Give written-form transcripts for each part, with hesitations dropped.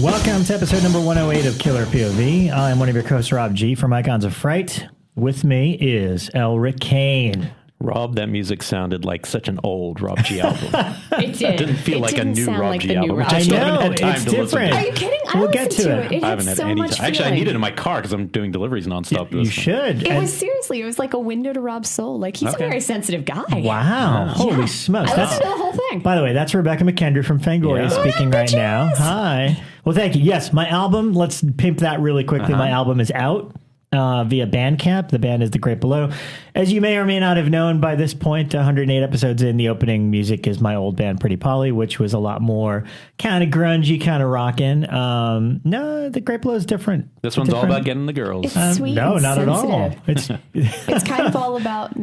Welcome to episode number 108 of Killer POV. I'm one of your hosts, Rob G. from Icons of Fright. With me is Elric Kane. Rob, that music sounded like such an old Rob G album. It did. It didn't feel like a new Rob G album. Which I still know, haven't had time it's to different. listen Are you kidding? We'll get to it. It I had haven't had so any much time. Actually, I feeling. need it in my car because I'm doing deliveries nonstop. You should. It was seriously, it was like a window to Rob's soul. Like, he's a very sensitive guy. Wow. Holy smokes. I listened to the whole thing. By the way, that's Rebekah McKendry from Fangoria speaking right now. Hi. Well, thank you. Yes, my album, let's pimp that really quickly. My album is out via Bandcamp. The band is The Great Below. As you may or may not have known by this point, 108 episodes in, the opening music is my old band, Pretty Polly, which was a lot more kind of grungy, kind of rockin'. No, The Great Below is different. This one's all about getting the girls. It's sweet No, and not at all. sensitive. It's kind of all about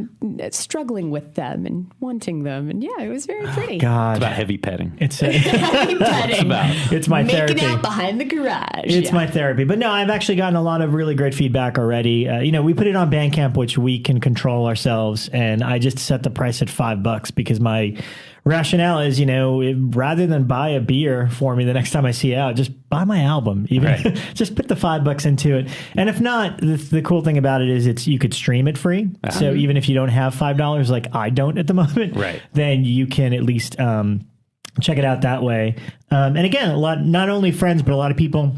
struggling with them and wanting them. And yeah, it was very pretty. God. It's about heavy petting. It's It's my making therapy. out behind the garage. It's my therapy. But no, I've actually gotten a lot of really great feedback already. We put it on Bandcamp, which we can control ourselves. And I just set the price at $5 because my rationale is, rather than buy a beer for me the next time I see you out, just buy my album. Just put the $5 into it. And if not, the cool thing about it is you could stream it free. So even if you don't have $5, like I don't at the moment, then you can at least check it out that way. And again, not only friends, but a lot of people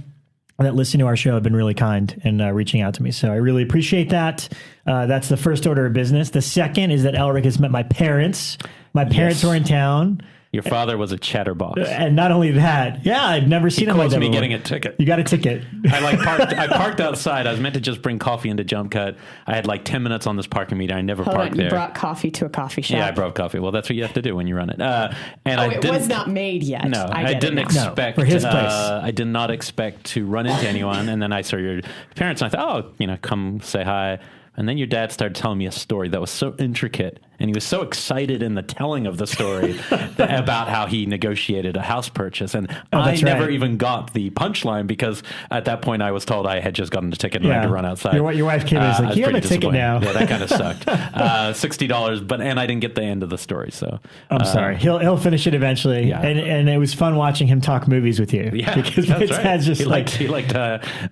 that listen to our show have been really kind and reaching out to me. So I really appreciate that. That's the first order of business. The second is that Elric has met my parents. My parents were in town. Your father was a chatterbox. And not only that, I've never seen him like that me before. getting a ticket. You got a ticket. I parked outside. I was meant to just bring coffee into Jump Cut. I had like 10 minutes on this parking meter. I never parked there. You brought coffee to a coffee shop. Yeah, I brought coffee. Well, that's what you have to do when you run it. It was not made yet. No, I didn't expect. for his place. I did not expect to run into anyone. And then I saw your parents, and I thought, come say hi. And then your dad started telling me a story that was so intricate, and he was so excited in the telling of the story about how he negotiated a house purchase. And I never even got the punchline because at that point I was told I had just gotten a ticket and I had to run outside. Your wife came in and was like, you have a ticket now. Yeah, that kind of sucked. $60, and I didn't get the end of the story. So I'm sorry. He'll finish it eventually. Yeah. And it was fun watching him talk movies with you. Yeah, because that's right. Just he liked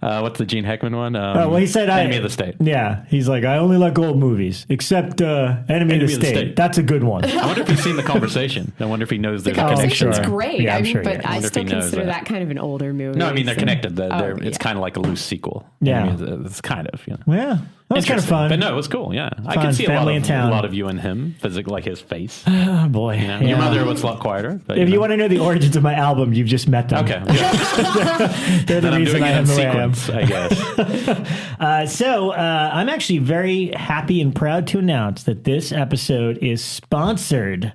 what's the Gene Hackman one? He said Enemy of the State. Yeah, he's like, I only like old movies except Enemy of the State. That's a good one. I wonder if he's seen The Conversation. I wonder if he knows there's a connection. The conversation's great. Yeah, I'm sure but I still consider that kind of an older movie. No, I mean, they're connected. It's kind of like a loose sequel. Yeah. It's kind of, Yeah. That was kind of fun. But no, it was cool, yeah. I can see a lot of you and him, physically, like his face. Oh, boy. Your mother was a lot quieter. But, if you want to know the origins of my album, you've just met them. Okay. Yeah. They're the reason I am the way I am. I guess. So I'm actually very happy and proud to announce that this episode is sponsored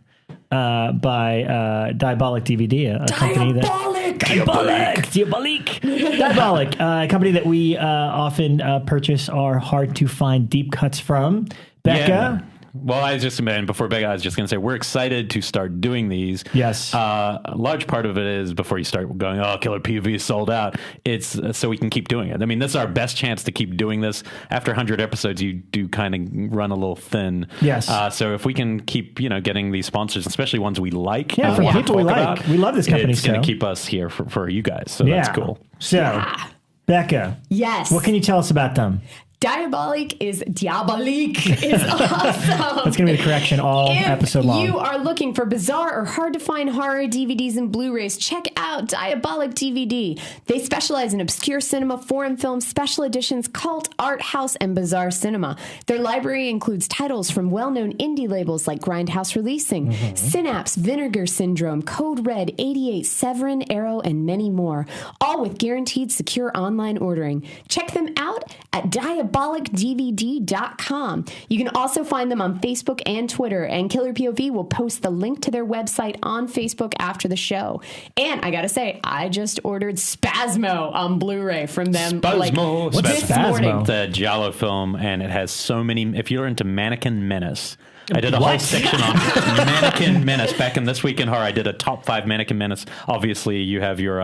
by Diabolic DVD, a company that... Diabolic, a company that we often purchase our hard-to-find deep cuts from. Bekah. Yeah. Well, I was just going to say, we're excited to start doing these. Yes. A large part of it is before you start going, Killer POV is sold out. It's so we can keep doing it. I mean, this is our best chance to keep doing this. After 100 episodes, you do kind of run a little thin. Yes. So if we can keep, getting these sponsors, especially ones we like. Yeah, from people we like. We love this company. It's going to keep us here for you guys. So that's cool. So, Bekah. Yes. What can you tell us about them? Diabolic is awesome. That's going to be the correction all episode long. If you are looking for bizarre or hard-to-find horror DVDs and Blu-rays, check out Diabolic DVD. They specialize in obscure cinema, foreign films, special editions, cult, art house, and bizarre cinema. Their library includes titles from well-known indie labels like Grindhouse Releasing, Synapse, Vinegar Syndrome, Code Red, 88, Severin, Arrow, and many more, all with guaranteed secure online ordering. Check them out at diabolicdvd.com. You can also find them on Facebook and Twitter, and Killer POV will post the link to their website on Facebook after the show. And I gotta say, I just ordered Spasmo on Blu-ray from them. Spasmo. This morning. It's a Giallo film, and it has so many. If you're into Mannequin Menace, I did a whole section on Mannequin Menace back in This Week in Horror. I did a top 5 Mannequin Menace. Obviously, you have your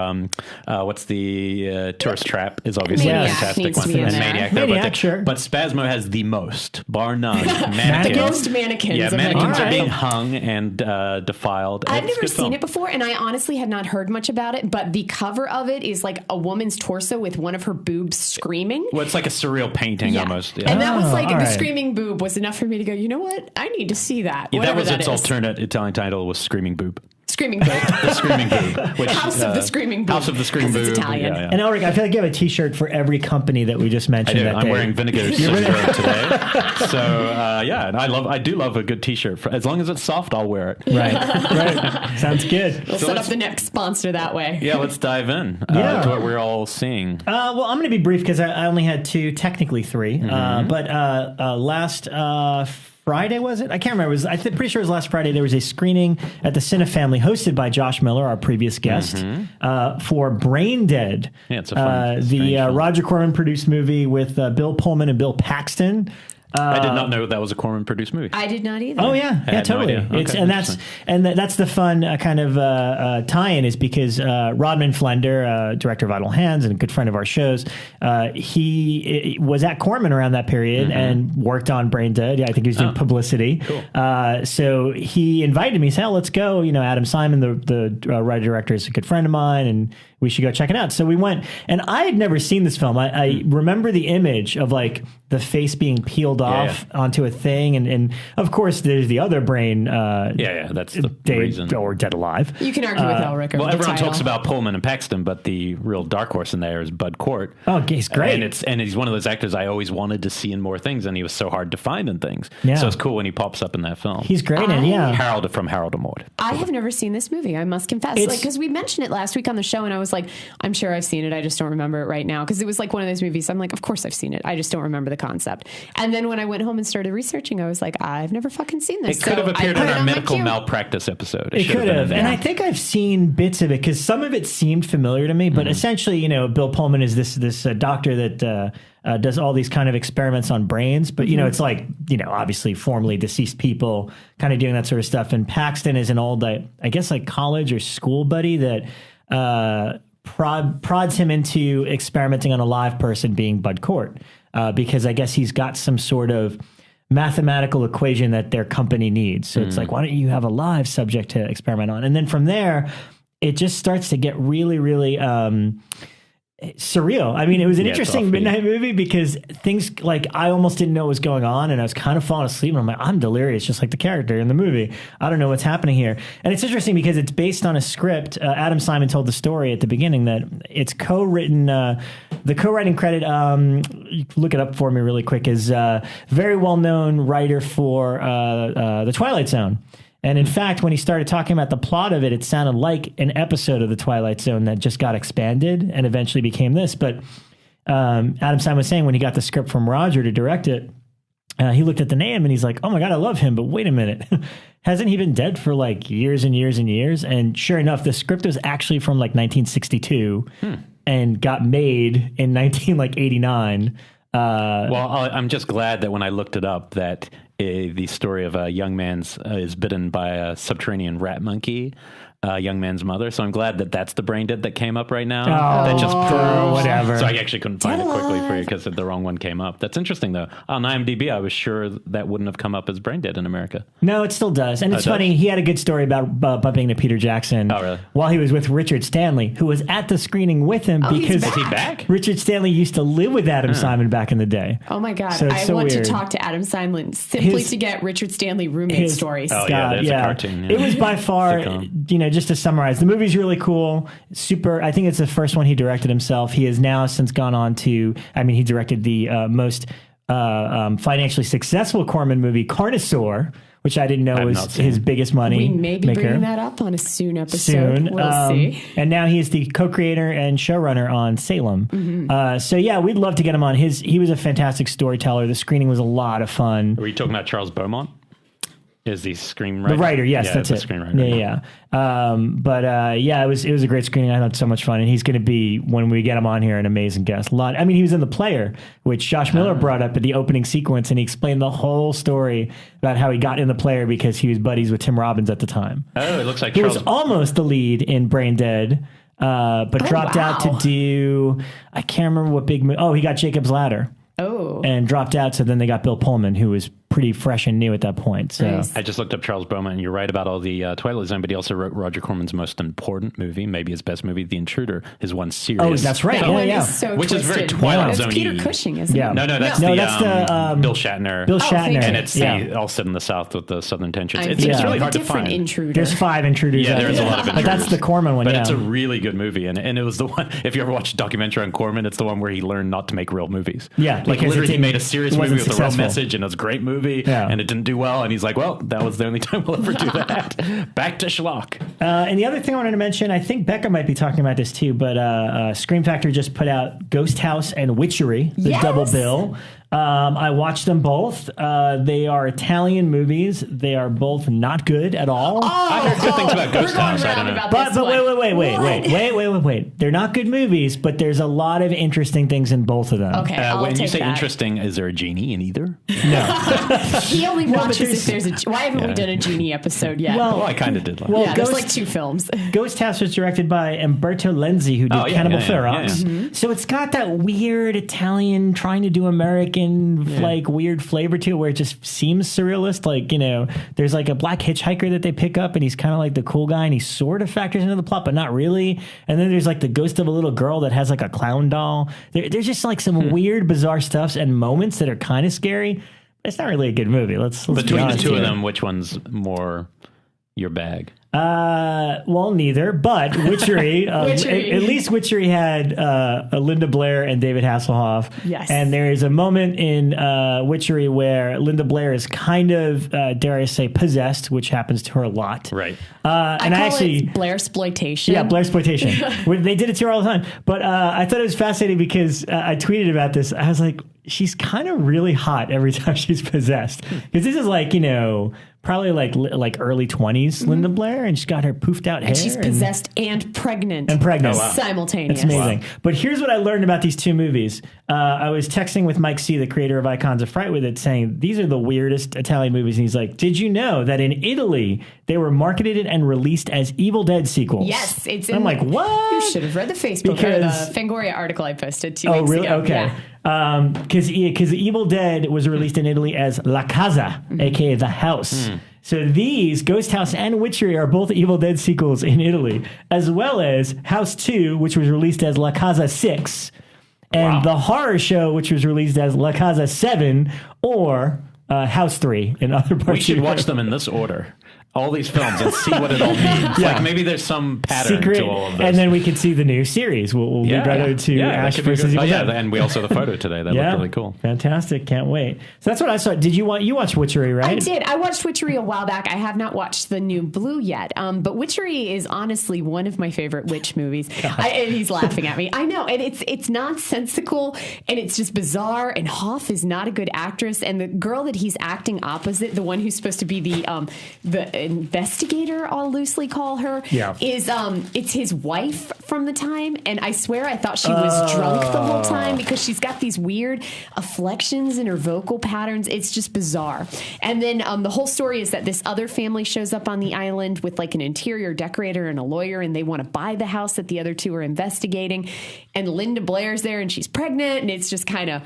what's the Tourist Trap is obviously a fantastic one, and Maniac. Maniac, sure. But Spasmo has the most, bar none. Most mannequins. Yeah, mannequins are being hung and defiled. I've never seen it before, and I honestly had not heard much about it. But the cover of it is like a woman's torso with one of her boobs screaming. Well, it's like a surreal painting almost. Yeah. And that was like the screaming boob was enough for me to go, you know what? I need to see that. Yeah, that was its alternate Italian title was Screaming Boob. Screaming Boob. The Screaming Boob. Which, House of the Screaming Boob. House of the Screaming Boob. It's Italian. Yeah. And Elric, I feel like you have a T-shirt for every company that we just mentioned. I do. I'm wearing Vinegar Syndrome today. So, and I do love a good T-shirt. As long as it's soft, I'll wear it. Right. Sounds good. We'll set up the next sponsor that way. Yeah, let's dive in to what we're all seeing. Well, I'm going to be brief because I only had 2, technically 3. But last Friday, was it? I can't remember. I'm pretty sure it was last Friday. There was a screening at the Cine Family hosted by Josh Miller, our previous guest, for Brain Dead. Yeah, it's a fun, the Roger Corman produced movie with Bill Pullman and Bill Paxton. I did not know that was a Corman produced movie. I did not either. Oh yeah, totally. No idea. It's that's the fun kind of tie-in is because Rodman Flender, director of Idle Hands and a good friend of our shows, he was at Corman around that period and worked on Brain Dead. Yeah, I think he was doing publicity. Cool. So he invited me. He said, "Oh, let's go." You know, Adam Simon, the writer director, is a good friend of mine, and we should go check it out. So we went, and I had never seen this film. I remember the image of like the face being peeled off onto a thing, and of course there's the other Brain. That's the reason. Or Dead Alive. You can argue with Elric. Well, everyone talks about Pullman and Paxton, but the real dark horse in there is Bud Cort. Oh, he's great, and he's one of those actors I always wanted to see in more things, and he was so hard to find in things. Yeah. So it's cool when he pops up in that film. He's great, and Harold from Harold and Maude. I have never seen this movie. I must confess, because we mentioned it last week on the show, and I was like, I'm sure I've seen it. I just don't remember it right now because it was like one of those movies. I'm like, of course I've seen it. I just don't remember the concept. And then when I went home and started researching, I was like, I've never fucking seen this. It could have appeared in our medical malpractice episode. It could have. And I think I've seen bits of it because some of it seemed familiar to me. But essentially, Bill Pullman is this doctor that does all these kind of experiments on brains. But, it's like, obviously formerly deceased people kind of doing that sort of stuff. And Paxton is an old, I guess, like college or school buddy that prods him into experimenting on a live person being Bud Cort. Because I guess he's got some sort of mathematical equation that their company needs. So it's like, why don't you have a live subject to experiment on? And then from there, it just starts to get really, really surreal. I mean, it was an interesting midnight movie because things like I almost didn't know what was going on, and I was kind of falling asleep, and I'm like, I'm delirious, just like the character in the movie. I don't know what's happening here. And it's interesting because it's based on a script. Adam Simon told the story at the beginning that it's co-written. The co-writing credit, you can look it up for me really quick, is very well-known writer for The Twilight Zone. And in fact, when he started talking about the plot of it, it sounded like an episode of The Twilight Zone that just got expanded and eventually became this. But Adam Simon was saying when he got the script from Roger to direct it, he looked at the name and he's like, oh my God, I love him. But wait a minute. Hasn't he been dead for like years and years and years? And sure enough, the script was actually from like 1962 and got made in 1989. Well, I'm just glad that when I looked it up that the story of a young man's is bitten by a subterranean rat monkey, young man's mother. So I'm glad that that's the Brain Dead that came up right now. That just proves whatever. So I actually couldn't find it quickly for you because the wrong one came up. That's interesting though. On IMDb, I was sure that wouldn't have come up as Brain Dead in America. No, it still does. And it's funny. He had a good story about bumping into Peter Jackson. Oh, really? While he was with Richard Stanley, who was at the screening with him because is he back? Richard Stanley used to live with Adam Simon back in the day. Oh my God. So I want to talk to Adam Simon simply to get Richard Stanley roommate stories. Oh yeah, there's a cartoon. Yeah. It was by far, just to summarize, the movie's really cool. Super. I think it's the first one he directed himself. He has now since gone on to, he directed the most financially successful Corman movie, Carnosaur, which I didn't know was his biggest money. We may be bringing that up on a soon episode. We'll see. And now he's the co-creator and showrunner on Salem. So yeah, we'd love to get him on. He was a fantastic storyteller. The screening was a lot of fun. Were you talking about Charles Beaumont? Is the screenwriter? The writer, yes, yeah, that's the it. Screenwriter. Yeah. It was a great screening. I thought so much fun, and he's going to be, when we get him on here, an amazing guest. He was in The Player, which Josh Miller brought up at the opening sequence, and he explained the whole story about how he got in The Player because he was buddies with Tim Robbins at the time. Oh, it looks like he Charles was almost the lead in Brain Dead, but dropped out to do, I can't remember what big movie. Oh, he got Jacob's Ladder. Oh. And dropped out, so then they got Bill Pullman, who was pretty fresh and new at that point. So Nice. I just looked up Charles Beaumont, and you're right about all the Twilight Zone, but he also wrote Roger Corman's most important movie, maybe his best movie, The Intruder, his one serious. Oh, that's right. That one Yeah. is so Which is twisted. very Twilight That's Zone-y. Peter Cushing, isn't Yeah. it? No, that's No, the that's the, Bill Shatner. Bill thank Shatner. you. And it's yeah. all set in the South with the Southern tensions. I'm It's thinking really of a hard to different find. Intruder. There's 5 intruders. Yeah, out there's a there. lot of But intruders. that's the Corman one, But yeah. it's a really good movie, and it was the one. If you ever watched a documentary on Corman, it's the one where he learned not to make real movies. Yeah, like because literally, it he made a didn't- serious it movie wasn't with a real successful. message, and it was a great movie, Yeah. and it didn't do well. And he's like, "Well, that was the only time we'll ever do that." Back to schlock. And the other thing I wanted to mention, I think Bekah might be talking about this too, but Scream Factory just put out Ghosthouse and Witchery, the Yes! double bill. I watched them both. They are Italian movies. They are both not good at all. I heard good things about Ghost House. I don't know. But wait. They're not good movies, but there's a lot of interesting things in both of them. Okay, I'll When you take say that. interesting, is there a genie in either? No. He only watches if there's- there's a. Why haven't we done a genie episode yet? Well, Well, I kind of did. Like well, yeah, there's Ghost- like 2 films. Ghost House was directed by Umberto Lenzi, who did Oh, yeah, Cannibal yeah, Ferox. yeah. So it's got that weird Italian trying to do American, like weird flavor to it, where it just seems surrealist. Like, there's like a black hitchhiker that they pick up, and he's kind of like the cool guy, and he sort of factors into the plot, but not really. And then there's like the ghost of a little girl that has like a clown doll. There's just like some weird, bizarre stuffs and moments that are kind of scary. It's not really a good movie. Let's be between the honest two of here. them, which one's more your bag? Well, neither, but Witchery, Witchery. At least Witchery had Linda Blair and David Hasselhoff. Yes. And there is a moment in Witchery where Linda Blair is kind of, dare I say, possessed, which happens to her a lot. Right. And I call actually, it Blairsploitation. yeah, Blairsploitation. They did it to her all the time. But I thought it was fascinating because I tweeted about this. I was like, she's kind of really hot every time she's possessed. Because this is like, probably like early 20s Linda Blair, and she's got her poofed out hair. And she's possessed and pregnant. Simultaneous. It's amazing. But here's what I learned about these two movies. I was texting with Mike C., the creator of Icons of Fright, with it, saying, these are the weirdest Italian movies. And he's like, did you know that in Italy, they were marketed and released as Evil Dead sequels? Yes, it's I'm like, what? You should have read the Facebook or Because- the Fangoria article I posted 2 Oh, weeks really? ago. Okay. Yeah. Because Evil Dead was released in Italy as La Casa, a.k.a. The House. So these, Ghost House and Witchery, are both Evil Dead sequels in Italy, as well as House 2, which was released as La Casa 6, and The Horror Show, which was released as La Casa 7, or House 3 in other parts We should of watch Europe. them in this order. All these films and see what it all means. Yeah. Like maybe there's some pattern Secret, to all of this. and then we can see the new series. We'll be right to that Ash could be versus good. Evil Oh, yeah, Dead. and we also the photo today. That looked really cool. Fantastic. Can't wait. So that's what I saw. Did you watch Witchery, right? I did. I watched Witchery a while back. I have not watched the new Blue yet. But Witchery is honestly one of my favorite witch movies. And he's laughing at me. I know. And it's nonsensical and it's just bizarre. And Hoff is not a good actress. And the girl that he's acting opposite, the one who's supposed to be the investigator, I'll loosely call her, is it's his wife from the time. And I swear I thought she was drunk the whole time because she's got these weird afflections in her vocal patterns. It's just bizarre. And then the whole story is that this other family shows up on the island with like an interior decorator and a lawyer, and they want to buy the house that the other two are investigating. And Linda Blair's there and she's pregnant, and it's just kind of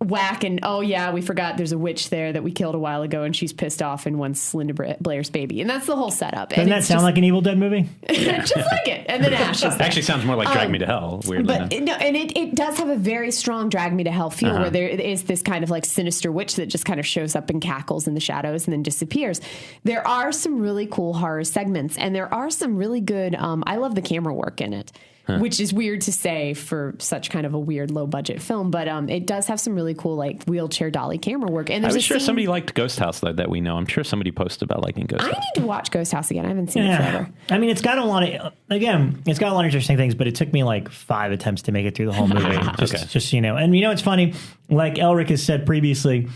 whack. And oh yeah, we forgot there's a witch there that we killed a while ago, and she's pissed off and wants Linda Blair's baby. And that's the whole setup. Doesn't and that it's sound like an Evil Dead movie? just like it. And then Ash is there. Actually, sounds more like Drag Me to Hell. Weirdly, But no, and it does have a very strong Drag Me to Hell feel, where there is this kind of like sinister witch that just kind of shows up and cackles in the shadows and then disappears. There are some really cool horror segments, and there are some really good. I love the camera work in it. Which is weird to say for such kind of a weird low budget film, but it does have some really cool like wheelchair dolly camera work. And I there's was a sure scene- somebody liked Ghost House that we know. I'm sure somebody posted about liking Ghost I House. need to watch Ghost House again. I haven't seen it forever. I mean, it's got a lot of interesting things, but it took me like 5 attempts to make it through the whole movie. Just, and it's funny. Like Elric has said previously,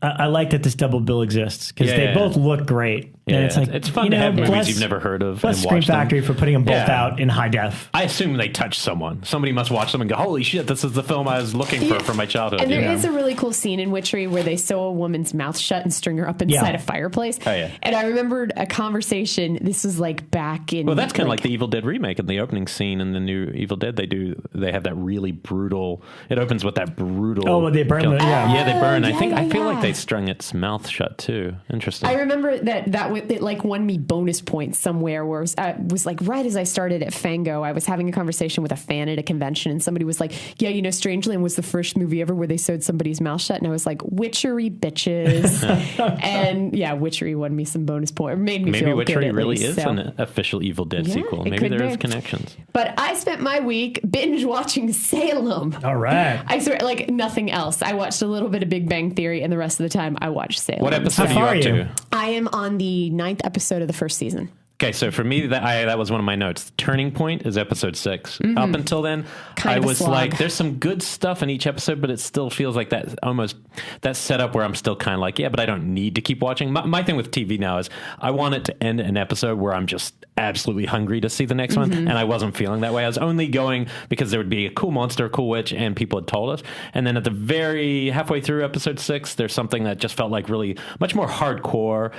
I like that this double bill exists because they both look great. Yeah, and it's like, it's fun to have movies you've never heard of and Scream watch them. Factory for putting them both out in high def. I assume they touched someone. Somebody must watch them and go, holy shit, this is the film I was looking for my childhood. And there is a really cool scene in Witchery where they sew a woman's mouth shut and string her up inside a fireplace. Oh, yeah. And I remembered a conversation, this was like back in... Well, that's kind of like the Evil Dead remake. In the opening scene in the new Evil Dead, they have that really brutal... It opens with that brutal... Oh, they burn the... Yeah, they burn. I feel like they strung its mouth shut, too. Interesting. I remember it like won me bonus points somewhere where it was like right as I started at Fango, I was having a conversation with a fan at a convention and somebody was like, yeah, Strangeland was the first movie ever where they sewed somebody's mouth shut. And I was like, Witchery bitches. And yeah, Witchery won me some bonus points. Made me Maybe feel Witchery good, really least, is an official Evil Dead sequel. Maybe there is connections. But I spent my week binge watching Salem. All right. I swear, like nothing else. I watched a little bit of Big Bang Theory and the rest of the time I watched Salem. What episode are you up to? I am on the 9th episode of the first season. Okay, so for me, that was one of my notes. Turning point is episode 6. Mm-hmm. Up until then, I was like, there's some good stuff in each episode, but it still feels like that setup where I'm still kind of like, yeah, but I don't need to keep watching. My thing with TV now is I want it to end an episode where I'm just absolutely hungry to see the next one, and I wasn't feeling that way. I was only going because there would be a cool monster, a cool witch, and people had told us. And then at the very halfway through episode 6, there's something that just felt like really much more hardcore,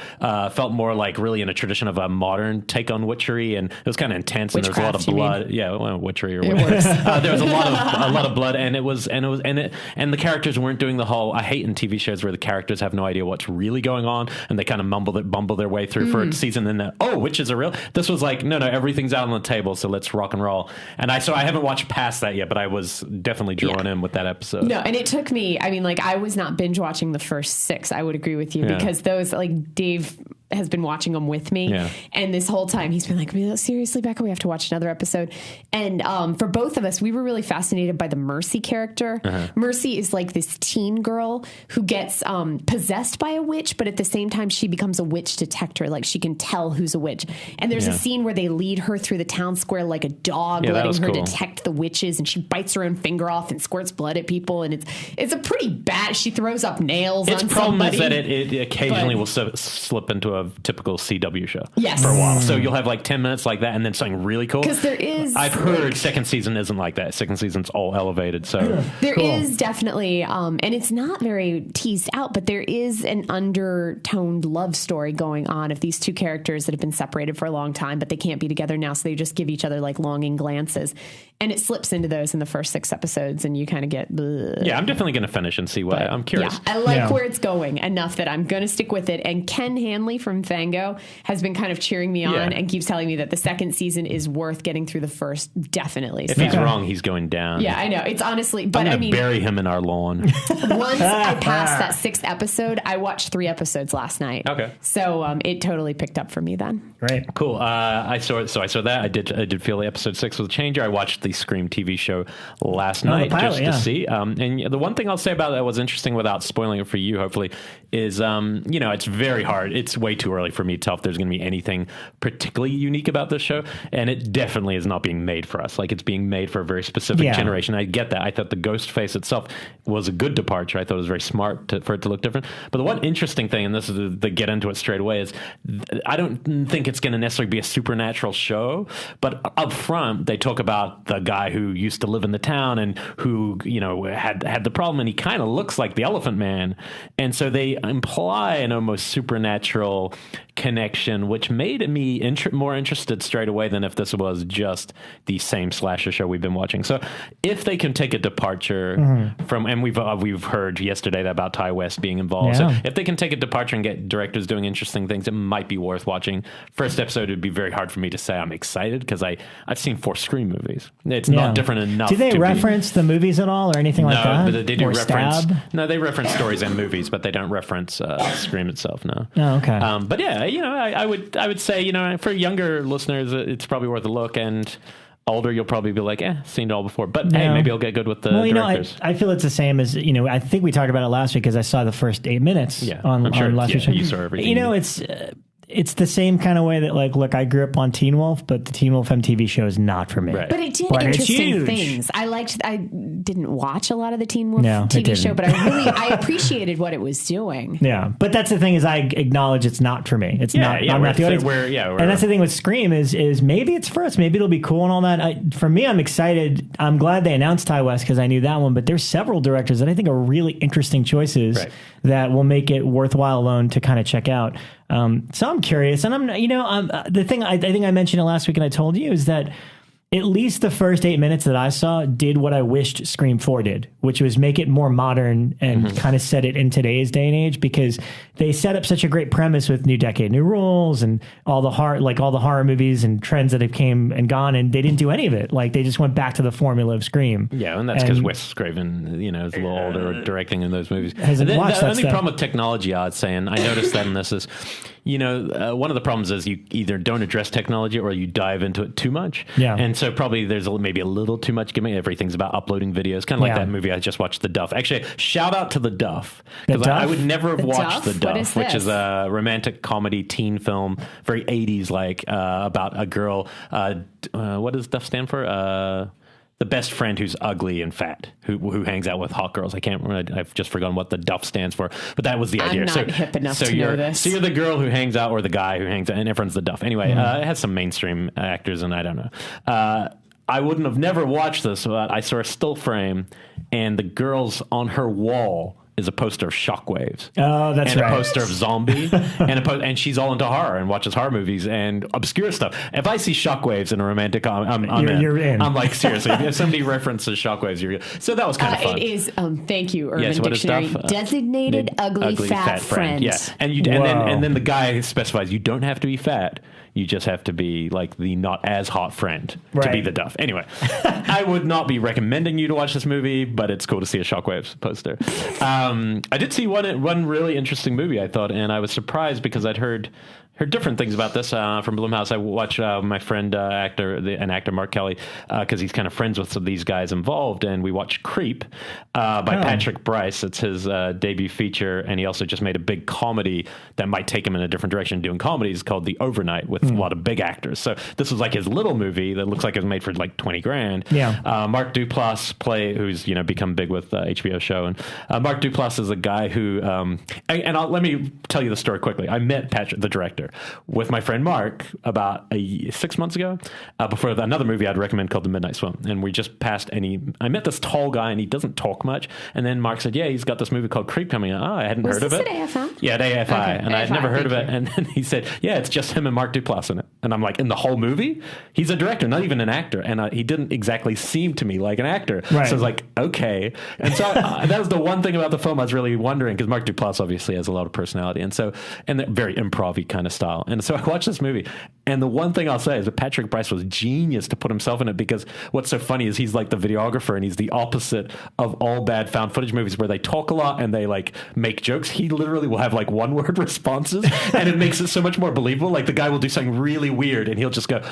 felt more like really in a tradition of a modern take on witchery, and it was kind of intense, and there was a lot of blood. Yeah, well, witchery or whatever. There was a lot of blood, and the characters weren't doing the whole. I hate in TV shows where the characters have no idea what's really going on, and they kind of bumble their way through for a season. And then witches are real. This was like no, everything's out on the table, so let's rock and roll. And I haven't watched past that yet, but I was definitely drawn in with that episode. No, and it took me. I mean, like I was not binge watching the first 6. I would agree with you because those like Dave has been watching them with me, and this whole time he's been like, seriously, Bekah, we have to watch another episode. And for both of us, we were really fascinated by the Mercy character. Mercy is like this teen girl who gets possessed by a witch, but at the same time she becomes a witch detector. Like she can tell who's a witch. And there's a scene where they lead her through the town square like a dog, letting her detect the witches, and she bites her own finger off and squirts blood at people. And it's a pretty bad. She throws up nails. Its problem somebody. is that it occasionally will slip into a typical CW show for a while. So you'll have like 10 minutes like that and then something really cool. Because there is... I've heard second season isn't like that. Second season's all elevated. So there is definitely, and it's not very teased out, but there is an undertoned love story going on of these two characters that have been separated for a long time, but they can't be together now. So they just give each other like longing glances. And it slips into those in the first 6 episodes, and you kind of get... Bleh. Yeah, I'm definitely going to finish and see what... I'm curious. Yeah, I like where it's going enough that I'm going to stick with it. And Ken Hanley from Fango has been kind of cheering me on and keeps telling me that the second season is worth getting through the first, definitely. If he's wrong, he's going down. Yeah, I know. It's honestly... But I'm going to bury him in our lawn. Once I passed that 6th episode, I watched 3 episodes last night. Okay. So it totally picked up for me then. Great. Cool. I saw that. I did feel the episode 6 was a changer. I watched the Scream TV show last night pilot, just to see. And the one thing I'll say about that was interesting without spoiling it for you, hopefully, is, it's very hard. It's way too early for me to tell if there's going to be anything particularly unique about this show. And it definitely is not being made for us. Like, it's being made for a very specific generation. I get that. I thought the ghost face itself was a good departure. I thought it was very smart for it to look different. But the one interesting thing, and this is the get into it straight away, is I don't think it's going to necessarily be a supernatural show. But up front, they talk about the guy who used to live in the town and who, had the problem, and he kind of looks like the Elephant Man. And so they imply an almost supernatural connection, which made me more interested straight away than if this was just the same slasher show we've been watching. So if they can take a departure from, and we've heard yesterday about Ty West being involved. So if they can take a departure and get directors doing interesting things, it might be worth watching. First episode, it'd be very hard for me to say I'm excited because I've seen 4 Scream movies. It's not different enough. Do they reference the movies at all or anything like that? No, but they do or reference. Stab? No, they reference stories and movies, but they don't reference Scream itself. No. Oh, okay. But yeah, I would say, for younger listeners, it's probably worth a look, and older, you'll probably be like, seen it all before. But hey, maybe I'll get good with the directors. I feel it's the same as, I think we talked about it last week because I saw the first 8 minutes on I'm sure, last week's show. You saw everything. it's the same kind of way that, like, look, I grew up on Teen Wolf, but the Teen Wolf MTV show is not for me. Right. But it did But it's interesting huge. things. I didn't watch a lot of the Teen Wolf No, it TV show, didn't. but I appreciated what it was doing. Yeah, but that's the thing is I acknowledge it's not for me. It's not. I'm not the audience. And that's the thing with Scream is maybe it's for us. Maybe it'll be cool and all that. For me, I'm excited. I'm glad they announced Ty West because I knew that one. But there's several directors that I think are really interesting choices that will make it worthwhile alone to kind of check out. So I'm curious, and I'm the thing I think I mentioned it last week, and I told you is that at least the first 8 minutes that I saw did what I wished Scream 4 did, which was make it more modern and kind of set it in today's day and age, because they set up such a great premise with New Decade, New Rules and all the horror movies and trends that have came and gone, and they didn't do any of it. Like, they just went back to the formula of Scream. Yeah, and that's because Wes Craven, is a little older directing in those movies. Hasn't watched the that only stuff. problem with technology, I'd say, and I noticed that in this is, one of the problems is you either don't address technology or you dive into it too much. Yeah. And so probably there's maybe a little too much gimmick. Everything's about uploading videos, kind of like that movie I just watched, The Duff. Actually, shout out to The Duff, because I would never have watched The Duff, which is a romantic comedy teen film, very 80s like, about a girl. What does Duff stand for? The best friend who's ugly and fat, who hangs out with hot girls. I can't remember. I've just forgotten what The Duff stands for, but that was the idea. I'm not hip enough to know this. So you're the girl who hangs out, or the guy who hangs out, and everyone's The Duff. Anyway, it has some mainstream actors, and I don't know. I wouldn't have never watched this, but I saw a still frame, and the girl's on her wall is a poster of Shockwaves. Oh, that's and right. And a poster of Zombie. and she's all into horror and watches horror movies and obscure stuff. If I see Shockwaves in a romantic You're in. I'm like, seriously, if somebody references Shockwaves, you're good. So that was kind of fun. It is, thank you, Urban Yes, what is Dictionary, Duff? designated ugly fat friend. Yeah, and then the guy specifies you don't have to be fat. You just have to be like the not as hot friend to be the Duff. Anyway, I would not be recommending you to watch this movie, but it's cool to see a Shockwaves poster. I did see one really interesting movie, I thought, and I was surprised because I'd heard different things about this from Blumhouse. I watched my friend, actor Mark Kelly, because he's kind of friends with some of these guys involved, and we watched Creep by Patrick Bryce. It's his debut feature, and he also just made a big comedy that might take him in a different direction doing comedies called The Overnight with a lot of big actors. So this was like his little movie that looks like it was made for like $20,000. Yeah. Mark Duplass who's become big with HBO show, and Mark Duplass is a guy who let me tell you the story quickly. I met Patrick, the director, with my friend Mark about 6 months ago, before another movie I'd recommend called The Midnight Swim, and we just passed, and I met this tall guy, and he doesn't talk much, and then Mark said, yeah, he's got this movie called Creep coming out. I hadn't heard of it. Was this at AFI? Yeah, at AFI, Okay, and I had never heard of it, you. and then he said, yeah, it's just him and Mark Duplass in it, and I'm like, in the whole movie? He's a director, not even an actor, and he didn't exactly seem to me like an actor, so I was like, okay, and so that was the one thing about the film I was really wondering, because Mark Duplass obviously has a lot of personality, and very improv-y kind of style, and so I watched this movie, and the one thing I'll say is that Patrick Bryce was genius to put himself in it, because what's so funny is he's like the videographer, and he's the opposite of all bad found footage movies where they talk a lot and they like make jokes. He literally will have like one word responses, and it makes it so much more believable. Like the guy will do something really weird and he'll just go,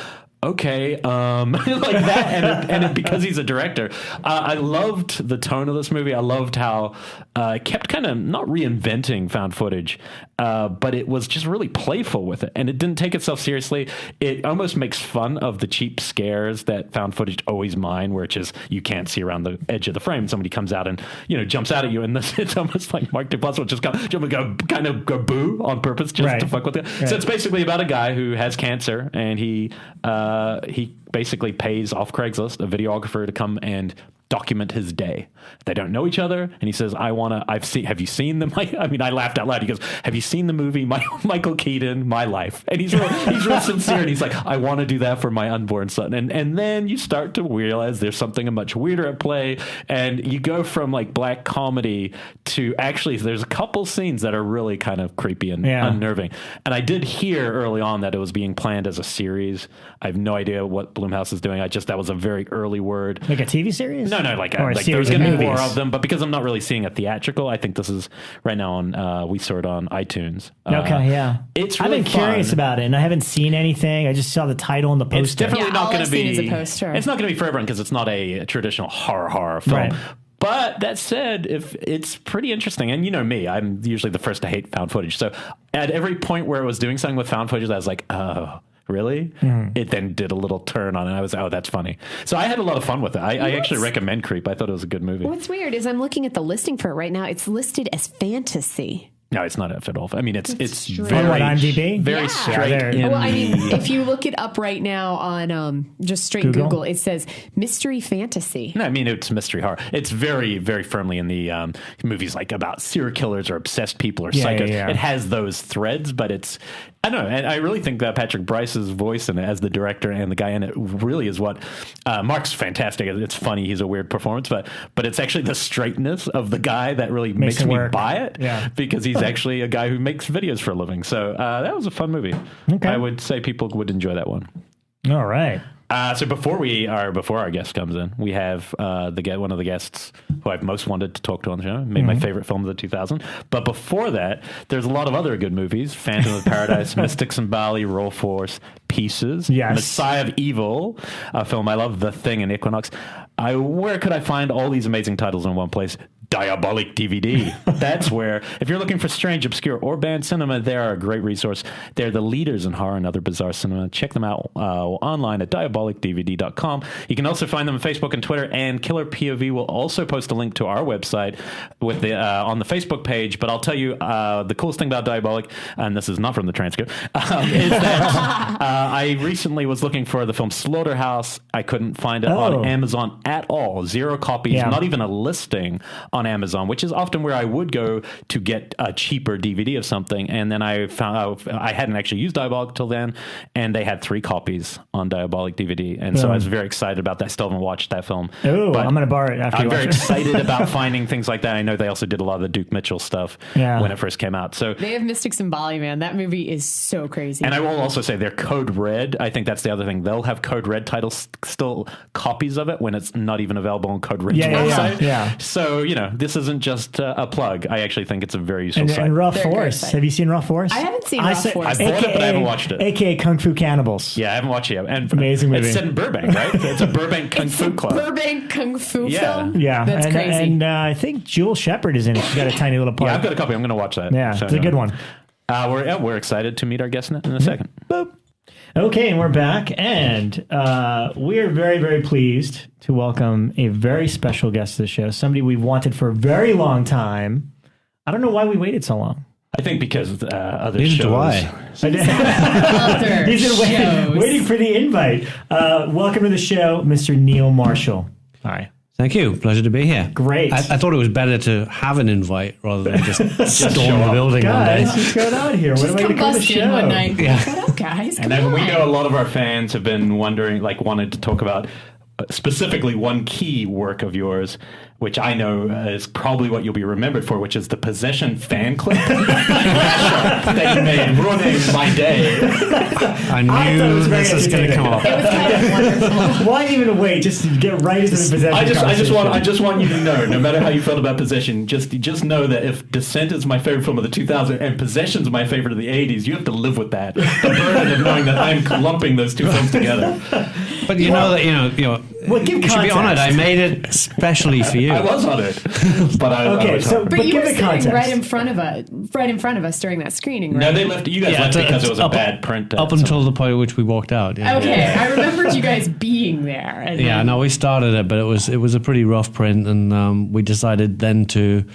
okay, like that, and because he's a director, I loved the tone of this movie. I loved how it kept kind of not reinventing found footage, but it was just really playful with it, and it didn't take itself seriously. It almost makes fun of the cheap scares that found footage always mine, which is you can't see around the edge of the frame. Somebody comes out and jumps out at you, and it's almost like Mark Duplass will just go boo on purpose just to fuck with it. So it's basically about a guy who has cancer, and he basically pays off Craigslist a videographer to come and document his day. They don't know each other, and he says, have you seen I laughed out loud. He goes, have you seen the movie Michael Keaton, My Life? And he's real sincere, and he's like, I want to do that for my unborn son. And then you start to realize there's something much weirder at play, and you go from like black comedy to actually there's a couple scenes that are really kind of creepy and unnerving. And I did hear early on that it was being planned as a series. I have no idea what Blumhouse is doing. That was a very early word. Like a TV series? No, there's going to be more of them, but because I'm not really seeing a theatrical, I think this is right now on, we saw it on iTunes. Okay, yeah. It's really I've been curious fun. about it, and I haven't seen anything. I just saw the title and the poster. It's definitely not all going I've to be. seen is a poster. It's not going to be for everyone because it's not a traditional horror film. Right. But that said, if it's pretty interesting, and you know me, I'm usually the first to hate found footage. So at every point where it was doing something with found footage, I was like, oh, really? It then did a little turn on it. And I was, oh, that's funny. So I had a lot of fun with it. I actually recommend Creep. I thought it was a good movie. What's weird is I'm looking at the listing for it right now. It's listed as fantasy. No, it's not at all. I mean, it's strange. very, on IMDb? very straight in Well, I mean, if you look it up right now on just straight Google, it says mystery fantasy. No, I mean, it's mystery horror. It's very, very firmly in the movies like about serial killers or obsessed people or psychos. Yeah. It has those threads, but it's, I don't know. And I really think that Patrick Brice's voice in it as the director and the guy in it really is what Mark's fantastic. It's funny. He's a weird performance, but it's actually the straightness of the guy that really makes me buy it because he's actually a guy who makes videos for a living. So that was a fun movie. Okay. I would say people would enjoy that one. All right. So before our guest comes in, we have one of the guests who I've most wanted to talk to on the show. Made my favorite film of the 2000. But before that, there's a lot of other good movies: Phantom of Paradise, Mystics and Bali, Roll Force, Pieces, Messiah of Evil, a film I love, The Thing, and Equinox. Where could I find all these amazing titles in one place? Diabolic DVD. That's where, if you're looking for strange, obscure, or banned cinema, they are a great resource. They're the leaders in horror and other bizarre cinema. Check them out online at diabolicdvd.com. You can also find them on Facebook and Twitter, and Killer POV will also post a link to our website with the on the Facebook page. But I'll tell you, the coolest thing about Diabolic, and this is not from the transcript, is that I recently was looking for the film Slaughterhouse. I couldn't find it on Amazon at all. 0 copies, not even a listing on Amazon, which is often where I would go to get a cheaper DVD of something. And then I found out I hadn't actually used Diabolic till then, and they had 3 copies on Diabolic DVD. And so I was very excited about that. Still haven't watched that film. Oh, I'm going to borrow it after I'm you watch very it. excited about finding things like that. I know they also did a lot of the Duke Mitchell stuff when it first came out. So they have Mystics and Bali, man. That movie is so crazy. And I will also say they're Code Red. I think that's the other thing. They'll have Code Red titles, still copies of it when it's not even available on Code Red's website. Yeah. So, this isn't just a plug. I actually think it's a very useful site. And Raw Force. Have you seen Raw Force? I haven't seen Raw Force. I bought it, but I haven't watched it. AKA Kung Fu Cannibals. Yeah, I haven't watched it yet. And amazing movie. It's set in Burbank, right? It's a Burbank Kung Fu club. Burbank Kung Fu film? Yeah. That's crazy. And I think Jewel Shepard is in it. She's got a tiny little part. Yeah, I've got a copy. I'm going to watch that. Yeah, it's a good one. We're excited to meet our guest in a second. Boop. Okay, and we're back, and we're very, very pleased to welcome a very special guest to the show, somebody we've wanted for a very long time. I don't know why we waited so long. I think because other Neither shows. do I. He's been waiting for the invite. Welcome to the show, Mr. Neil Marshall. All right. Thank you. Pleasure to be here. Great. I thought it was better to have an invite rather than just storm the building one day. Guys, what's going on here? When am I going to come to the show? One night. Yeah. What up, guys? And then we know a lot of our fans have been wondering, wanted to talk about specifically one key work of yours, which I know is probably what you'll be remembered for, which is the Possession fan clip that you made, ruining my day. I knew this was going to come up. It was kind of wonderful. Why even wait? Just get right into the Possession. I just want you to know, no matter how you felt about Possession, just know that if Descent is my favorite film of the 2000s and Possession's my favorite of the 80s, you have to live with that. The burden of knowing that I'm lumping those two films together. But you know that well, give you should be honored. I made it especially for you. I was honored, but But you give were the sitting context. right in front of us during that screening, right? No, they left. You guys left because it was a bad print. Up until the point at which we walked out. Yeah. Okay, I remembered you guys being there. And No, we started it, but it was a pretty rough print, and we decided then to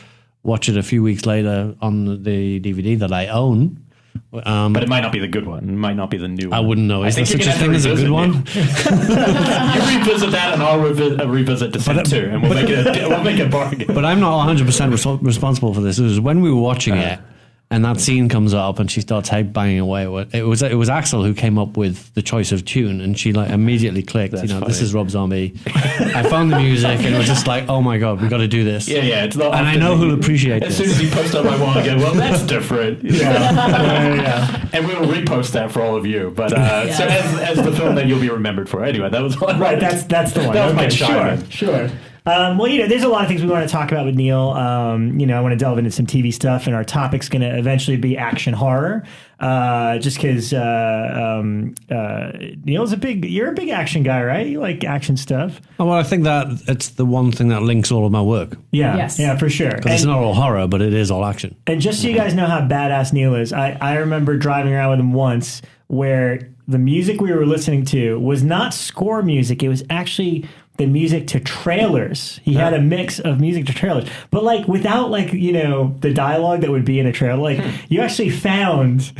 watch it a few weeks later on the DVD that I own. But it might not be the good one. It might not be the new one. I wouldn't know. Is there such a thing as a good one? You revisit that, and I'll revisit Descent too, and we'll make a bargain. But I'm not 100% responsible for this. It was when we were watching it, and that scene comes up, and she starts headbanging away. It was Axel who came up with the choice of tune, and she immediately clicked. That's funny. This is Rob Zombie. I found the music, and it was just like, oh my god, we got to do this. Yeah. It's not. And I know who'll appreciate as this. As soon as you post up my wall, I go, well, that's different. Yeah. And we will repost that for all of you. But so as the film that you'll be remembered for. Anyway, that was right. That's the one. That was my chime. Sure. Well, there's a lot of things we want to talk about with Neil. I want to delve into some TV stuff, and our topic's going to eventually be action horror. Just because Neil's you're a big action guy, right? You like action stuff. Oh, well, I think that it's the one thing that links all of my work. Yeah, Yes. yeah, for sure. Because it's not all horror, but it is all action. And just so you guys know how badass Neil is, I remember driving around with him once where the music we were listening to was not score music. It was actually the music to trailers. He had a mix of music to trailers, but like without the dialogue that would be in a trailer. Like you actually found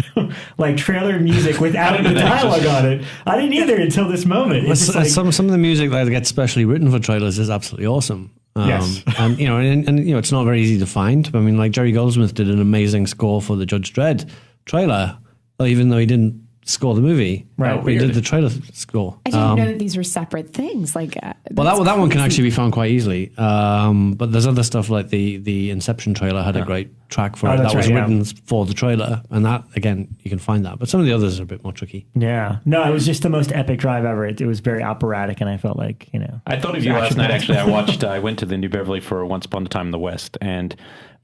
like trailer music without the dialogue on it. I didn't either until this moment. It's just like, some of the music that gets specially written for trailers is absolutely awesome. Yes. And it's not very easy to find. I mean, like Jerry Goldsmith did an amazing score for the Judge Dredd trailer, even though he didn't score the movie. Right. He did the trailer score. I didn't know that these were separate things. Like, Well, that one can actually be found quite easily. But there's other stuff like the Inception trailer had a great track for it that was written for the trailer, and that again you can find that. But some of the others are a bit more tricky. Yeah, no, it was just the most epic drive ever. It was very operatic, and I felt like I thought of you last night. Actually, I went to the New Beverly for Once Upon a Time in the West, and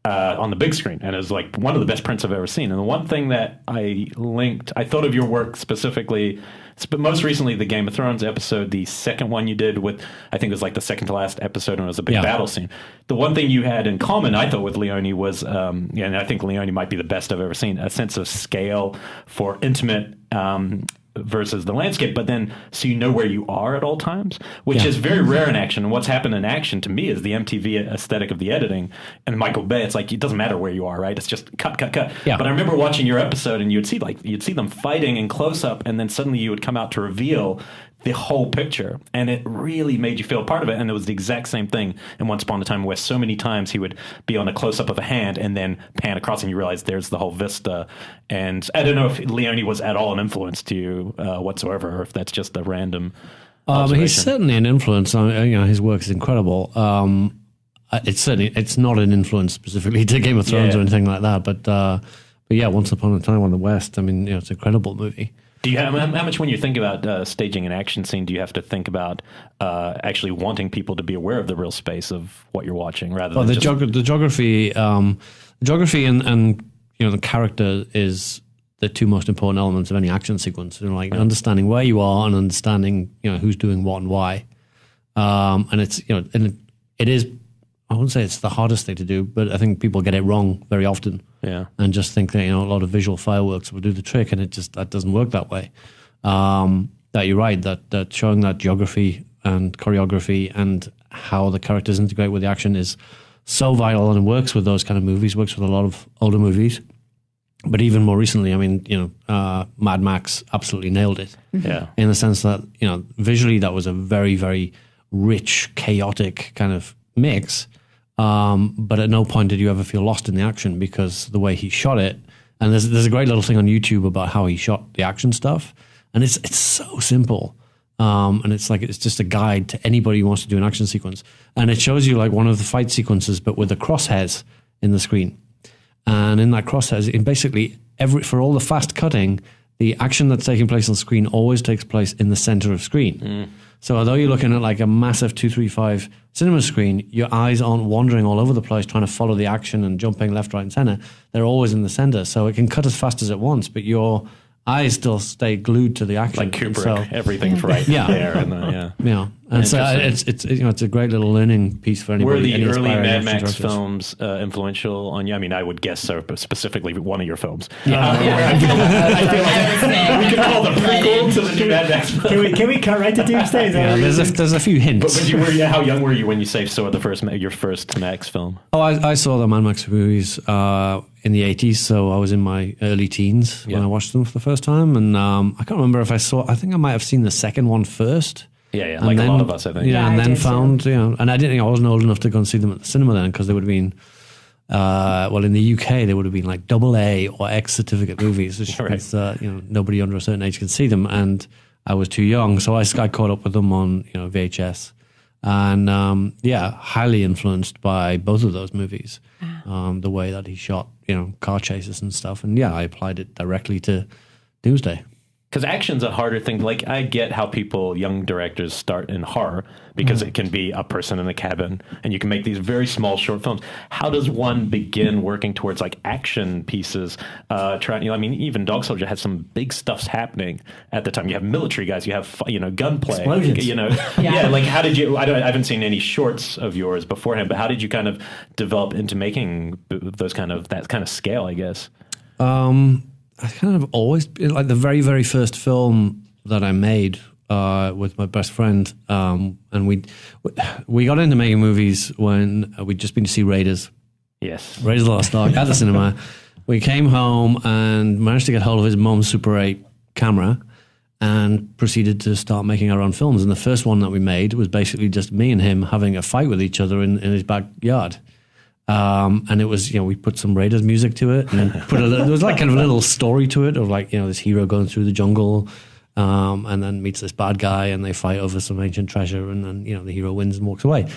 on the big screen, and it was like one of the best prints I've ever seen. And the one thing that I thought of your work specifically, but most recently the Game of Thrones episode, the second one you did with, I think it was like the second to last episode, and it was a big battle scene. The one thing you had in common, I thought, with Leone was, and I think Leone might be the best I've ever seen, a sense of scale for intimate versus the landscape, but then so you know where you are at all times, which is very rare in action. And what's happened in action to me is the MTV aesthetic of the editing and Michael Bay. It's like it doesn't matter where you are, right? It's just cut. Yeah. But I remember watching your episode, and you'd see them fighting in close up, and then suddenly you would come out to reveal the whole picture, and it really made you feel part of it. And it was the exact same thing in Once Upon a Time West. So many times he would be on a close-up of a hand and then pan across, and you realize there's the whole vista. And I don't know if Leone was at all an influence to you whatsoever, or if that's just a random observation. He's certainly an influence. His work is incredible. It's not an influence specifically to Game of Thrones or anything like that. But yeah, Once Upon a Time on the West. I mean, it's an incredible movie. Do you have, how much, when you think about staging an action scene, do you have to think about actually wanting people to be aware of the real space of what you're watching, rather than the geography, and the character is the two most important elements of any action sequence. Understanding where you are and understanding who's doing what and why. And it's and it is. I wouldn't say it's the hardest thing to do, but I think people get it wrong very often. Yeah. And just think that, a lot of visual fireworks will do the trick, and that doesn't work that way. That you're right, that showing that geography and choreography and how the characters integrate with the action is so vital, and it works with those kind of movies, works with a lot of older movies. But even more recently, Mad Max absolutely nailed it. Yeah. In the sense that, visually that was a very, very rich, chaotic kind of mix. But at no point did you ever feel lost in the action, because the way he shot it, and there's a great little thing on YouTube about how he shot the action stuff, and it's so simple, and it's just a guide to anybody who wants to do an action sequence, and it shows you like one of the fight sequences, but with the crosshairs in the screen, and in that crosshairs, basically for all the fast cutting, the action that's taking place on the screen always takes place in the center of screen. So although you're looking at like a massive 235 cinema screen, your eyes aren't wandering all over the place trying to follow the action and jumping left, right, and center. They're always in the center. So it can cut as fast as it wants, but your eyes still stay glued to the action. Like Kubrick, everything's right there. And and so it's a great little learning piece for anybody. Were the any early aspiring Mad action Max directors. films influential on you? I mean, I would guess so, but specifically one of your films. I feel like We could call the prequel to the new Mad Max film. Can we cut right to Doomsday? Is that Yeah, what we're there's a few hints. But how young were you when you saw your first Max film? Oh, I saw the Mad Max movies in the 80s, so I was in my early teens when I watched them for the first time, and I can't remember if I think I might have seen the second one first. Yeah, And like then, a lot of us, I think. Yeah, I and then did found, and I wasn't old enough to go and see them at the cinema then, because they would have been, in the UK, they would have been like AA or X certificate movies, which means nobody under a certain age can see them, and I was too young, so I caught up with them on VHS, and highly influenced by both of those movies, the way that he shot car chases and stuff, and I applied it directly to Doomsday. because action's a harder thing. Like, I get how young directors start in horror because it can be a person in a cabin and you can make these very small short films. How does one begin working towards like action pieces? Even Dog Soldier has some big stuffs happening at the time. You have military guys, you have, gunplay. Explosions. Like, how did you, I haven't seen any shorts of yours beforehand, but how did you kind of develop into making that kind of scale, I guess? I kind of always, like the very, very first film that I made with my best friend, and we got into making movies when we'd just been to see Raiders. Yes. Raiders of the Lost Ark at the cinema. We came home and managed to get hold of his mom's Super 8 camera and proceeded to start making our own films. And the first one that we made was basically just me and him having a fight with each other in his backyard. And it was, we put some Raiders music to it and there was like kind of a little story to it of like, this hero going through the jungle, and then meets this bad guy and they fight over some ancient treasure and then, the hero wins and walks away.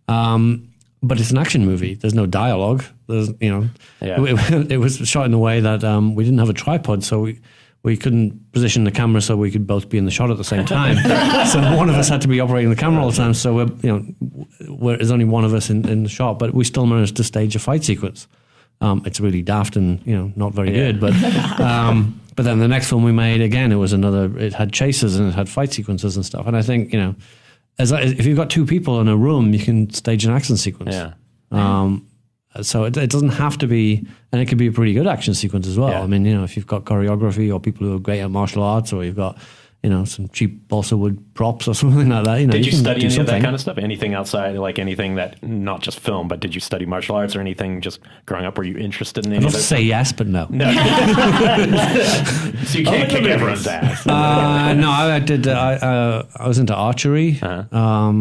But it's an action movie. There's no dialogue. It was shot in a way that, we didn't have a tripod. So we couldn't position the camera so we could both be in the shot at the same time. So one of us had to be operating the camera all the time. So there's only one of us in the shot, but we still managed to stage a fight sequence. It's really daft and not very good, but then the next film we made, again, it had chases and it had fight sequences and stuff. And I think if you've got two people in a room, you can stage an action sequence. Yeah. So it doesn't have to be, and it can be a pretty good action sequence as well. Yeah. I mean, if you've got choreography or people who are great at martial arts, or you've got, some cheap balsa wood props or something like that. Did you study any of that kind of stuff? Anything outside, like anything that, not just film, but did you study martial arts or anything just growing up? Were you interested in any I'd of love that? to say yes, but no. No. So you can't kick everyone's ass. No, I did. I was into archery. Uh-huh.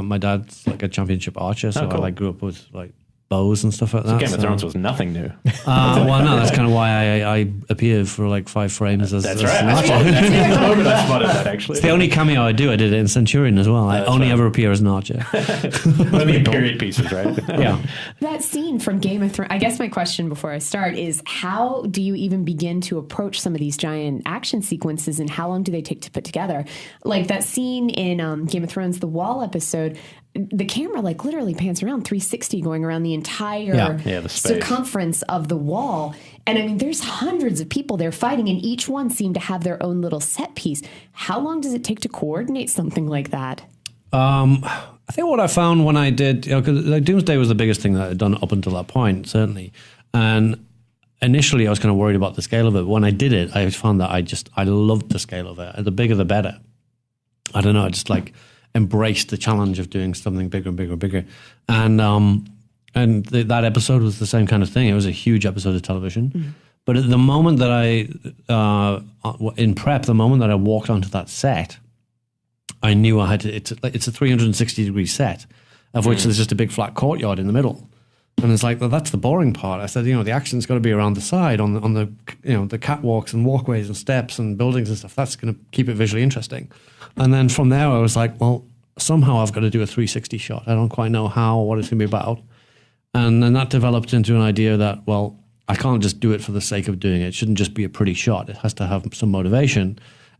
My dad's like a championship archer, so cool. I grew up with like bows and stuff like that. Game of Thrones was nothing new. Well, no, that's kind of why I appeared for like 5 frames as That's an right. archer. I spotted that, actually. It's the only cameo I did it in Centurion as well. I only ever appear as an archer. Period pieces, right? Yeah. That scene from Game of Thrones, I guess my question before I start is, how do you even begin to approach some of these giant action sequences and how long do they take to put together? Like that scene in Game of Thrones, the wall episode, the camera like literally pans around 360 going around the entire the space. circumference of the wall. And I mean, there's hundreds of people there fighting and each one seem to have their own little set piece. How long does it take to coordinate something like that? I think what I found when I did, because like Doomsday was the biggest thing that I'd done up until that point, certainly. And initially I was kind of worried about the scale of it. When I did it, I found that I loved the scale of it. The bigger, the better. I don't know, I just like embraced the challenge of doing something bigger and bigger and bigger. And that episode was the same kind of thing. It was a huge episode of television. Mm-hmm. But at the moment that in prep, the moment that I walked onto that set, I knew I had to, it's a 360 degree set, of which there's just a big flat courtyard in the middle. And it's like, well, that's the boring part. I said, the action's got to be around the side on the the catwalks and walkways and steps and buildings and stuff. That's going to keep it visually interesting. And then from there, I was like, well, somehow I've got to do a 360 shot. I don't quite know how or what it's going to be about. And then that developed into an idea that, well, I can't just do it for the sake of doing it. It shouldn't just be a pretty shot. It has to have some motivation.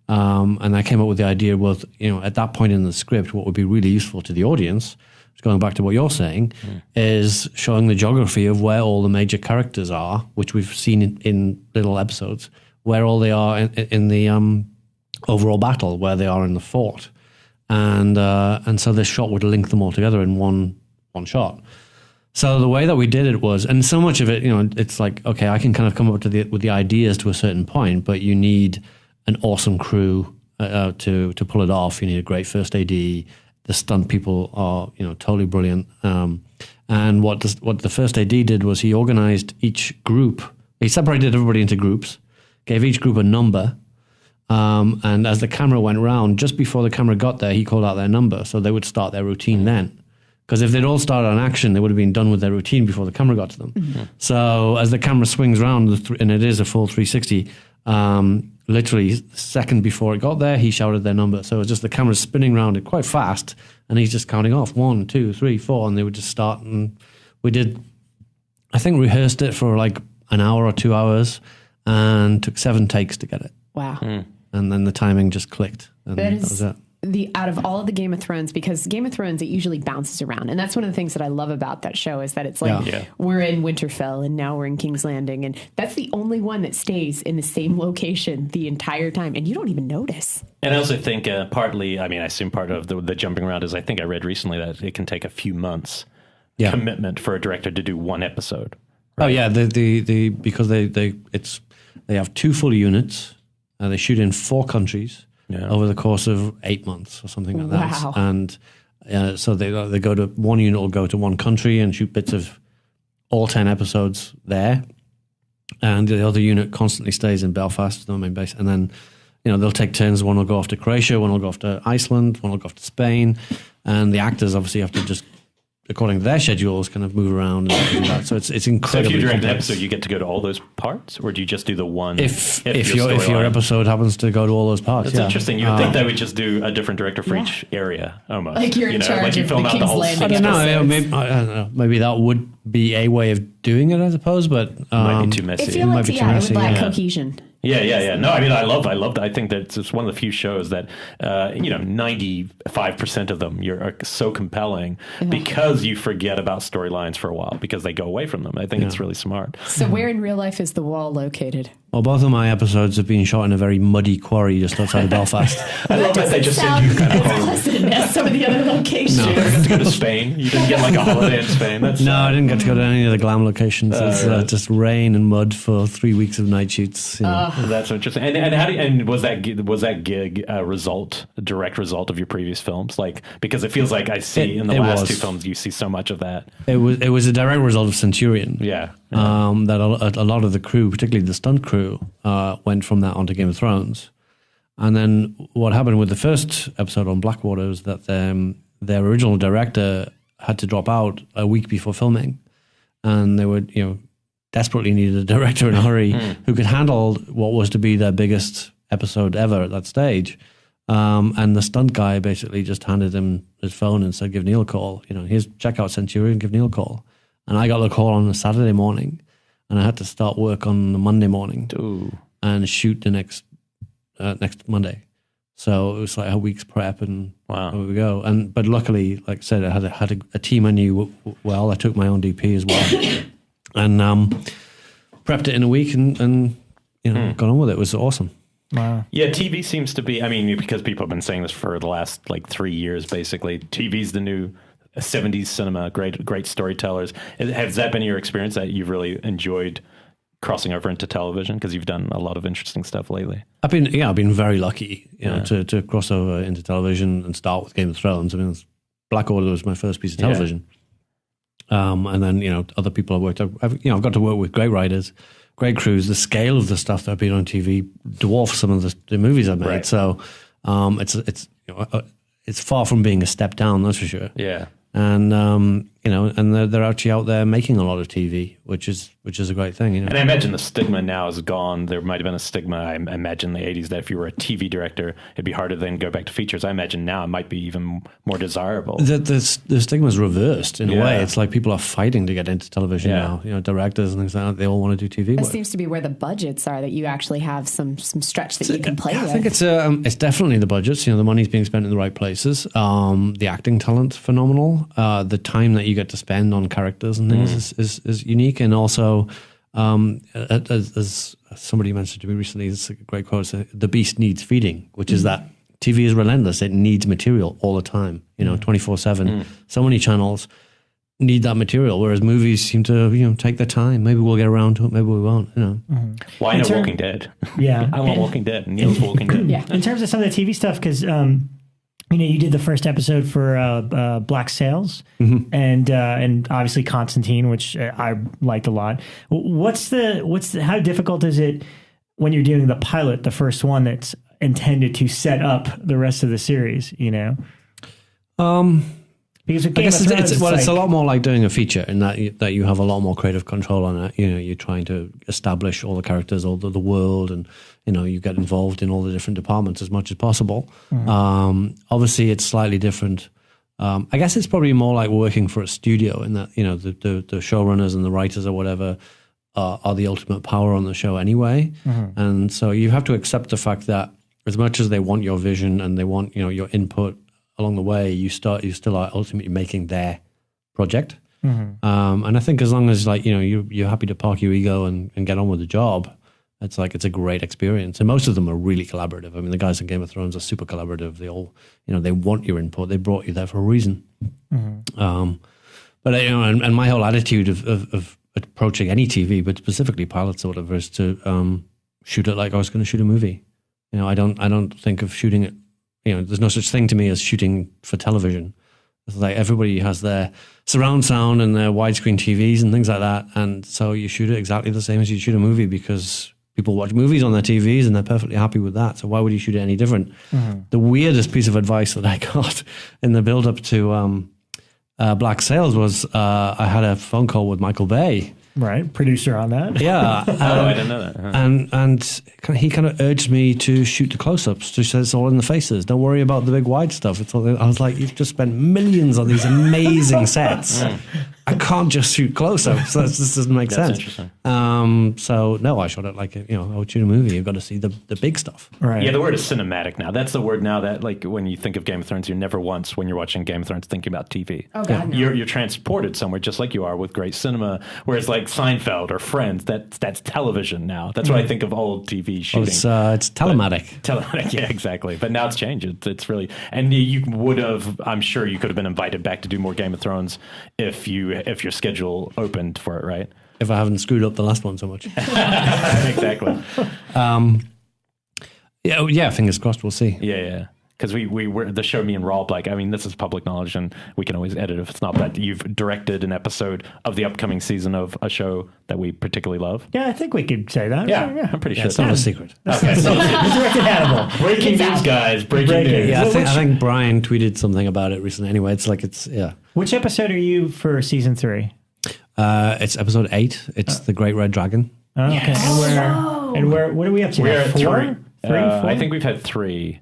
And I came up with the idea, well, at that point in the script, what would be really useful to the audience, going back to what you're saying, is showing the geography of where all the major characters are, which we've seen in little episodes, where all they are in the overall battle, where they are in the fort. And so this shot would link them all together in one shot. So the way that we did it was, and so much of it, it's like, okay, I can kind of come up with the ideas to a certain point, but you need an awesome crew to pull it off. You need a great first AD. The stunt people are, totally brilliant. And what the first AD did was he organized each group. He separated everybody into groups, gave each group a number. And as the camera went round, just before the camera got there, he called out their number. So they would start their routine then. Because if they'd all started on action, they would have been done with their routine before the camera got to them. Mm-hmm. So as the camera swings around, and it is a full 360, literally the second before it got there, he shouted their number. So it was just the camera spinning around it quite fast, and he's just counting off 1, 2, 3, 4, and they would just start. And we did, I think, rehearsed it for like an hour or 2 hours, and took 7 takes to get it. Wow. and then the timing just clicked, and that was it. Out of all of the Game of Thrones, because Game of Thrones, it usually bounces around. And that's one of the things that I love about that show is that it's like, we're in Winterfell and now we're in King's Landing. And that's the only one that stays in the same location the entire time. And you don't even notice. And I also think partly, I mean, I assume part of the jumping around is I think I read recently that it can take a few months commitment for a director to do one episode. Right? Oh yeah, because they have 2 full units. They shoot in 4 countries. Over the course of 8 months or something like that. Wow. And so they go to, one unit will go to one country and shoot bits of all 10 episodes there. And the other unit constantly stays in Belfast, the main base. And then, they'll take turns. One will go off to Croatia, one will go off to Iceland, one will go off to Spain. And the actors obviously have to just, according to their schedules, kind of move around and do that. So it's incredibly So if you direct an complex. episode, you get to go to all those parts, or do you just do the one? If your episode happens to go to all those parts, That's interesting. You would think they would just do a different director for each area, almost. Like you're in charge of the King's Landing. I don't know. Maybe that would be a way of doing it, I suppose, but might be too messy. It feels like too it messy, would lack cohesion. Yeah. No, I mean, I loved it. I think that it's one of the few shows that, 95% of them are so compelling because you forget about storylines for a while because they go away from them. I think it's really smart. So where in real life is the wall located? Well, both of my episodes have been shot in a very muddy quarry just outside of Belfast. I love that they just send you kind of home. Pleasant as some of the other locations. You didn't get to go to Spain? You didn't get like a holiday in Spain? No, I didn't get to go to any of the glam locations. It's just rain and mud for 3 weeks of night shoots. That's interesting. And was that gig a direct result of your previous films? Like, because it feels like I see in the last 2 films you see so much of that. It was a direct result of Centurion. Yeah. That a lot of the crew, particularly the stunt crew, went from that onto Game of Thrones. And then what happened with the first episode on Blackwater was that their original director had to drop out a week before filming, and they would desperately needed a director in a hurry who could handle what was to be their biggest episode ever at that stage. And the stunt guy basically just handed him his phone and said, "Give Neil a call. Here's check out Centurion, give Neil a call." And I got the call on a Saturday morning, and I had to start work on the Monday morning and shoot the next Monday. So it was like a week's prep, and there we go. But luckily, like I said, I had a team I knew well. I took my own DP as well, and prepped it in a week, and got on with it. It was awesome. Wow. Yeah, TV seems to be, I mean, because people have been saying this for the last 3 years, basically. TV's the new 70s cinema, great storytellers. Has that been your experience that you've really enjoyed crossing over into television? Because you've done a lot of interesting stuff lately. I've been very lucky, to cross over into television and start with Game of Thrones. I mean, Blackwater was my first piece of television. And then, other people I've worked with. I've got to work with great writers, great crews. The scale of the stuff that I've been on TV dwarfs some of the movies I've made. Right. So it's far from being a step down, that's for sure. Yeah. And and they're actually out there making a lot of TV, which is a great thing. And I imagine the stigma now is gone. There might have been a stigma, I imagine, in the 80s that if you were a TV director, it'd be harder then go back to features. I imagine now it might be even more desirable. The stigma's reversed in a way. It's like people are fighting to get into television now. Directors and things like that, they all want to do TV work. It seems to be where the budgets are, that you actually have some stretch that you can play with. I think it's definitely the budgets. The money's being spent in the right places. The acting talent, phenomenal. The time that you get to spend on characters and things is unique, and also as somebody mentioned to me recently, it's a great quote: "The beast needs feeding," which is that TV is relentless; it needs material all the time. 24/7. So many channels need that material, whereas movies seem to take their time. Maybe we'll get around to it, maybe we won't. Well, I know Walking Dead. Yeah, I want Walking Dead. Neil's Walking Dead. Yeah, in terms of some of the TV stuff, because you did the first episode for Black Sails, and obviously Constantine, which I liked a lot. How difficult is it when you're doing the pilot, the first one that's intended to set up the rest of the series? Because I guess it's a lot more like doing a feature in that you have a lot more creative control on it. You're trying to establish all the characters, all the world, and you get involved in all the different departments as much as possible. Obviously, it's slightly different. I guess it's probably more like working for a studio in that the showrunners and the writers or whatever are the ultimate power on the show anyway, and so you have to accept the fact that as much as they want your vision and they want your input along the way, you still are ultimately making their project. And I think as long as you're happy to park your ego and get on with the job, it's a great experience. And most of them are really collaborative. I mean, the guys in Game of Thrones are super collaborative. They all they want your input. They brought you there for a reason. But and my whole attitude of approaching any TV, but specifically pilots or whatever, is to shoot it like I was going to shoot a movie. I don't think of shooting it. There's no such thing to me as shooting for television. It's like everybody has their surround sound and their widescreen TVs and things like that, and so you shoot it exactly the same as you shoot a movie because people watch movies on their TVs and they're perfectly happy with that. So why would you shoot it any different? The weirdest piece of advice that I got in the build-up to Black Sails was I had a phone call with Michael Bay. Right, producer on that. Yeah. I didn't know that. And he kind of urged me to shoot the close-ups, to say it's all in the faces. Don't worry about the big wide stuff. I was like, you've just spent millions on these amazing sets. I can't just shoot close-ups. That just doesn't make sense. Interesting. So no, I shot it like I would shoot a movie. You've got to see the big stuff. Right. Yeah, the word is cinematic now. That's the word now that, like, when you think of Game of Thrones, you're never once, when you're watching Game of Thrones, thinking about TV. Oh, God, no. You're transported somewhere just like you are with great cinema, whereas like Seinfeld or Friends, that's television now. That's what I think of old TV shooting. It's telematic. Telematic, yeah, exactly. But now it's changed. It's really, and you would have, I'm sure you could have been invited back to do more Game of Thrones if your schedule opened for it, right? If I haven't screwed up the last one so much. Exactly. Yeah, fingers crossed, we'll see. Yeah. Because we were the show, me and Rob, like, I mean, this is public knowledge and we can always edit if it's not, but you've directed an episode of the upcoming season of a show that we particularly love. Yeah, I think we could say that. Yeah, I'm pretty sure. It's not a secret. Okay, so We directed Hannibal. breaking news, guys. Breaking news. Yeah, I think Brian tweeted something about it recently. Anyway, yeah. Which episode are you for season 3? It's episode 8. It's The Great Red Dragon. Oh, okay. And what are we up to? We're at 4? 3. 4? I think we've had 3.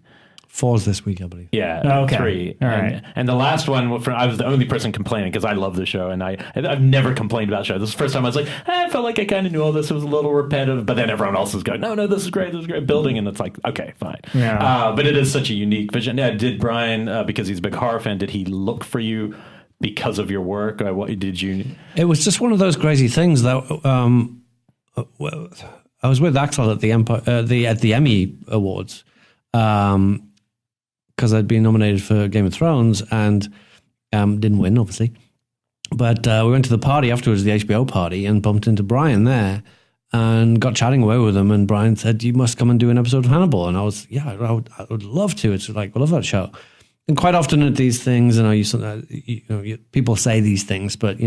4's this week, I believe. Yeah, okay. 3. All right. And the last one, I was the only person complaining because I love the show, and I've never complained about the show. This is the first time I was like, I felt like I kind of knew all this. It was a little repetitive, but then everyone else is going, no, this is great building, and it's like, okay, fine. Yeah. But it is such a unique vision. Yeah, did Brian, because he's a big horror fan, did he look for you because of your work? What did you? It was just one of those crazy things that I was with Axel at the Emmy Awards. Because I'd been nominated for Game of Thrones and didn't win, obviously. But we went to the party afterwards, the HBO party, and bumped into Brian there and got chatting away with him. And Brian said, you must come and do an episode of Hannibal. And I was, I would love to. It's like, I love that show. And quite often at these things, people say these things, but,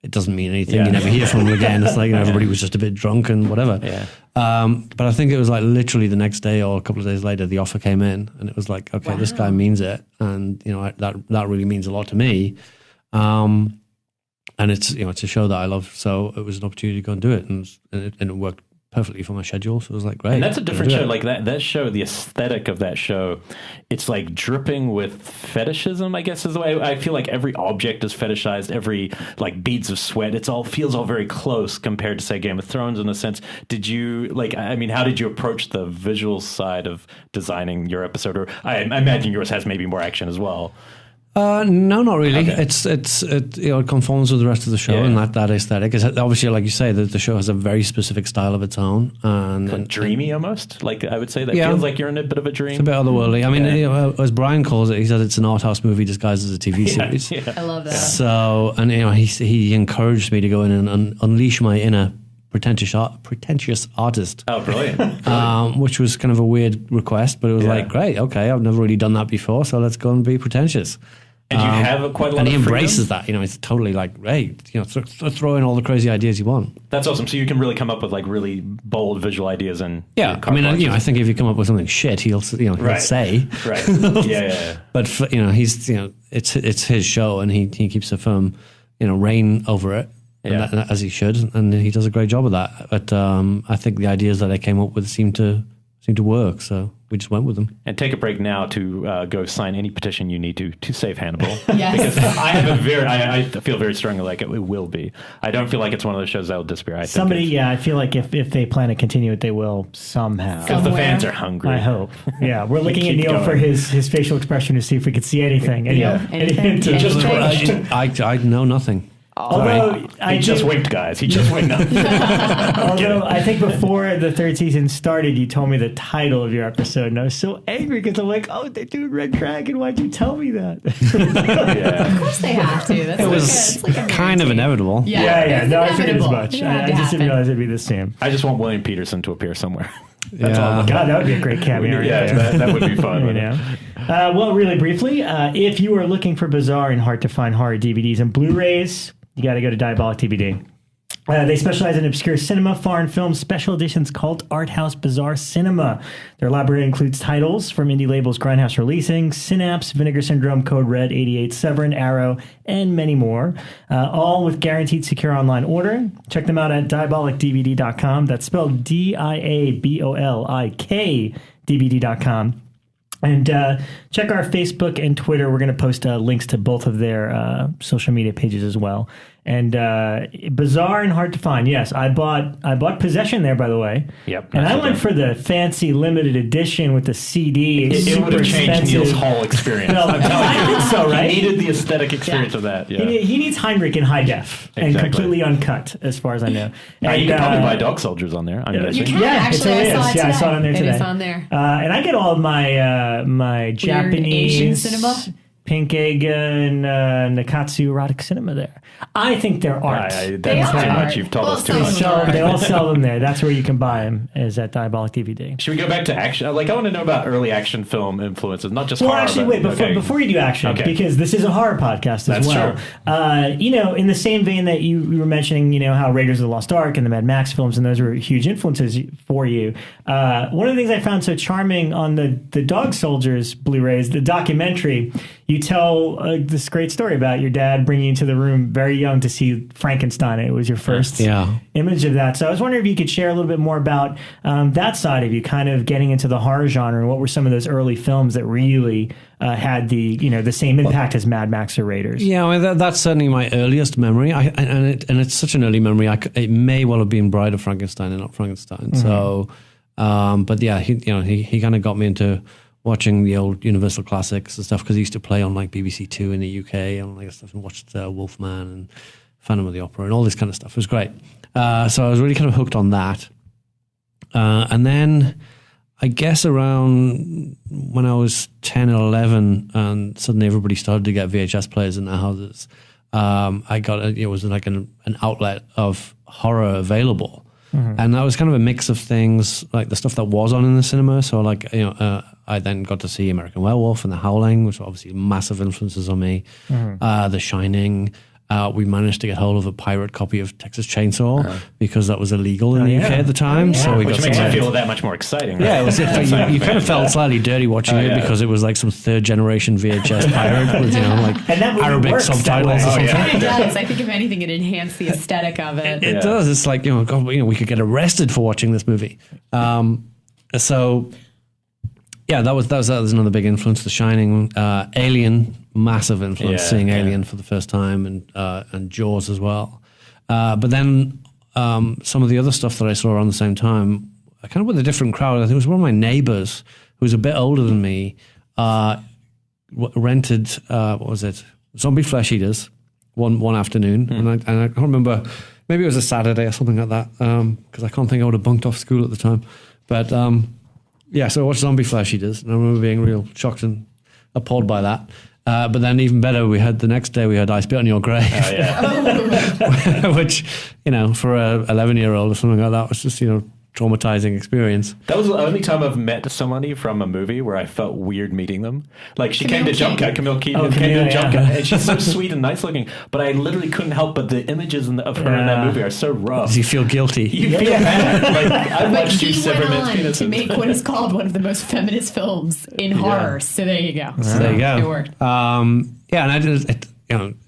it doesn't mean anything. Yeah. You never hear from them again. It's like, everybody was just a bit drunk and whatever. Yeah. But I think it was like literally the next day or a couple of days later, the offer came in and it was like, okay, This guy means it. And, that really means a lot to me. And it's, it's a show that I love. So it was an opportunity to go and do it. And it worked perfectly for my schedule. So it was like, great. And that's a different show. Like that show, the aesthetic of that show, it's like dripping with fetishism, I guess is the way. I feel like every object is fetishized, every like beads of sweat. Feels all very close compared to, say, Game of Thrones in a sense. Did you how did you approach the visual side of designing your episode? Or I imagine yours has maybe more action as well. No, not really. Okay. It conforms with the rest of the show, and that aesthetic is obviously, like you say, that the show has a very specific style of its own, and dreamy almost. Like I would say that feels like you're in a bit of a dream. It's a bit otherworldly. I mean, as Brian calls it, he says it's an art house movie disguised as a TV series. Yeah. I love that. So, and he encouraged me to go in and unleash my inner pretentious artist. Oh, brilliant! Which was kind of a weird request, but it was like, great, okay, I've never really done that before, so let's go and be pretentious. And you have quite a lot and of he embraces freedom? that. It's totally like, hey, throw in all the crazy ideas you want. That's awesome. So you can really come up with like really bold visual ideas and I I think if you come up with something shit, he'll say, right, yeah. But he's it's his show, and he keeps a firm reign over it, as he should, and he does a great job of that. But I think the ideas that I came up with seem to seemed to work. So we just went with them. And take a break now to go sign any petition you need to save Hannibal. Yes. Because I feel very strongly like it will be. I don't feel like it's one of those shows that will disappear. I feel like if they plan to continue it, they will somehow. Because the fans are hungry. I hope. Yeah, we're looking at Neil for his facial expression to see if we could see anything. Anything? I know nothing. Although he just winked, guys. He just winked. Although I think before the third season started, you told me the title of your episode, and I was so angry because I'm like, "Oh, they're doing Red Dragon. Why'd you tell me that?" Of course they have to. That's it was kind of inevitable. Yeah. No, I figured as much. I just didn't realize it'd be the same. I just want William Peterson to appear somewhere. That's all. God, that would be a great cameo. That would be fun. Well, really briefly, if you are looking for bizarre and hard to find horror DVDs and Blu-rays, you got to go to Diabolic DVD. They specialize in obscure cinema, foreign films, special editions, cult, art house, bizarre cinema. Their library includes titles from indie labels Grindhouse Releasing, Synapse, Vinegar Syndrome, Code Red, 88, Severin, Arrow, and many more, all with guaranteed secure online ordering. Check them out at diabolicdvd.com. That's spelled DIABOLIK DVD.com. And check our Facebook and Twitter. We're going to post links to both of their social media pages as well. And bizarre and hard to find. Yes, I bought Possession there, by the way. Yep. And I went for the fancy limited edition with the CD. It would have changed Neil's whole experience. Well, I think so, right? He needed the aesthetic experience of that. Yeah. He needs Heinrich in high def and completely uncut, as far as I know. And, you can probably buy Dog Soldiers on there. You can actually. I saw it on there today. It is on there. And I get all of my my Japanese Asian cinema. Pink Egg and Nakatsu erotic cinema there. I think they're art. That's too much. You've told us too much. They all sell them there. That's where you can buy them, is at Diabolic DVD. Should we go back to action? Like, I want to know about early action film influences, not just horror. Well, actually, wait, before you do action, because this is a horror podcast as well. True. In the same vein that you were mentioning, how Raiders of the Lost Ark and the Mad Max films, and those were huge influences for you. One of the things I found so charming on the Dog Soldiers Blu-rays, the documentary, you tell this great story about your dad bringing you into the room very young to see Frankenstein. It was your first image of that. So I was wondering if you could share a little bit more about that side of you, kind of getting into the horror genre, and what were some of those early films that really had the same impact as Mad Max or Raiders. Yeah, I mean, that's certainly my earliest memory, and it's such an early memory. It may well have been Bride of Frankenstein and not Frankenstein. Mm-hmm. So, but yeah, he kind of got me into watching the old Universal classics and stuff, because he used to play on like BBC Two in the UK and like stuff, and watched Wolfman and Phantom of the Opera and all this kind of stuff. It was great. So I was really kind of hooked on that. And then I guess around when I was 10 or 11, and suddenly everybody started to get VHS players in their houses, I got it was like an outlet of horror available. Mm-hmm. And that was kind of a mix of things, like the stuff that was on in the cinema. So like, I then got to see American Werewolf and The Howling, which were obviously massive influences on me. Mm-hmm. The Shining. We managed to get hold of a pirate copy of Texas Chainsaw because that was illegal in the UK at the time. So which makes it feel that much more exciting. Right? Yeah, it was. You kind of felt slightly dirty watching it because it was like some third generation VHS pirate with like Arabic subtitles or something. It does. I think if anything, it enhanced the aesthetic of it. It does. It's like we could get arrested for watching this movie. So. Yeah, that was another big influence. The Shining, Alien, massive influence. Seeing Alien for the first time, and Jaws as well. But then some of the other stuff that I saw around the same time, kind of with a different crowd. I think it was one of my neighbors who was a bit older than me. Rented what was it? Zombie Flesh Eaters one afternoon, and I can't remember. Maybe it was a Saturday or something like that, because I can't think I would have bunked off school at the time, but. Yeah, so I watched Zombie Flesh Eaters, and I remember being real shocked and appalled by that. But then even better, the next day we had I Spit on Your Grave. Oh, yeah. Which, for a 11-year-old or something like that was just, traumatizing experience. That was the only time I've met somebody from a movie where I felt weird meeting them. Like, she came to Jump Cut, Camille Keaton came to Jump Cut, and she's so sweet and nice looking, but I literally couldn't help but the images of her in that movie are so rough. You feel guilty. You feel bad. Like, I watched you sever men's penises. To make what is called one of the most feminist films in horror. So there you go. So there you go. It worked. And I did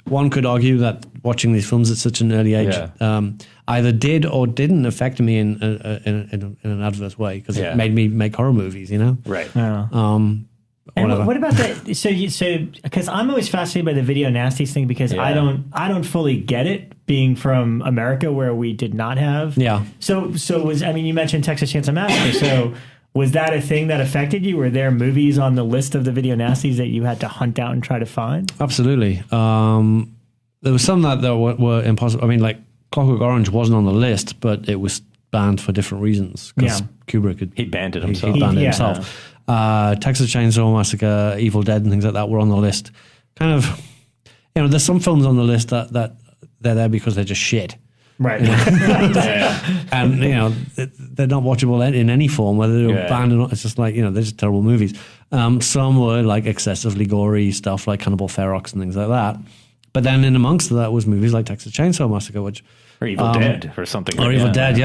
one could argue that watching these films at such an early age either did or didn't affect me in an adverse way, because it made me make horror movies, Right. Yeah. And what about that? So because I'm always fascinated by the video nasties thing, because I don't fully get it, being from America where we did not have. Yeah. So you mentioned Texas Chainsaw Massacre. So was that a thing that affected you? Were there movies on the list of the video nasties that you had to hunt out and try to find? Absolutely. There was some that were impossible. I mean, like Clockwork Orange wasn't on the list, but it was banned for different reasons, because Kubrick he banned it himself. He banned it himself. Texas Chainsaw Massacre, Evil Dead, and things like that were on the list. Kind of, there's some films on the list that they're there because they're just shit. Right. And, they're not watchable in any form, whether they're banned or not. It's just like, they're just terrible movies. Some were like excessively gory stuff like Cannibal Ferox and things like that. But then in amongst that was movies like Texas Chainsaw Massacre, which... Or Evil Dead or something. Or Evil Dead,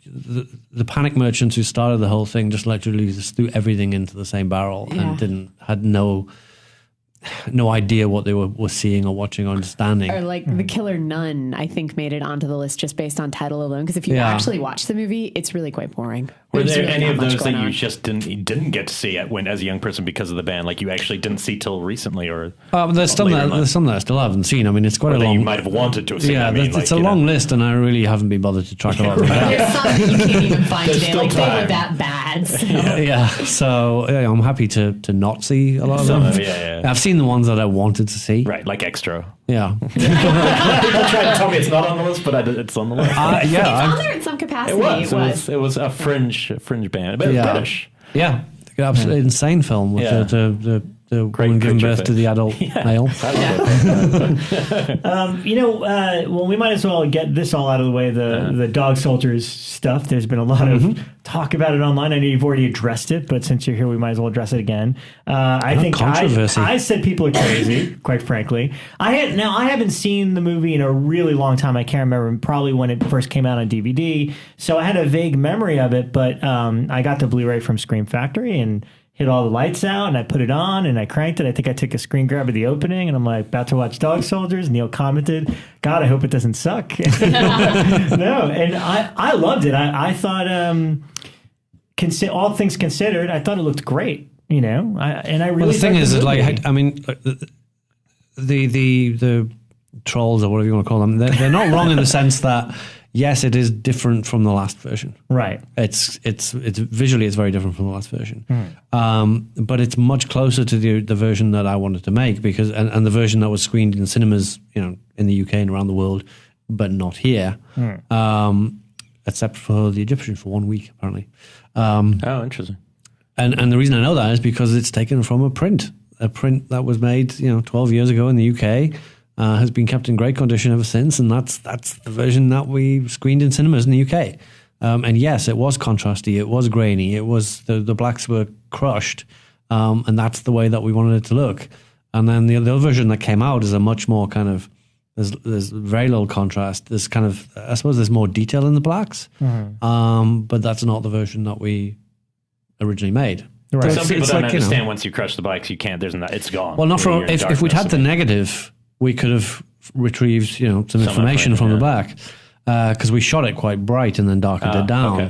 the panic merchants who started the whole thing just literally just threw everything into the same barrel and had no idea what they were seeing or watching or understanding. Or like The Killer Nun, I think, made it onto the list just based on title alone. Because if you actually watch the movie, it's really quite boring. Were there really any of those that you on. just didn't get to see as a young person because of the ban? Like you actually didn't see till recently, or there's some that I still haven't seen. I mean, it's quite a long. You might have wanted to have seen. Yeah, it's a long list, and I really haven't been bothered to track a lot of them down. There's some that you can't even find There's today. still Like they time. were that bad. So. So I'm happy to not see a lot of them. I've seen the ones that I wanted to see. Right, like Extra. Yeah. People try to tell me it's not on the list, but it's on the list. It's on there in some capacity. It was a fringe band, but British. Yeah, absolutely insane film with the woman giving birth to the adult male. Well, we might as well get this all out of the way. The Dog Soldiers stuff. There's been a lot of talk about it online. I know you've already addressed it, but since you're here, we might as well address it again. I think controversy. I said people are crazy, quite frankly. I haven't seen the movie in a really long time. I can't remember, probably when it first came out on DVD. So I had a vague memory of it, but I got the Blu-ray from Scream Factory and hit all the lights out, and I put it on, and I cranked it. I think I took a screen grab of the opening, and I'm like, about to watch Dog Soldiers. Neil commented, God, I hope it doesn't suck. No, and I loved it. I thought, all things considered, I thought it looked great, and I really... Well, the thing is, the trolls, or whatever you want to call them, they're not wrong in the sense that, yes, it is different from the last version. Right. It's visually it's very different from the last version. But it's much closer to the version that I wanted to make, because and the version that was screened in cinemas, in the UK and around the world, but not here. Except for the Egyptian for 1 week, apparently. Interesting. And the reason I know that is because it's taken from a print that was made 12 years ago in the UK. Has been kept in great condition ever since, and that's the version that we screened in cinemas in the UK. And yes, it was contrasty, it was grainy, it was the blacks were crushed, and that's the way that we wanted it to look. And then the other version that came out is a much more kind of there's very little contrast. There's kind of, I suppose there's more detail in the blacks, but that's not the version that we originally made. Right. Some people don't understand once you crush the blacks, you can't. It's gone. Well, not for if we'd had the negative. We could have retrieved, some information from the back, because we shot it quite bright and then darkened it down.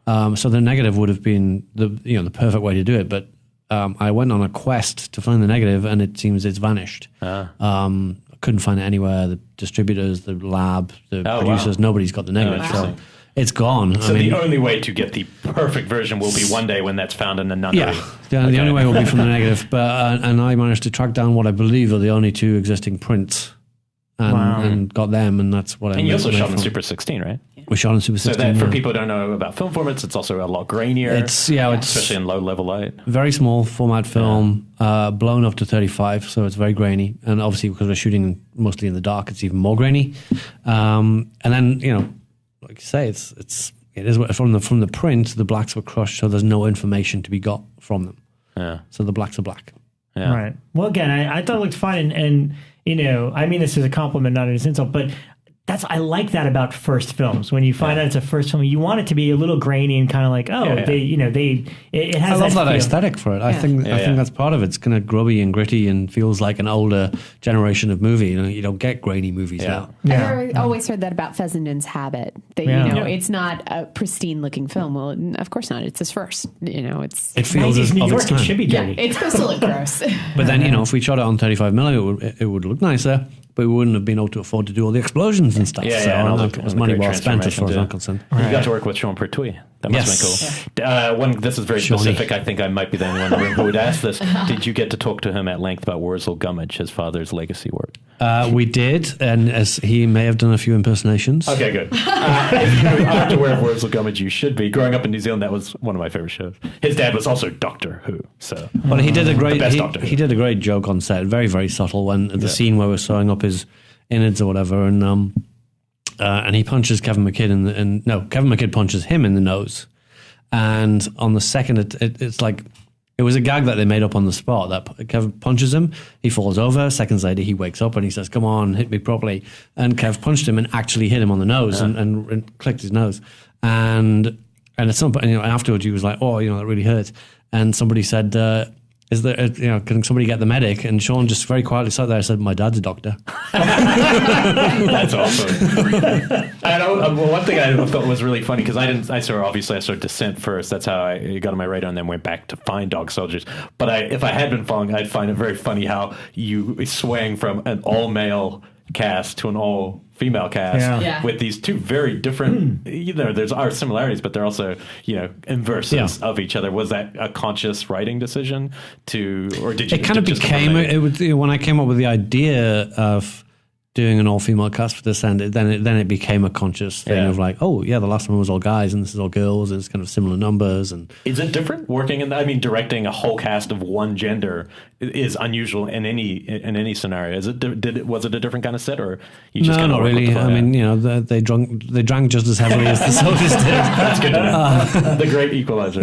Okay. So the negative would have been the perfect way to do it. But I went on a quest to find the negative, and it seems it's vanished. I couldn't find it anywhere. The distributors, the lab, the producers, nobody's got the negative. So it's gone. So the only way to get the perfect version will be one day when that's found in the nunnery. Yeah, the only way will be from the negative. But and I managed to track down what I believe are the only two existing prints, and got them, and that's what I. And you also shot in Super 16, right? We shot in Super 16. So that for people who don't know about film formats, it's also a lot grainier. It's especially in low level light. Very small format film, blown up to 35, so it's very grainy. And obviously, because we're shooting mostly in the dark, it's even more grainy. And then like you say, it is from the print. The blacks were crushed, so there's no information to be got from them. Yeah. So the blacks are black. Yeah. Right. Well, again, I thought it looked fine, and I mean this as a compliment, not as an insult, but I like that about first films. When you find out it's a first film, you want it to be a little grainy and kind of like, it has. I love that feel. aesthetic for it. I think that's part of it. It's kind of grubby and gritty and feels like an older generation of movie. You don't get grainy movies now. I've always heard that about Fessenden's Habit. That it's not a pristine looking film. Well, of course not. It's his first. It feels as New York. its time. It should be dirty. It's supposed to look gross. But then if we shot it on 35mm, it would look nicer. But we wouldn't have been able to afford to do all the explosions and stuff. It was money well spent as far as I'm concerned. You got to work with Sean Pertwee. That must have been cool. This is very specific. I think I might be the only one in the room who would ask this. Did you get to talk to him at length about Wurzel Gummidge, his father's legacy work? We did, and as he may have done a few impersonations. Okay, good. If you aren't aware of Wurzel Gummidge, you should be. Growing up in New Zealand, that was one of my favorite shows. His dad was also Doctor Who. So, well, he did a great he did a great joke on set, very very subtle. When the scene where we're sewing up his innards or whatever, and he punches Kevin McKidd Kevin McKidd punches him in the nose. And on the second, it's like it was a gag that they made up on the spot. That Kevin punches him, he falls over. Seconds later, he wakes up and he says, "Come on, hit me properly." And Kev punched him and actually hit him on the nose and clicked his nose. And at some point, afterwards, he was like, "Oh, that really hurt." And somebody said, "Is there, can somebody get the medic?" And Sean just very quietly sat there and said, "My dad's a doctor." That's awesome. One thing I thought was really funny, because I saw Descent first. That's how I got on my radar, and then went back to find Dog Soldiers. But if I had been following, I'd find it very funny how you swang from an all-male cast to an all-female cast with these two very different, there's our similarities, but they're also, inverses of each other. Was that a conscious writing decision or did you? It kind of became, when I came up with the idea of doing an all-female cast for Descent, then it became a conscious thing of like, the last one was all guys and this is all girls and it's kind of similar numbers. And is it different working directing a whole cast of one gender is unusual in any scenario? Was it a different kind of set, or you just not really? They drank just as heavily as the soldiers did. That's good to know. The great equalizer.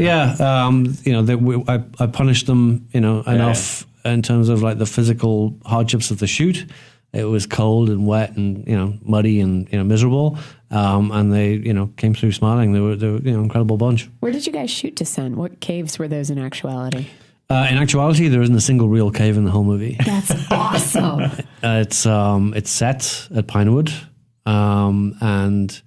I punished them enough in terms of like the physical hardships of the shoot. It was cold and wet and muddy and miserable, and they came through smiling. They were an incredible bunch. Where did you guys shoot Descent? What caves were those in actuality? In actuality, there isn't a single real cave in the whole movie. That's awesome. It's set at Pinewood, and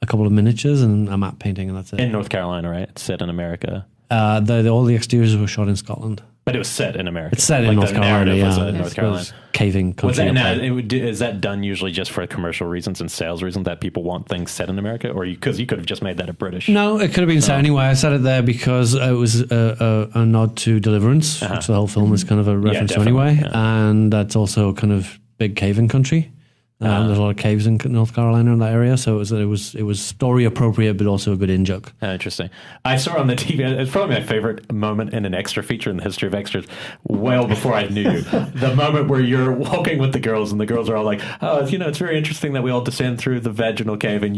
a couple of miniatures and a matte painting, and that's it. In North Carolina, right? It's set in America. All the exteriors were shot in Scotland. But it was set in America. It's set in North Carolina, North Carolina. Caving country. Is that done usually just for commercial reasons and sales reasons that people want things set in America? Or because you could have just made that a British? No, it could have been set anyway. I set it there because it was a nod to Deliverance, which the whole film is kind of a reference to anyway. Yeah. And that's also kind of big caving country. There's a lot of caves in North Carolina in that area, so it was story appropriate, but also a good in joke. Interesting. I saw on the TV. It's probably my favorite moment in an extra feature in the history of extras. Well before I knew you, the moment where you're walking with the girls, and the girls are all like, "Oh, it's very interesting that we all descend through the vaginal cave," and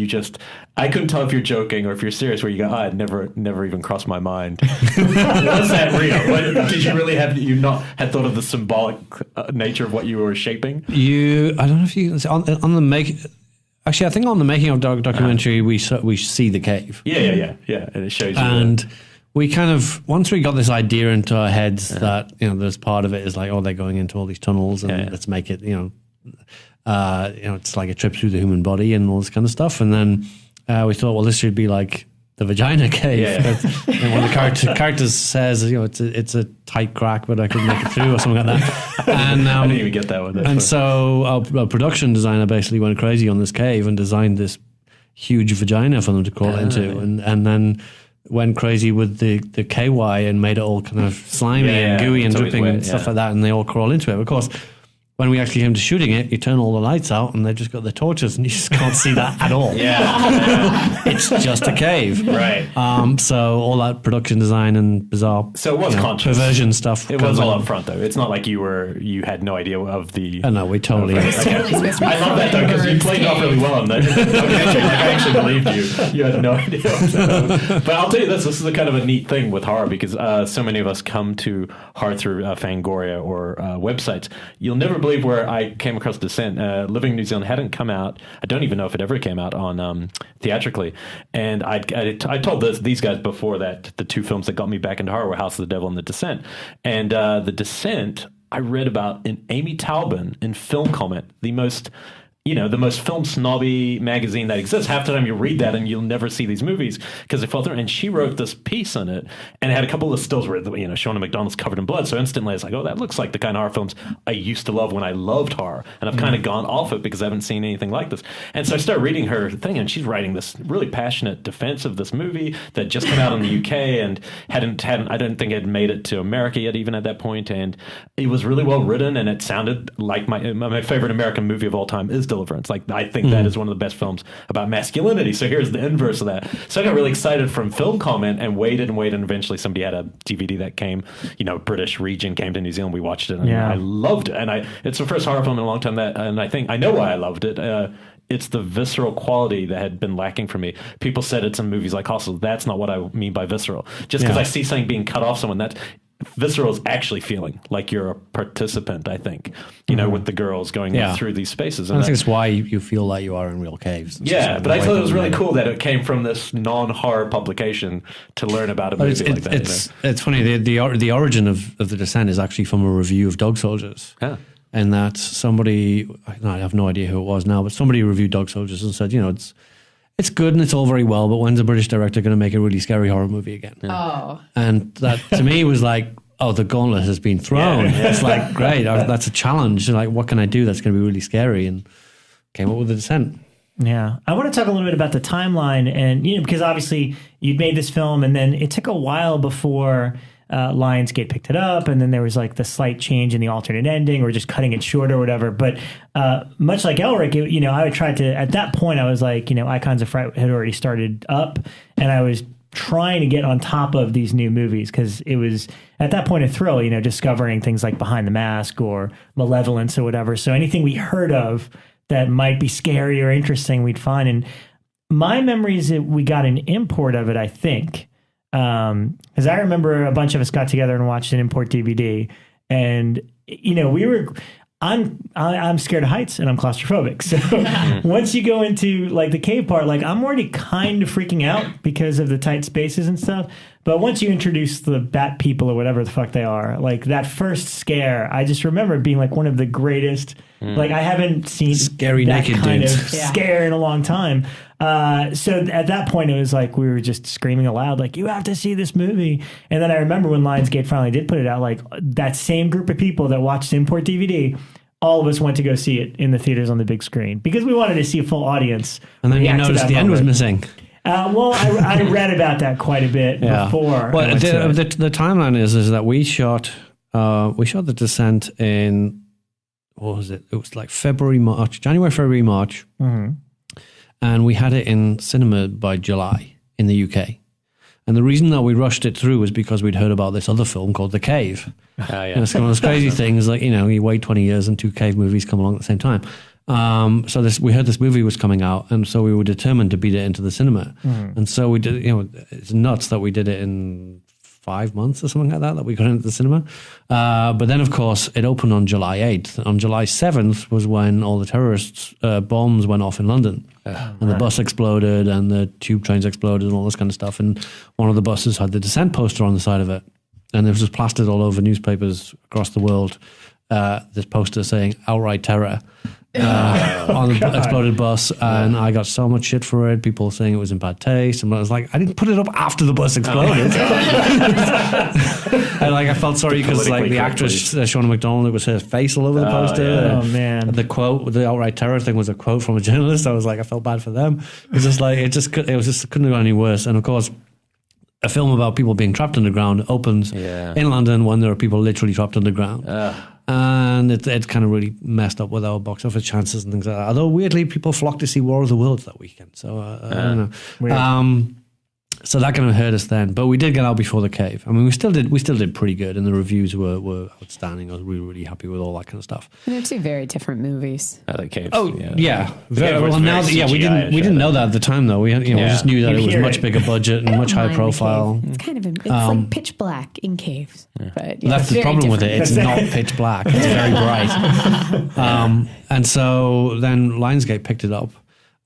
I couldn't tell if you're joking or if you're serious. Where you go, "It never even crossed my mind." Was that real? Did you really had thought of the symbolic nature of what you were shaping? I don't know if you. On the make, actually, I think on the making of documentary, we see the cave. Yeah, and it shows you. And we kind of once we got this idea into our heads that there's part of it is like, they're going into all these tunnels and let's make it it's like a trip through the human body and all this kind of stuff. And then we thought, well, this should be like the vagina cave. And when the characters says, it's a tight crack, but I could make it through or something like that. And I didn't even get that one. And so our production designer basically went crazy on this cave and designed this huge vagina for them to crawl into, and then went crazy with the KY and made it all kind of slimy and gooey and dripping and stuff like that, and they all crawl into it. Of course, when we actually came to shooting it, you turn all the lights out and they just got the torches and you just can't see that at all. It's just a cave. Right. So all that production design and bizarre conscious. Perversion stuff. It was all up front though. It's not like you had no idea of the... Oh no, we totally... I love that though, because you played it off really well on that. I actually believed you. You had no idea. But I'll tell you this is a kind of a neat thing with horror, because so many of us come to horror through Fangoria or websites. You'll never believe where I came across Descent. Living in New Zealand hadn't come out. I don't even know if it ever came out on theatrically. And I told these guys before that the two films that got me back into horror were House of the Devil and The Descent. And The Descent, I read about in Amy Taubin in Film Comment, the most film snobby magazine that exists. Half the time you read that and you'll never see these movies because they fall through. And she wrote this piece on it, and it had a couple of stills where, Shona McDonald's covered in blood. So instantly I was like, oh, that looks like the kind of horror films I used to love when I loved horror. And I've kind of gone off it because I haven't seen anything like this. And so I started reading her thing, and she's writing this really passionate defense of this movie that just came out in the UK and hadn't I don't think it had made it to America yet, even at that point. And it was really well written, and it sounded like my favorite American movie of all time is Deliverance. Like, I think that is one of the best films about masculinity. So here's the inverse of that. So I got really excited from Film Comment and waited, and eventually somebody had a DVD that came, British region came to New Zealand. We watched it, and I loved it. And it's the first horror film in a long time and I know why I loved it. It's the visceral quality that had been lacking for me. People said it's in movies like Hostel. That's not what I mean by visceral. Just because I see something being cut off someone, that's visceral is actually feeling like you're a participant, I think, with the girls going through these spaces. And I think it's why you feel like you are in real caves. Yeah, but I thought it was really cool that it came from this non-horror publication to learn about a movie like that. It's funny, the origin of The Descent is actually from a review of Dog Soldiers. Yeah. And that somebody, I have no idea who it was now, but somebody reviewed Dog Soldiers and said, it's good and it's all very well, but when's a British director going to make a really scary horror movie again? Yeah. Oh. And that to me was like, oh, the gauntlet has been thrown. Yeah. It's like, great, that's a challenge. Like, what can I do that's going to be really scary? And came up with The Descent. Yeah. I want to talk a little bit about the timeline, and, because obviously you'd made this film and then it took a while before Lionsgate picked it up, and then there was like the slight change in the alternate ending or just cutting it short or whatever. But much like Elric, I would try to, at that point I was like, Icons of Fright had already started up, and I was trying to get on top of these new movies because it was at that point a thrill, discovering things like Behind the Mask or Malevolence or whatever. So anything we heard of that might be scary or interesting, we'd find. And my memory is that we got an import of it, I think. Because I remember a bunch of us got together and watched an import DVD, and I'm scared of heights and I'm claustrophobic. So once you go into like the cave part, like I'm already kind of freaking out because of the tight spaces and stuff. But once you introduce the bat people or whatever the fuck they are, like that first scare, I just remember it being like one of the greatest. Like I haven't seen scary that naked kind dudes. of scare in a long time. So at that point, it was like we were just screaming aloud, like, you have to see this movie. And then I remember when Lionsgate finally did put it out, like that same group of people that watched import DVD, all of us went to go see it in the theaters on the big screen because we wanted to see a full audience. And then you noticed the end was missing. Well, I read about that quite a bit before. Well, the timeline is that we shot The Descent in, what was it? It was like January, February, March. Mm-hmm. And we had it in cinema by July in the UK. And the reason that we rushed it through was because we'd heard about this other film called The Cave. It's one of those crazy things, like, you wait 20 years and two cave movies come along at the same time. So we heard this movie was coming out, and so we were determined to beat it into the cinema. Mm. And so we did, it's nuts that we did it in 5 months or something like that we got into the cinema. But then, of course, it opened on July 8th. On July 7th was when all the terrorists' bombs went off in London. And the bus exploded and the tube trains exploded and all this kind of stuff. And one of the buses had the Descent poster on the side of it. And it was just plastered all over newspapers across the world, this poster saying outright terror. On the exploded bus, and I got so much shit for it. People saying it was in bad taste, and I was like, I didn't put it up after the bus exploded. And I felt sorry because the actress Shona McDonald, it was her face all over the poster. Yeah. Oh man! The quote, the outright terror thing, was a quote from a journalist. I was like, I felt bad for them. It was just like it couldn't have gone any worse. And of course, a film about people being trapped underground opens in London when there are people literally trapped underground. And it kind of really messed up with our box office chances and things like that. Although weirdly, people flocked to see War of the Worlds that weekend. So I don't know. So that kind of hurt us then, but we did get out before the cave. I mean, we still did pretty good, and the reviews were outstanding. I was really, really happy with all that kind of stuff. And they're two very different movies. The Cave. Oh yeah. Cave was Well, now very we didn't know that at the time though. We just knew that it was much bigger budget and much higher profile. It's kind of it's like pitch black in caves. But That's the problem with it. It's not pitch black. It's very bright. And so then Lionsgate picked it up.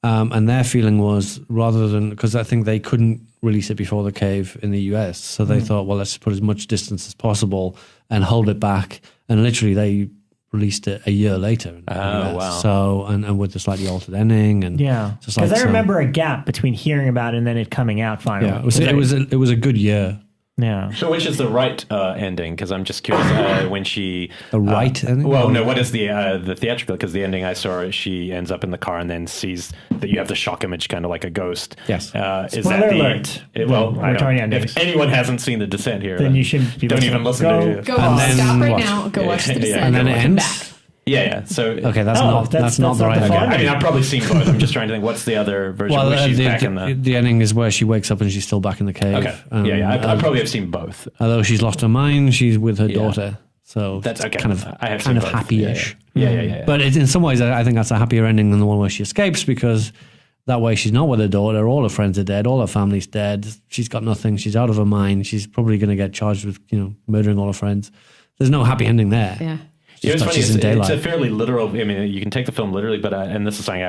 And their feeling was, rather than, because I think they couldn't release it before the cave in the US, so they thought, well, let's put as much distance as possible and hold it back. And literally, they released it a year later. In the US. Wow! So and with the slightly altered ending, and because I remember a gap between hearing about it and then it coming out finally. Yeah, it was a good year. Yeah. So which is the right ending? Because I'm just curious when she... The right ending? Well, no, what is the theatrical? Because the ending I saw, she ends up in the car and then sees that you have the shock image kind of like a ghost. Yes. Is that alert. If anyone hasn't seen The Descent here... then you shouldn't be don't even listen to it. Go on, stop right now. Go watch The Descent. And then it ends? Yeah. So okay, that's not the right ending. I mean, I've probably seen both. I'm just trying to think. What's the other version where she's back in the ending is where she wakes up and she's still back in the cave. Okay. I probably have seen both. Although she's lost her mind, she's with her daughter. So that's okay. kind of happy-ish. Yeah. But in some ways, I think that's a happier ending than the one where she escapes, because that way she's not with her daughter. All her friends are dead. All her family's dead. She's got nothing. She's out of her mind. She's probably going to get charged with murdering all her friends. There's no happy ending there. Yeah. It's funny. It's a fairly literal. I mean, you can take the film literally, but and this is something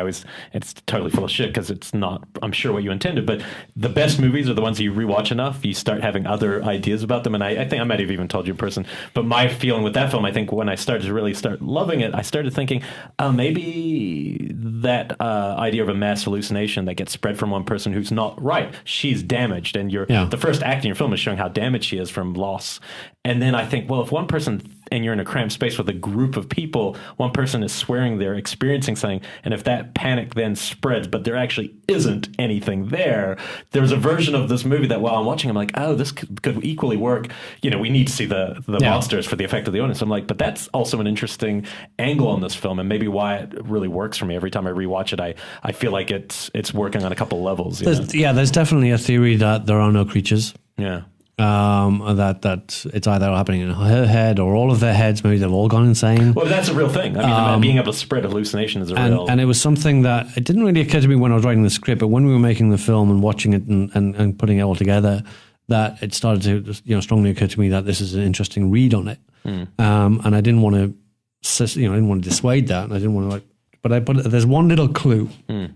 it's totally full of shit because it's not, I'm sure, what you intended. But the best movies are the ones you rewatch enough, you start having other ideas about them. And I think I might have even told you in person. But my feeling with that film, I think when I started to really start loving it, I started thinking maybe that idea of a mass hallucination that gets spread from one person who's not right. She's damaged, and the first act in your film is showing how damaged she is from loss. And then I think, well, if one person and you're in a cramped space with a group of people, one person is swearing they're experiencing something, and if that panic then spreads, but there actually isn't anything there, there's a version of this movie that while I'm watching, I'm like, oh, this could equally work. We need to see the monsters for the effect of the audience. I'm like, but that's also an interesting angle on this film, and maybe why it really works for me. Every time I rewatch it, I feel like it's working on a couple levels. There's definitely a theory that there are no creatures. Yeah. That it's either happening in her head or all of their heads. Maybe they've all gone insane. Well, that's a real thing. I mean, being able to spread hallucination is a real... And it was something that it didn't really occur to me when I was writing the script, but when we were making the film and watching it and putting it all together, that it started to strongly occur to me that this is an interesting read on it. And I didn't want to dissuade that. And I didn't want to but there's one little clue, and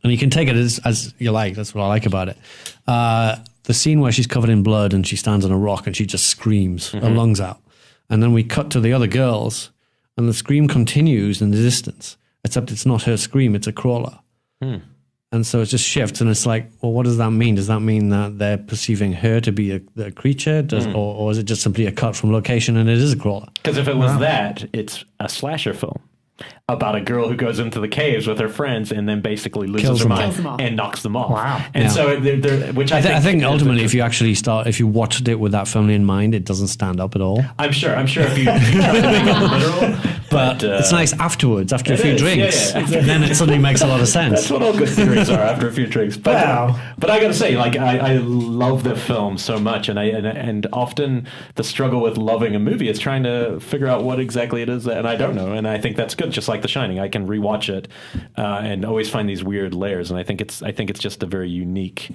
you can take it as you like. That's what I like about it. The scene where she's covered in blood and she stands on a rock and she just screams her lungs out. And then we cut to the other girls and the scream continues in the distance, except it's not her scream, it's a crawler. And so it just shifts and it's like, well, what does that mean? Does that mean that they're perceiving her to be a creature? Or is it just simply a cut from location and it is a crawler? Because if it was that, it's a slasher film about a girl who goes into the caves with her friends and then basically loses her mind and knocks them off. Wow. And so, which I think ultimately, if you watched it with that firmly in mind, it doesn't stand up at all. I'm sure if you make it literal. But it's nice afterwards, after a few drinks. Then it suddenly makes a lot of sense. That's what all good theories are after a few drinks. But, but I got to say, I love the film so much, and often the struggle with loving a movie is trying to figure out what exactly it is, and I don't know. And I think that's good. Just like The Shining, I can rewatch it and always find these weird layers, and I think it's just a very unique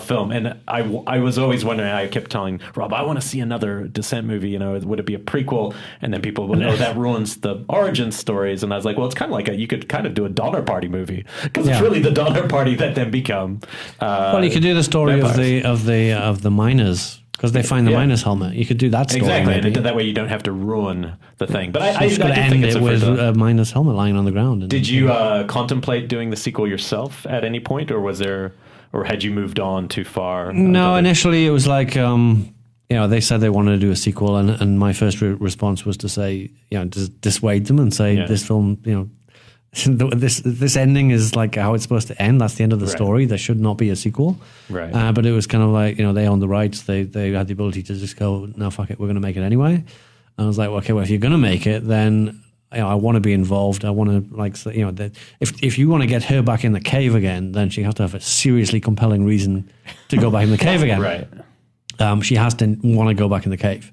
film. And I was always wondering. I kept telling Rob, I want to see another Descent movie. Would it be a prequel? And then people would, that ruins the origin stories. And I was like, well, it's kind of like you could kind of do a Donner Party movie because it's really the Donner Party that then become. Well, you could do the story of the miners. Because they find the miner's helmet. You could do that story. Exactly. Maybe. And that way you don't have to ruin the thing. But I do think it's with a miner's helmet lying on the ground. Did you contemplate doing the sequel yourself at any point? Or had you moved on too far? No, initially it was like, they said they wanted to do a sequel. And my first response was to say, just dissuade them and say this film, this ending is like how it's supposed to end. That's the end of the story. There should not be a sequel. Right. But it was kind of like, they own the rights. They had the ability to just go, no, fuck it, we're going to make it anyway. And I was like, well, okay, well, if you're going to make it, then I want to be involved. I want to that if you want to get her back in the cave again, then she has to have a seriously compelling reason to go back in the cave again. Right. She has to want to go back in the cave.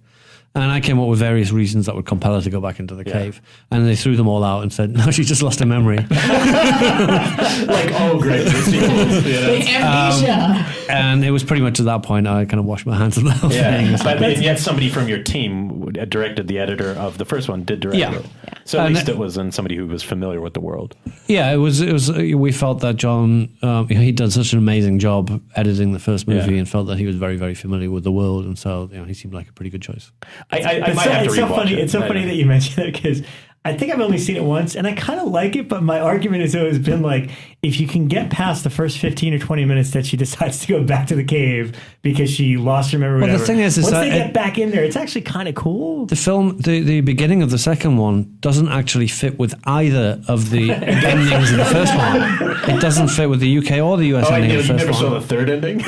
And I came up with various reasons that would compel her to go back into the cave. And they threw them all out and said, no, she just lost her memory. Like, oh, great. The sequels, Amnesia. And it was pretty much at that point I kind of washed my hands of the whole thing. But yet somebody from your team directed, the editor of the first one did direct it. So at least it was in somebody who was familiar with the world. Yeah, it was. We felt that John, he'd done such an amazing job editing the first movie and felt that he was very, very familiar with the world. And so he seemed like a pretty good choice. I might have to rewatch it. It's so funny that you mentioned that because I think I've only seen it once, and I kind of like it, but my argument has always been like, if you can get past the first 15 or 20 minutes that she decides to go back to the cave because she lost her memory, the thing is once that they get back in there, it's actually kind of cool. The film, the beginning of the second one doesn't actually fit with either of the endings of the first one. It doesn't fit with the UK or the US ending of the first one. You never saw the third ending?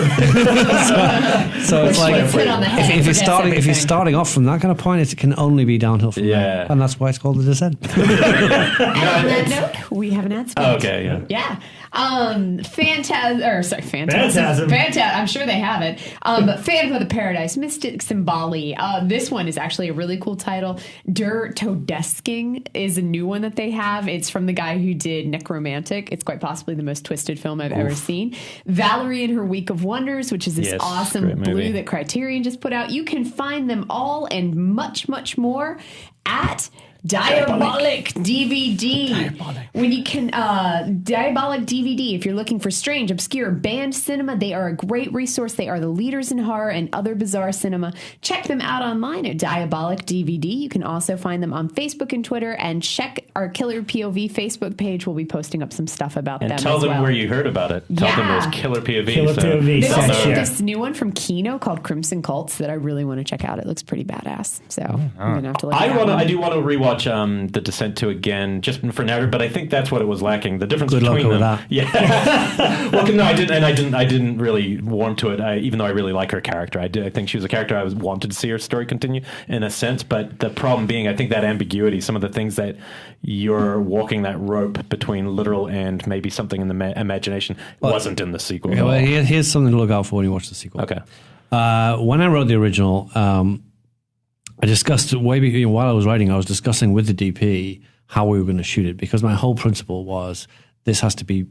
so it's like, if you're starting off from that kind of point, it can only be downhill from there. And that's why it's called The Descent. On that note, we have an ad spot. Okay, yeah. Phantasm. I'm sure they have it. Phantom of the Paradise, Mystics and Bali. This one is actually a really cool title. Der Todesking is a new one that they have. It's from the guy who did Necromantic. It's quite possibly the most twisted film I've ever seen. Valerie and Her Week of Wonders, which is this awesome blue that Criterion just put out. You can find them all and much, much more at Diabolic DVD. When you can Diabolic DVD, if you're looking for strange, obscure, banned cinema, they are a great resource. They are the leaders in horror and other bizarre cinema. Check them out online at Diabolic DVD. You can also find them on Facebook and Twitter, and check our Killer POV Facebook page. We'll be posting up some stuff about them. And tell them where you heard about it. Tell them it was Killer POV. Killer POV. They also have this new one from Kino called Crimson Cults that I really want to check out. It looks pretty badass. So I'm gonna have to look at it. I do want to rewatch The Descent 2 again, just for now, but I think that's what it was lacking. The difference between them. That. Yeah. Well, no, I didn't really warm to it. Even though I really like her character, I think she was a character I wanted to see her story continue in a sense. But the problem being, I think that ambiguity, some of the things that you're walking that rope between literal and maybe something in the imagination wasn't in the sequel. Okay, well, here's something to look out for when you watch the sequel. Okay. When I wrote the original, I discussed while I was writing, I was discussing with the DP how we were going to shoot it, because my whole principle was it has to be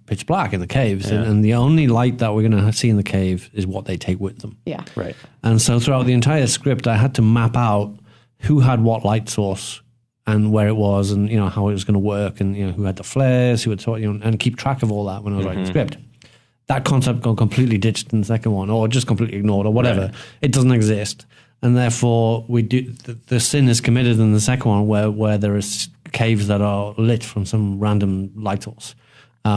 pitch black in the caves, and the only light that we're going to see in the cave is what they take with them. Yeah, right. And so throughout the entire script, I had to map out who had what light source and where it was, and how it was going to work, and who had the flares, who had and keep track of all that when I was writing the script. That concept got completely ditched in the second one, or just completely ignored, or whatever. Right. It doesn't exist. And therefore, we do the sin is committed in the second one, where there is caves that are lit from some random light source,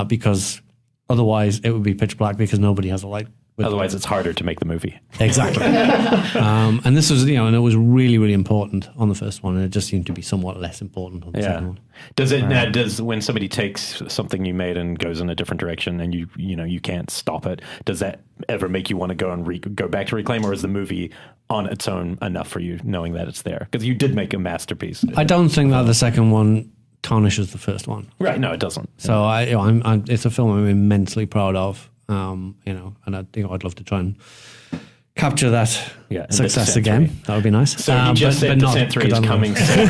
because otherwise it would be pitch black because nobody has a light. Otherwise, it's harder to make the movie. Exactly. And this was, and it was really, really important on the first one, and it just seemed to be somewhat less important on the second one. Does when somebody takes something you made and goes in a different direction, and you can't stop it, does that ever make you want to go and go back to Reclaim, or is the movie on its own enough for you, knowing that it's there? Because you did make a masterpiece. I don't think that the second one tarnishes the first one. Right? No, it doesn't. So it's a film I'm immensely proud of. And I'd love to try and capture that success again. That would be nice. So you just said Descent 3 is coming soon.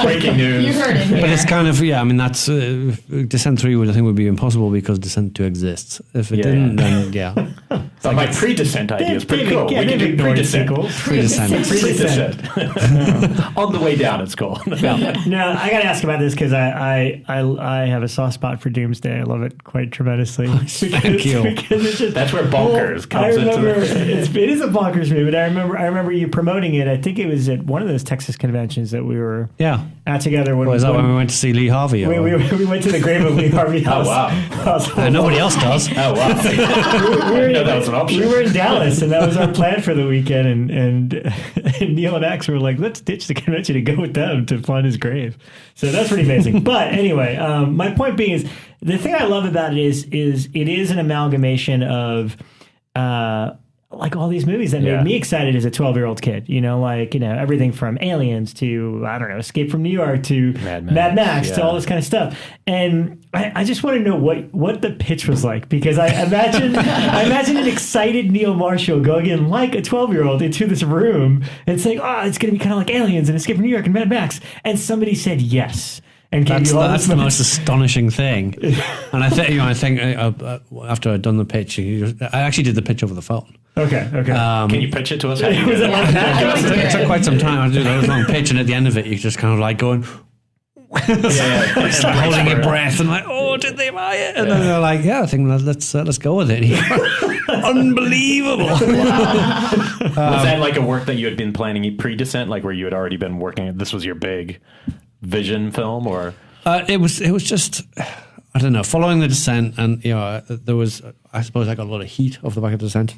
Breaking news. You heard it here. But it's kind of, that's Descent 3 would be impossible because Descent 2 exists. If it didn't, then But my pre-Descent idea is pretty cool. We can do pre-Descent. Pre-Descent. On the way down, it's called. No, I got to ask about this because I have a soft spot for Doomsday. I love it quite tremendously. Thank you. That's where bonkers comes into it is a bonkers movie, but I remember you promoting it. I think it was at one of those Texas conventions that we were at together. Was that when we went to see Lee Harvey? We went to the grave of Lee Harvey House. Oh, wow. Nobody else does. Oh, wow. That was an option. We were in Dallas, and that was our plan for the weekend, and Neil and Axe were like, let's ditch the convention and go with them to find his grave. So that's pretty amazing. But anyway, my point being is, the thing I love about it is it is an amalgamation of like all these movies that made me excited as a 12-year-old kid, everything from Aliens to, I don't know, Escape from New York to Mad Max to all this kind of stuff. And I just want to know what the pitch was like, because I imagine an excited Neil Marshall going in like a 12-year-old into this room and saying, it's going to be kind of like Aliens and Escape from New York and Mad Max. And somebody said yes. And that's the most astonishing thing. And I think after I'd done the pitch, I actually did the pitch over the phone. Okay. Can you pitch it to us? It took quite some time. I did a long pitch, and at the end of it, you just kind of like going, start holding your breath, and like, did they buy it? And then they're like, I think let's go with it. Unbelievable! Was that like a work that you had been planning pre-Descent, like where you had already been working? This was your big vision film, or it was just, I don't know, following the Descent, and there was, I suppose I got a lot of heat off the back of the Descent,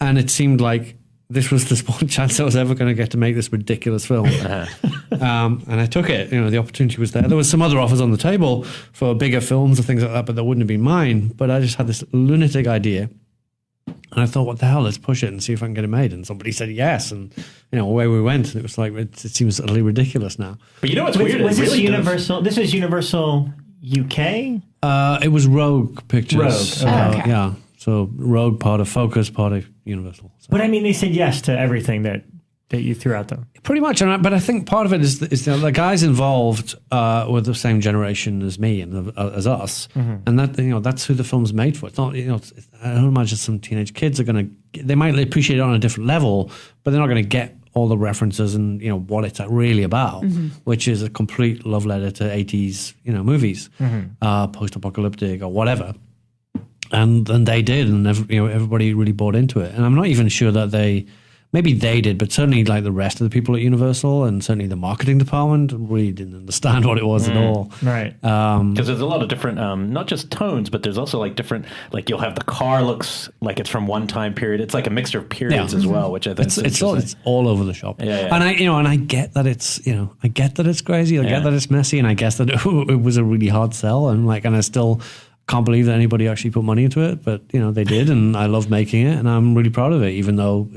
and it seemed like this was the small chance I was ever going to get to make this ridiculous film. And I took it. The opportunity was there. There was some other offers on the table for bigger films and things like that, but that wouldn't have been mine. But I just had this lunatic idea. And I thought, what the hell, let's push it and see if I can get it made. And somebody said yes. And, away we went. And it was like, it seems utterly ridiculous now. But what's weird? Was this Universal? This was Universal UK? It was Rogue Pictures. Rogue. Okay. Yeah. So Rogue, part of Focus, part of Universal. So. But I mean, they said yes to everything that you threw at them. Pretty much, but I think part of it is the guys involved were the same generation as me and as us, and that that's who the film's made for. It's not I don't imagine some teenage kids are they might appreciate it on a different level, but they're not going to get all the references and what it's really about, which is a complete love letter to 80s movies, post-apocalyptic or whatever. And they did, and everybody really bought into it. And I'm not even sure that maybe they did, but certainly like the rest of the people at Universal and certainly the marketing department really didn't understand what it was at all. Right. Because there's a lot of different, not just tones, but there's also like different, like you'll have the car looks like it's from one time period. It's like a mixture of periods as well, which I think it's all over the shop. Yeah. And I get that it's crazy. I get that it's messy, and I guess that it was a really hard sell, and I still can't believe that anybody actually put money into it, but they did, and I love making it, and I'm really proud of it, even though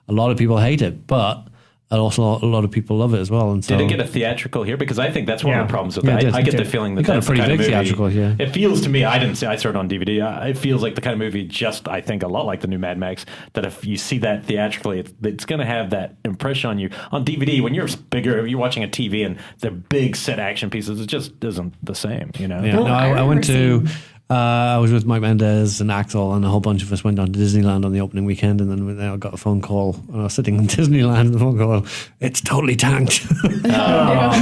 a lot of people hate it, but also a lot of people love it as well. And so, did it get a theatrical here? Because I think that's one of the problems with it. I get the feeling that that's a pretty big theatrical here. It feels to me, I didn't see, I saw it on DVD. It feels like the kind of movie, I think a lot like the new Mad Max, that if you see that theatrically, it's going to have that impression on you. On DVD, when you're bigger, you're watching a TV and the big set action pieces, it just isn't the same. Yeah. No, I went to. I was with Mike Mendez and Axel, and a whole bunch of us went down to Disneyland on the opening weekend, and then I got a phone call. And I was sitting in Disneyland, and the phone call, it's totally tanked. Well,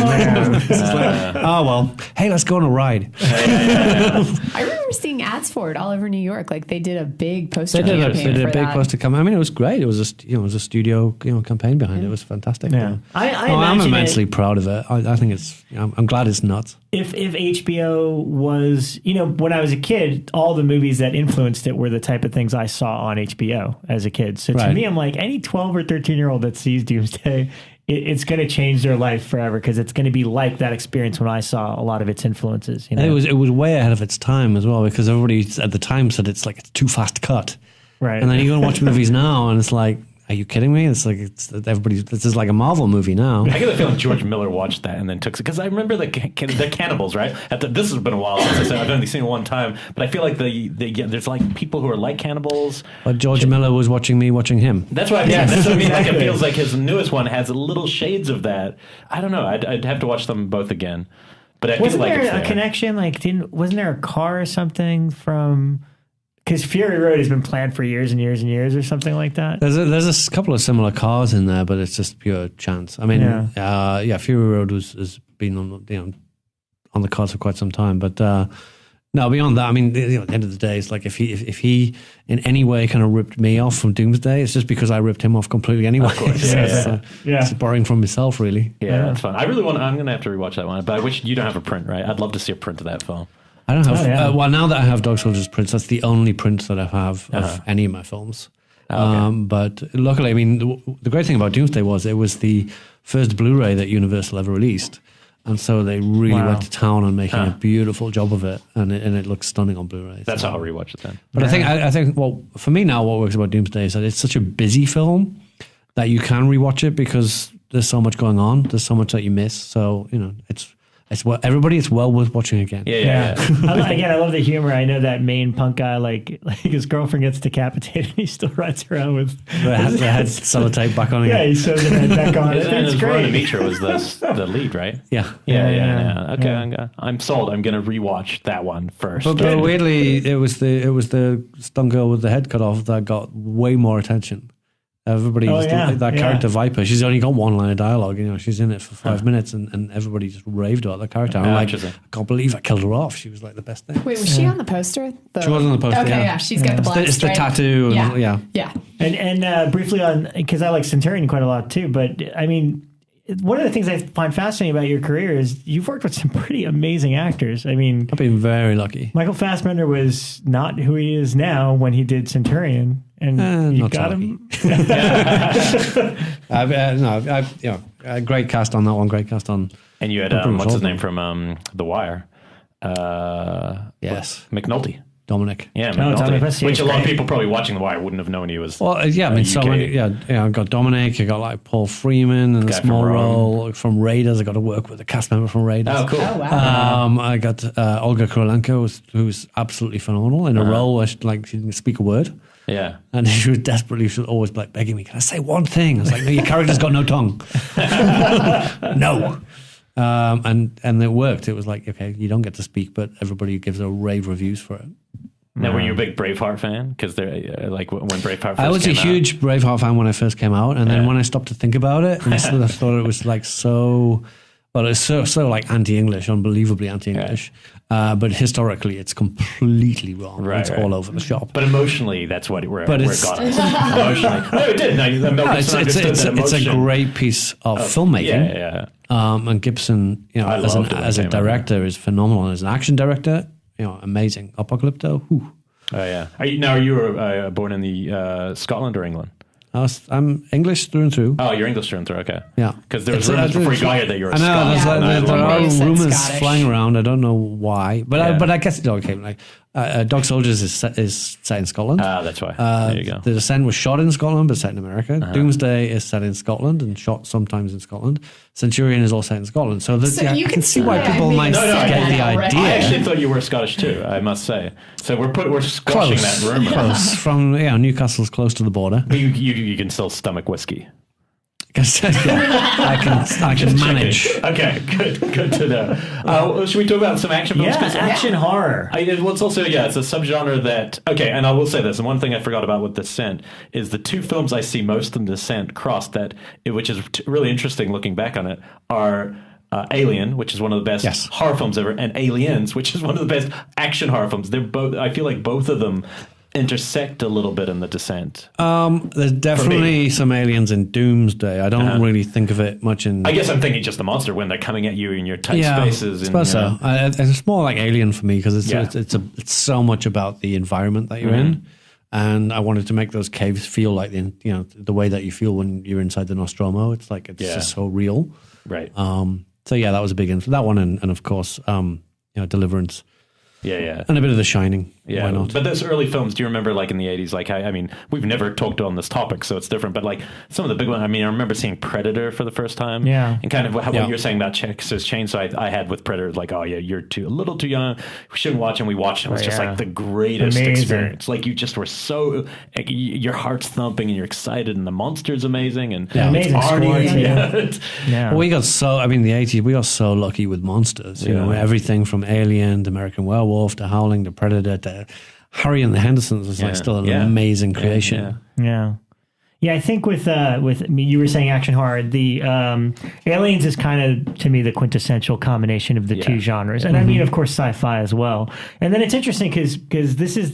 hey, let's go on a ride. I remember seeing ads for it all over New York. Like they did a big poster campaign. They did a big poster campaign. I mean, it was great. It was a studio campaign behind it. It was fantastic. Yeah. I'm immensely proud of it. I think it's. I'm glad it's nuts. If HBO was, when I was a kid, all the movies that influenced it were the type of things I saw on HBO as a kid. So to me, I'm like, any 12 or 13-year-old that sees Doomsday, it's going to change their life forever, because it's going to be like that experience when I saw a lot of its influences. It was way ahead of its time as well, because everybody at the time said it's too fast cut. Right. And then you go and watch movies now, and it's like, are you kidding me? It's like this is like a Marvel movie now. I get the feeling George Miller watched that and then took it, because I remember the cannibals, right? This has been a while since I said I've only seen it one time, but I feel like there's like people who are like cannibals. But George Miller was watching me watching him. That's what I mean. That's what I mean. Like it feels like his newest one has little shades of that. I don't know. I'd have to watch them both again. But I wasn't feel like there a connection? Wasn't there a car or something from? Because Fury Road has been planned for years and years and years, or something like that. There's a couple of similar cars in there, but it's just pure chance. I mean, Fury Road has been on the cards for quite some time, but no. Beyond that, I mean, at the end of the day, it's like if he in any way kind of ripped me off from Doomsday, it's just because I ripped him off completely anyway. Of course, it's borrowing from myself, really. Yeah, that's fun. I really want. I'm going to have to rewatch that one, but I wish you don't have a print, right? I'd love to see a print of that film. I don't have. Well, now that I have Dog Soldiers prints, that's the only print that I have of any of my films. But luckily, I mean, the great thing about Doomsday was it was the first Blu-ray that Universal ever released, And so they really Wow. went to town on making a beautiful job of it, and it looks stunning on Blu-ray. That's so. how I'll rewatch it then. But I think, well, for me now, what works about Doomsday is that it's such a busy film that you can rewatch it because there's so much going on. There's so much that you miss. So, it's well worth watching again. Yeah. I love the humor. I know that main punk guy, like his girlfriend gets decapitated and he still rides around with The head sellotape back on yeah, again. he sews the head back on. And It's Veronica great. Mitra was the lead, right? Yeah. Yeah. Okay, I'm sold. I'm going to rewatch that one first. But weirdly, it was the stunt girl with the head cut off that got way more attention. Everybody, that character Viper, she's only got one line of dialogue. She's in it for 5 minutes, and everybody just raved about the character. I'm like, I can't believe I killed her off. She was like the best thing. Wait, was she on the poster? She was on the poster. Okay, yeah, she's got the black It's the stripe. tattoo. Yeah. And briefly on, because I like Centurion quite a lot too, but I mean, one of the things I find fascinating about your career is you've worked with some pretty amazing actors. I mean, I've been very lucky. Michael Fassbender was not who he is now when he did Centurion, and you not got so him. A great cast on that one. Great cast on. And you had what's his name from The Wire? Yes, McNulty. Dominic. Yeah, Dominic McNulty, West, which a lot of great. people probably watching The Wire wouldn't have known he was. Well, yeah, I mean, so UK. many. I got Dominic. I got like Paul Freeman in a Guy from small Rome. role from Raiders. I got to work with a cast member from Raiders. Oh, cool. Oh, wow. I got Olga Kurylenko, who's absolutely phenomenal in a role where she didn't speak a word. Yeah. And she was always like begging me, "Can I say one thing?" I was like, "No, your character's got no tongue." No. And it worked. It was like, okay, you don't get to speak, but everybody gives a rave reviews for it. Now, were you a big Braveheart fan? Because they're like when Braveheart first I was a came out. huge Braveheart fan when I first came out, and then when I stopped to think about it, and I sort of thought it was like so. Well, it's so like anti-English, unbelievably anti-English. But historically, it's completely wrong. Right, It's all over the shop. But emotionally, that's where it got us. Emotionally, no, it did. No, It's a great piece of filmmaking. Yeah. And Gibson, I as loved it when a it came out, director, is phenomenal. As an action director, amazing. Apocalypto. Whew. Oh yeah. Are you born in the Scotland or England? I'm English through and through. Oh, you're English through and through. Okay. Yeah. Because there was rumors before you got here that you were I know. Scottish. There Yeah, you are said rumors Scottish. flying around. I don't know why, but Yeah. I guess okay. Like Dog Soldiers is set in Scotland. That's why. There you go. The Descent was shot in Scotland, but set in America. Doomsday is set in Scotland and shot sometimes in Scotland. Centurion is all set in Scotland. So, you I can see why yeah, people I mean, might no, I get the already. I idea. actually thought you were Scottish too. I must say. So we're squashing that rumor. Close from Newcastle's close to the border. But you can still stomach whiskey. I can manage. Okay, good to know. Should we talk about some action films? Yeah, 'Cause action horror. It's also, it's a subgenre that, okay, and I will say this, and one thing I forgot about with Descent is the two films I see most in Descent crossed which is really interesting looking back on it, are Alien, which is one of the best horror films ever, and Aliens, which is one of the best action horror films. They're both, I feel like both of them intersect a little bit in the Descent. There's definitely some aliens in Doomsday. I don't really think of it much in. I guess I'm thinking just the monster when they're coming at you in your tight spaces. I suppose so. It's more like Alien for me because it's so much about the environment that you're in, and I wanted to make those caves feel like the way that you feel when you're inside the Nostromo. It's like it's just so real, right? So that was a big influence. That one, and of course, Deliverance. Yeah. And a bit of The Shining. Yeah. Why not? But those early films, do you remember like in the 80s, like, I mean, we've never talked on this topic, so it's different, but like some of the big ones, I mean, I remember seeing Predator for the first time. Yeah. And kind of what you're saying about Texas Chainsaw, I had with Predator, like, oh yeah, you're a little too young. We shouldn't watch him. We watched him. It was just like the greatest experience. Like you just were so, like, your heart's thumping and you're excited and the monster's amazing. And amazing Arnie. Yeah. Well, we got so, I mean, the 80s, we got so lucky with monsters. You know, everything from Alien to American Werewolf to Howling to Predator to Harry and the Hendersons was like still an amazing creation. Yeah, I think with you were saying action horror, the Aliens is kind of to me the quintessential combination of the two genres, and I mean of course sci-fi as well. And then it's interesting because this has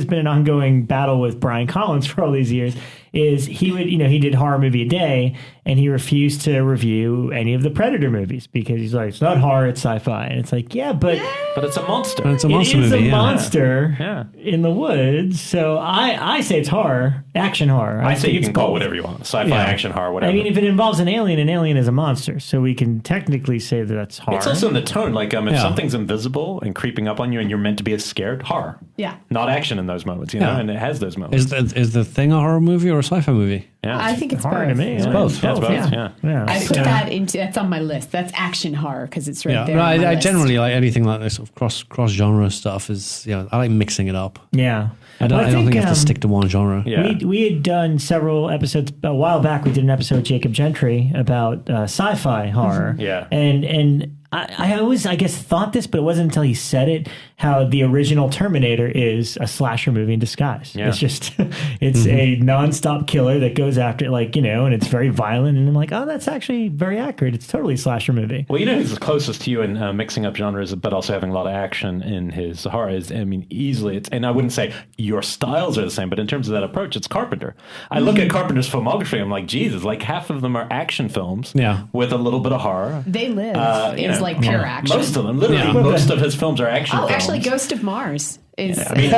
been an ongoing battle with Brian Collins for all these years. Is he would he did Horror Movie a Day, and he refused to review any of the Predator movies because he's like, it's not horror, it's sci-fi, and it's like but it's a monster. It's a monster it is movie. a monster in the woods. So I say it's horror, action horror. I say you it's can call it both. whatever you want. Sci-fi, Yeah. action, horror, whatever. I mean, if it involves an alien is a monster, so we can technically say that that's horror. it's also in the tone. Like, if Yeah. something's invisible and creeping up on you and you're meant to be scared, horror. Yeah. Not action in those moments, you know, Yeah. and it has those moments. Is the Thing a horror movie or a sci-fi movie? Yeah. I think it's horror both. to me. It's both. Yeah, it's both, yeah. yeah. I So- put that's on my list. That's action horror because it's right there. No, on my I list. generally like anything like this sort of cross genre stuff. I like mixing it up. Yeah. I don't think you have to stick to one genre. Yeah. We had done several episodes a while back. We did an episode with Jacob Gentry about sci-fi horror. Yeah. And I always, I guess, thought this, but it wasn't until he said it, how the original Terminator is a slasher movie in disguise. Yeah. It's just, it's a nonstop killer that goes after, like, you know, and it's very violent. And I'm like, oh, that's actually very accurate. It's totally a slasher movie. Well, you know who's the closest to you in mixing up genres, but also having a lot of action in his horror is, I mean, easily, and I wouldn't say your styles are the same, but in terms of that approach, it's Carpenter. I look at Carpenter's filmography, I'm like, Jesus, like half of them are action films Yeah. with a little bit of horror. They Live you is know, like pure action. Most of them, literally, Yeah. most of his films are action Oh, films. actually, Ghost of Mars is. I mean,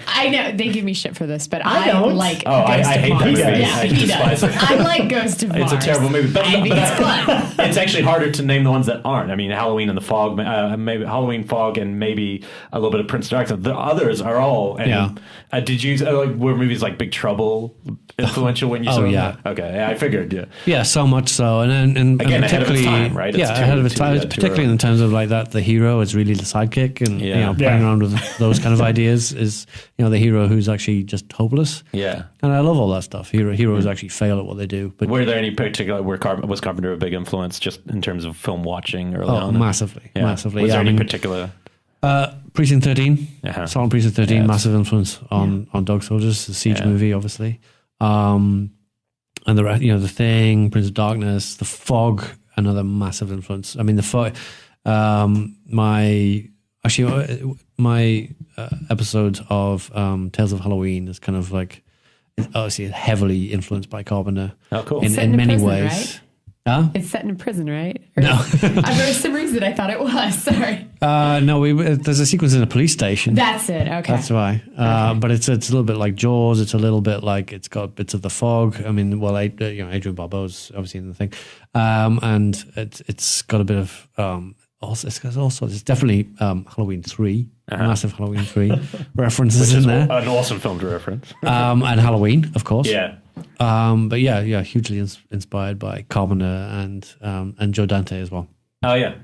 I know they give me shit for this, but I don't. like. Oh, I Ghost of hate that Mars. movie. Yeah, I he despise does. it. I like Ghost of Mars. It's a terrible movie, but I think it's fun. it's actually harder to name the ones that aren't. I mean, Halloween and the Fog, maybe Halloween, Fog, and maybe a little bit of Prince Darkness. The others are all. And, Yeah. Did you were movies like Big Trouble influential when you Oh, saw them? yeah. Okay, yeah, I figured. Yeah. Yeah, so much so, and Again, ahead of its particularly, time, right? It's Yeah, too- ahead of its too- time, yeah, too particularly early. in terms of like that the hero is really the sidekick, and Yeah. you know, playing around with those kind of ideas is the hero who's actually just hopeless. Yeah. And I love all that stuff. Heroes actually fail at what they do, but Were there any particular? Was Carpenter a big influence just in terms of film watching early on? massively. Was Yeah, there I any mean, particular? Precinct 13, Uh-huh. Silent Precinct 13, Yeah, massive influence on Dog Soldiers, the Siege Yeah. movie, obviously. And the rest, The Thing, Prince of Darkness, The Fog, another massive influence. I mean, The Fog, my episode of Tales of Halloween is kind of like, it's obviously heavily influenced by Carpenter. Oh, cool. Set In in a many prison, ways. right? Huh? It's set in a prison, right? No. For some reason, I thought it was. Sorry. No, there's a sequence in a police station. That's it. Okay. That's why. But it's a little bit like Jaws. It's a little bit like it's got bits of The Fog. I mean, well, Adrian Barbeau's obviously in the thing, and it's got a bit of it's definitely Halloween 3, massive Halloween 3 references in there, An awesome film to reference. and Halloween, of course. Yeah. But yeah, hugely inspired by Carpenter and Joe Dante as well. Oh yeah.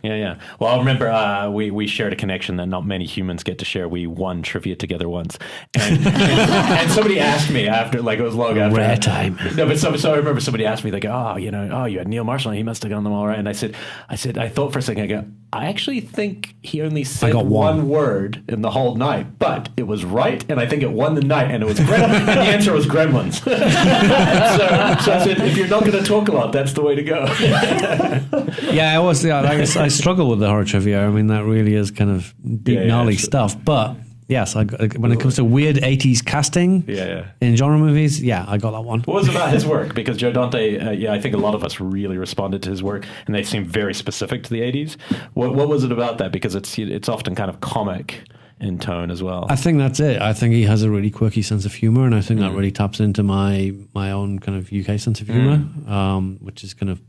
Well, I remember we shared a connection that not many humans get to share. We won trivia together once, and somebody asked me after, like it was long after. Rare time. No, but so I remember somebody asked me, like, you had Neil Marshall, he must have gotten them all right. And I said, I thought for a second, I go, I actually think he only said got one word in the whole night, but it was right, and I think it won the night, and it was and the answer was Gremlins. so I said, if you're not going to talk a lot, that's the way to go. Yeah, I struggle with the horror trivia. I mean, that really is kind of deep, gnarly stuff. But yes, when it comes to weird 80s casting in genre movies, I got that one. What was it about his work? Because Joe Dante, I think a lot of us really responded to his work, and they seem very specific to the 80s. What was it about that? Because it's often kind of comic in tone as well. I think that's it. I think he has a really quirky sense of humor, and I think that really taps into my own kind of UK sense of humor, which is kind of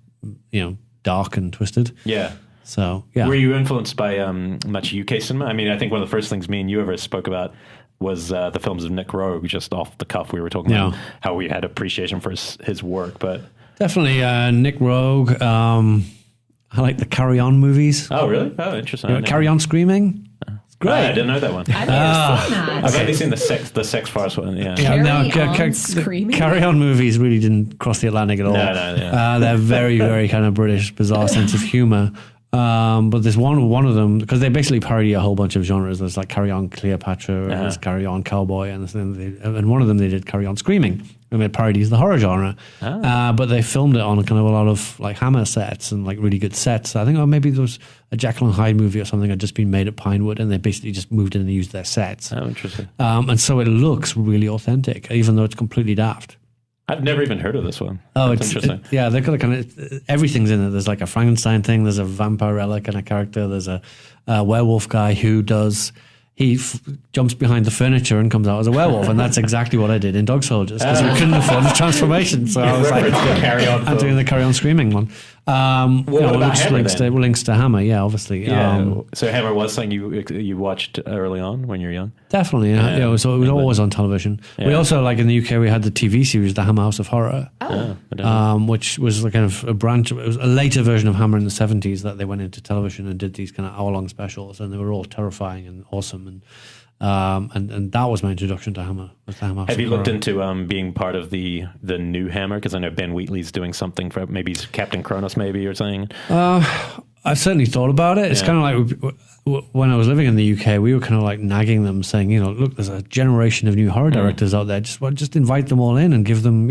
dark and twisted. Yeah. So yeah. Were you influenced by much UK cinema? I mean, I think one of the first things me and you ever spoke about was the films of Nick Rogue. Just off the cuff, we were talking about how we had appreciation for his work, but definitely Nick Rogue. I like the Carry On movies. Oh, really? Oh, interesting. Carry On Screaming. It's great. I didn't know that one. I've never seen that. I've only seen the sex farce one. Yeah. Carry On Screaming? Carry On movies really didn't cross the Atlantic at all. No. They're very, very kind of British, bizarre sense of humor. But there's one of them, because they basically parody a whole bunch of genres. There's like Carry On Cleopatra, and there's Carry On Cowboy, and one of them they did Carry On Screaming, and it parodies the horror genre. But they filmed it on kind of a lot of like Hammer sets and like really good sets. I think maybe there was a Jekyll and Hyde movie or something had just been made at Pinewood, and they basically just moved in and used their sets. Oh, interesting. And so it looks really authentic, even though it's completely daft. I've never even heard of this one. Oh, That's interesting. They've got a kind of everything's in it. There's like a Frankenstein thing. There's a vampirella kind of character. There's a werewolf guy who does he jumps behind the furniture and comes out as a werewolf, and that's exactly what I did in Dog Soldiers because we couldn't afford the transformation. So I was like, I'm doing the Carry On Screaming one. Links to Hammer, yeah, obviously. Yeah. So Hammer was something you watched early on when you were young? Definitely, yeah. So it was always on television. Yeah. We also, like in the UK, we had the TV series, The Hammer House of Horror, which was like kind of a branch. It was a later version of Hammer in the 70s that they went into television and did these kind of hour-long specials, and they were all terrifying and awesome. And that was my introduction to Hammer. Have you looked into being part of the new Hammer? Because I know Ben Wheatley's doing something for maybe Captain Kronos, maybe, or something. I've certainly thought about it. It's kind of like when I was living in the UK, we were kind of like nagging them, saying, look, there's a generation of new horror directors out there. Just invite them all in and give them,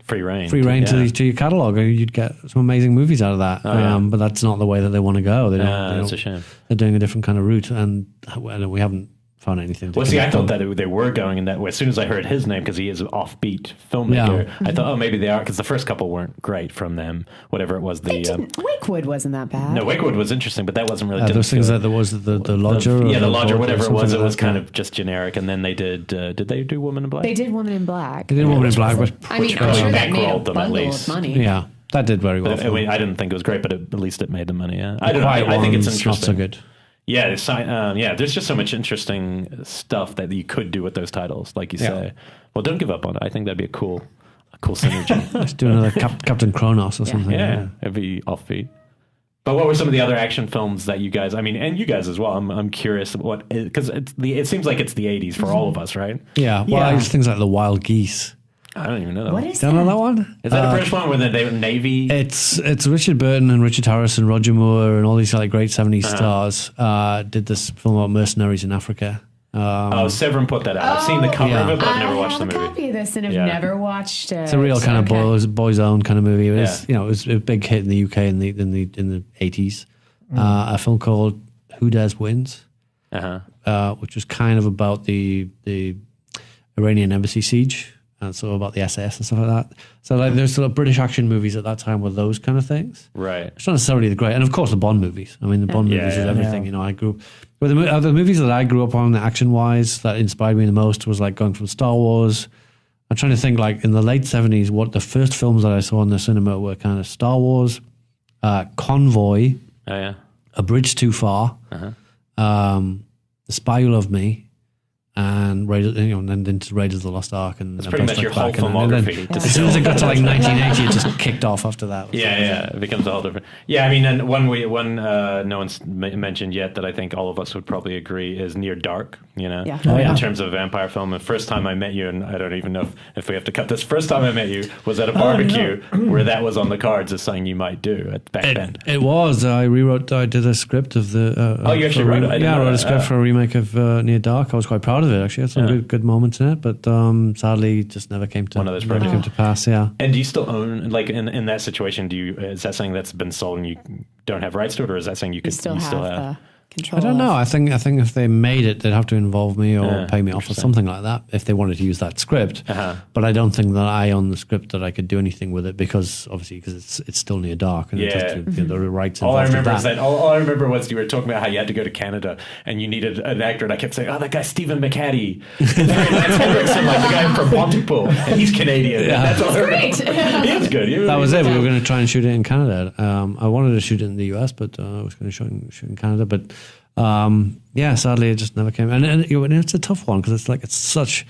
free reign to your catalogue, and you'd get some amazing movies out of that. But that's not the way that they want to go. That's a shame. They're doing a different kind of route, and we haven't found anything. Well, see, I thought that they were going in that way. As soon as I heard his name, because he is an offbeat filmmaker, I thought, maybe they are, because the first couple weren't great from them. Whatever it was, Wakewood wasn't that bad. No, Wakewood was interesting, but that wasn't really. Those things that there was the Lodger. The Lodger, whatever it was, kind of just generic. And then they did. Did they do Woman in Black? They did Woman in Black. They did Woman in Black, but I'm sure that made a bundle of money. Yeah, that did very well. I didn't think it was great, but at least it made the money. Yeah, I don't know. I think it's interesting. Not so good. Yeah, there's just so much interesting stuff that you could do with those titles, like you say. Well, don't give up on it. I think that'd be a cool synergy. Let's do another Captain Kronos or something. Yeah, it'd be offbeat. But what were some of the other action films that you guys? I mean, and you guys as well. I'm curious what, because it seems like it's the 80s for all of us, right? Yeah. Well, it's things like the Wild Geese. I don't even know that what one. Is don't know that one? Is that a British one where the Navy? It's Richard Burton and Richard Harris and Roger Moore and all these like great 70s stars did this film about mercenaries in Africa. Severin put that out. I've seen the cover of it, but I've never watched the movie. I have a copy of this and have never watched it. It's a real kind of boys' own kind of movie. It was a big hit in the UK in the 80s. A film called Who Dares Wins, which was kind of about the Iranian embassy siege. And so about the SAS and stuff like that. So like there's sort of British action movies at that time with those kind of things. Right. It's not necessarily the great. And of course the Bond movies. I mean the Bond movies is everything. I grew up... the movies that I grew up on action-wise that inspired me the most was like going from Star Wars. I'm trying to think like in the late 70s what the first films that I saw in the cinema were kind of Star Wars, Convoy, A Bridge Too Far, The Spy Who Loved Me, and Raiders, and then into Raiders of the Lost Ark, and that's pretty much your whole filmography. As soon as it got to like 1980, it just kicked off after that. It becomes a whole different. Yeah, I mean, and one no one's mentioned yet that I think all of us would probably agree is Near Dark. In terms of vampire film. The first time I met you, and I don't even know if we have to cut this. First time I met you was at a barbecue where that was on the cards as something you might do back then. It was. I did a script of the. You actually wrote it? I wrote a script for a remake of Near Dark. I was quite proud of it. Actually, had some good moments in it, but sadly, just never came to pass. Yeah. And do you still own, like in that situation? Is that something that's been sold and you don't have rights to it, or is that something you still have? Control I don't know. I think if they made it, they'd have to involve me or pay me off or something like that if they wanted to use that script. But I don't think that I own the script that I could do anything with it because it's still Near Dark and it has to, the rights. All I remember was you were talking about how you had to go to Canada and you needed an actor, and I kept saying, "Oh, that guy Stephen McHattie, Lance Henriksen, like the guy from Pontypool, and he's Canadian." Yeah. That's all great. He was good. That was it. We were going to try and shoot it in Canada. I wanted to shoot it in the US, but I was going to shoot in Canada, but. Sadly it just never came, and it's a tough one because it's such,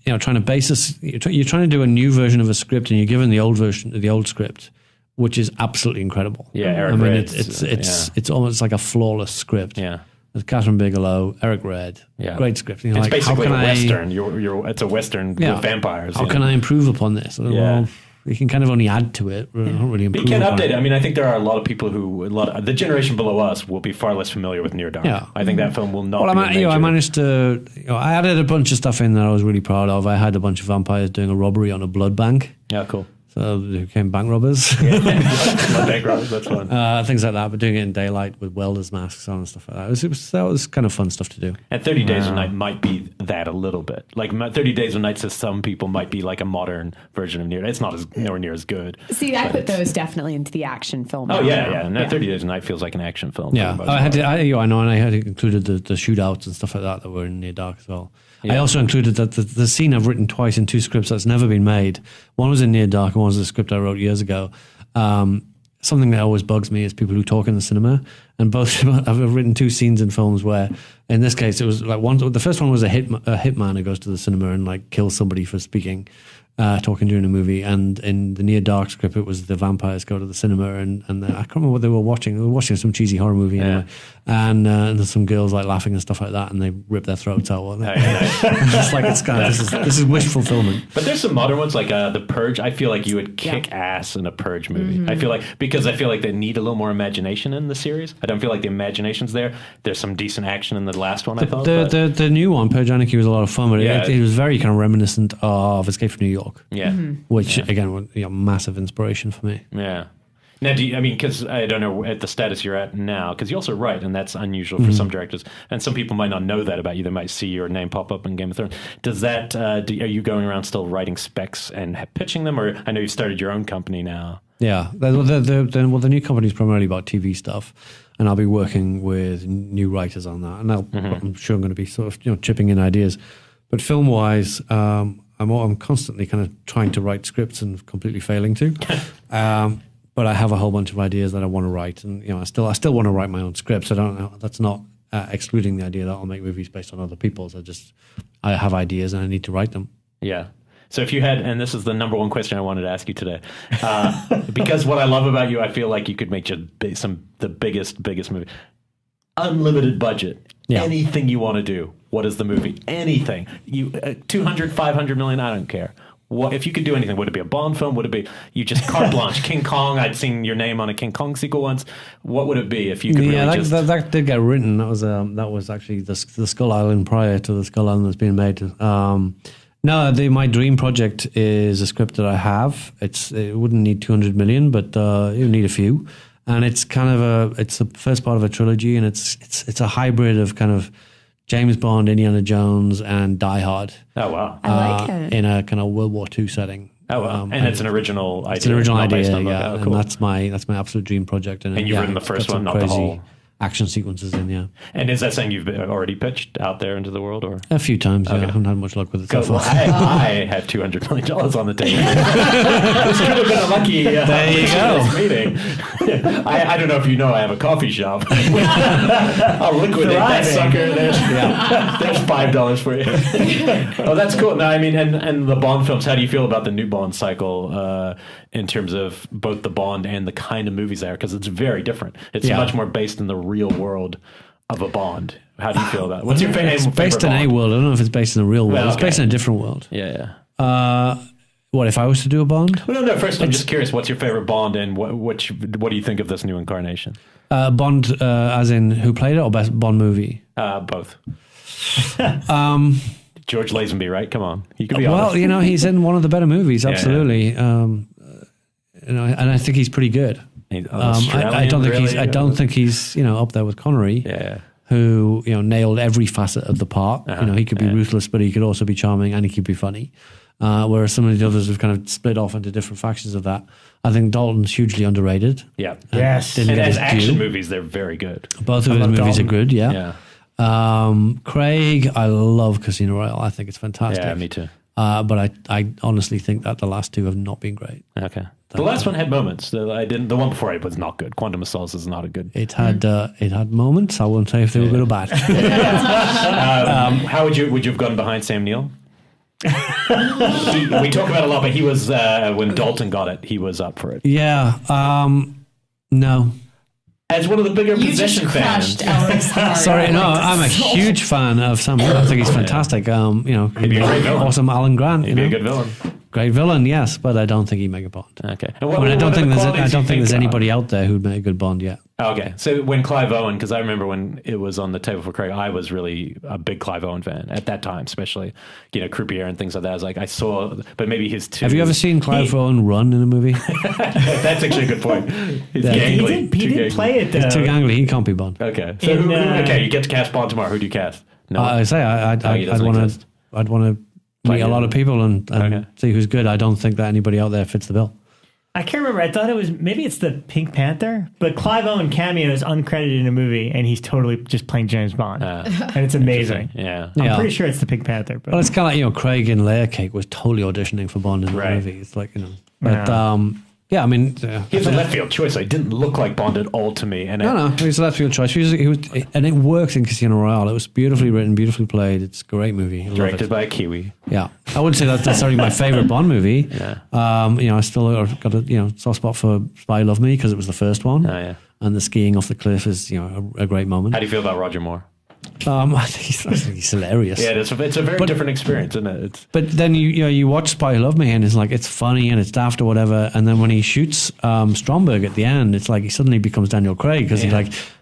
trying to base this. You're trying to do a new version of a script, and you're given the old version, the old script, which is absolutely incredible. Yeah, Eric Red. It's almost like a flawless script. Yeah, there's Catherine Bigelow, Eric Red. Yeah, great script. It's basically a western. It's a western with vampires. How can I improve upon this? Well, you can kind of only add to it. We don't really improve. You can update it. I mean, I think there are a lot of people the generation below us will be far less familiar with Near Dark. Yeah. I think that film will not. Well, I managed to. I added a bunch of stuff in that I was really proud of. I had a bunch of vampires doing a robbery on a blood bank. Yeah, cool. So they became bank robbers. Bank robbers, that's fun. Things like that, but doing it in daylight with welders' masks on and stuff like that. That was kind of fun stuff to do. And 30 Days of Night might be that a little bit. Like 30 Days of Night to some people might be like a modern version of It's not nowhere near as good. See, I put those definitely into the action film. Oh, yeah. No, 30 Days of Night feels like an action film. Yeah, I know, and I had included the shootouts and stuff like that were in Near Dark as well. Yeah. I also included that the scene I've written twice in 2 scripts that's never been made. One was in Near Dark, and one was a script I wrote years ago. Something that always bugs me is people who talk in the cinema. And both I've written 2 scenes in films where, in this case, it was like the first one was a hitman who goes to the cinema and like kills somebody for speaking, talking during a movie. And in the Near Dark script, it was the vampires go to the cinema and I can't remember what they were watching. They were watching some cheesy horror movie anyway. And there's some girls like laughing and stuff like that, and they rip their throats out. It's like, it's kind of, this is wish fulfillment. But there's some modern ones like The Purge. I feel like you would kick ass in a Purge movie. Mm-hmm. I feel like they need a little more imagination in the series. I don't feel like the imagination's there. There's some decent action in the last one, I thought. The new one, Purge Anarchy, was a lot of fun, but it was very kind of reminiscent of Escape from New York. Yeah. Mm-hmm. Which, again, was massive inspiration for me. Yeah. Now, because I don't know at the status you're at now, because you also write, and that's unusual for some directors, and some people might not know that about you. They might see your name pop up in Game of Thrones. Does that, are you going around still writing specs and pitching them, or I know you started your own company now? Yeah. The new company is primarily about TV stuff, and I'll be working with new writers on that, and I'm sure I'm going to be sort of chipping in ideas. But film-wise, I'm constantly kind of trying to write scripts and completely failing to. But I have a whole bunch of ideas that I want to write, and I still want to write my own scripts. I don't know. That's not excluding the idea that I'll make movies based on other people's. I have ideas and I need to write them. Yeah. So if you had, and this is the number one question I wanted to ask you today, because what I love about you, I feel like you could make the biggest movie. Unlimited budget. Yeah. Anything you want to do. What is the movie? Anything. 200, 500 million, I don't care. What if you could do anything? Would it be a Bond film? Would it be you just carte blanche? King Kong. I'd seen your name on a King Kong sequel once. What would it be if you could? That did get written. That was actually the Skull Island prior to the Skull Island that's being made. My dream project is a script that I have. It wouldn't need 200 million, but it would need a few. And it's kind of it's the first part of a trilogy, and it's a hybrid of kind of James Bond, Indiana Jones, and Die Hard. Oh, wow. I like it. In a kind of World War II setting. Oh, wow. And it's an original idea. It's an original idea, yeah. Oh, cool. And that's my absolute dream project. And you've written the first one, not the whole. Action sequences in, yeah. And is that something you've already pitched out there into the world, or a few times? Okay. Yeah, I haven't had much luck with it so far. I have $200 million on the table. This could have been a lucky there you go. meeting. I don't know if you know, I have a coffee shop. I'll liquidate that sucker. There's $5 for you. Oh, that's cool. No, I mean, and the Bond films. How do you feel about the new Bond cycle in terms of both the Bond and the kind of movies there? Because it's very different. It's much more based in the real world of a Bond. How do you feel about it? What's your favorite? It's based in a world. I don't know if it's based in the real world. Well, okay. It's based in a different world. Yeah. What if I was to do a Bond? Well, no. First, I'm just curious. What's your favorite Bond, and what do you think of this new incarnation? Bond, as in who played it, or best Bond movie? Both. George Lazenby, right? Come on, he could be honest. Well, he's in one of the better movies. Absolutely. Yeah. And I think he's pretty good. I don't think he's up there with Connery, who nailed every facet of the part. He could be ruthless, but he could also be charming, and he could be funny. Whereas some of the others have kind of split off into different factions of that. I think Dalton's hugely underrated. Yeah, yes. And as action movies, they're very good. Both of his movies are good. Yeah. Craig, I love Casino Royale. I think it's fantastic. Yeah, me too. But I honestly think that the last two have not been great. Okay. The last one had moments. The one before it was not good. Quantum of Solace is not a good. It had moments. I won't say if they were good or bad. How would you have gone behind Sam Neill? We talk about it a lot, but he was when Dalton got it, he was up for it. Yeah. No. As one of the bigger possession fans. Sorry, no, I'm a huge fan of Sam Neill. I think he's fantastic. He'd be a great villain. Awesome Alan Grant. He'd be a good villain. Great villain, yes, but I don't think he'd make a Bond. Okay. I mean, I don't think there's anybody out there who'd make a good Bond yet. Okay, so when Clive Owen, because I remember when it was on the table for Craig, I was really a big Clive Owen fan at that time, especially, Croupier and things like that. I was like, I saw, but maybe his two. Have you ever seen Clive Owen run in a movie? That's actually a good point. He's He did play it, though. He's too gangly. He can't be Bond. Okay, so okay, you get to cast Bond tomorrow. Who do you cast? No, I'd want to meet a lot of people and see who's good. I don't think that anybody out there fits the bill. I can't remember. I thought maybe it's the Pink Panther, but Clive Owen cameo is uncredited in a movie, and he's totally just playing James Bond, and it's amazing. Yeah, I'm pretty sure it's the Pink Panther. But it's kind of like Craig in Layer Cake was totally auditioning for Bond in the movie. It's like but I mean, he was a left field choice. So he didn't look like Bond at all to me. And no, he was a left field choice. He was, and it worked in Casino Royale. It was beautifully written, beautifully played. It's a great movie. Directed by a Kiwi. Yeah, I wouldn't say that's necessarily my favorite Bond movie. Yeah. I still got a soft spot for Spy Love Me because it was the first one. Oh yeah. And the skiing off the cliff is a great moment. How do you feel about Roger Moore? I think he's hilarious. Yeah, it's a very different experience, isn't it? But then you watch Spy Who Loved Me and it's like it's funny and it's daft or whatever, and then when he shoots Stromberg at the end, it's like he suddenly becomes Daniel Craig because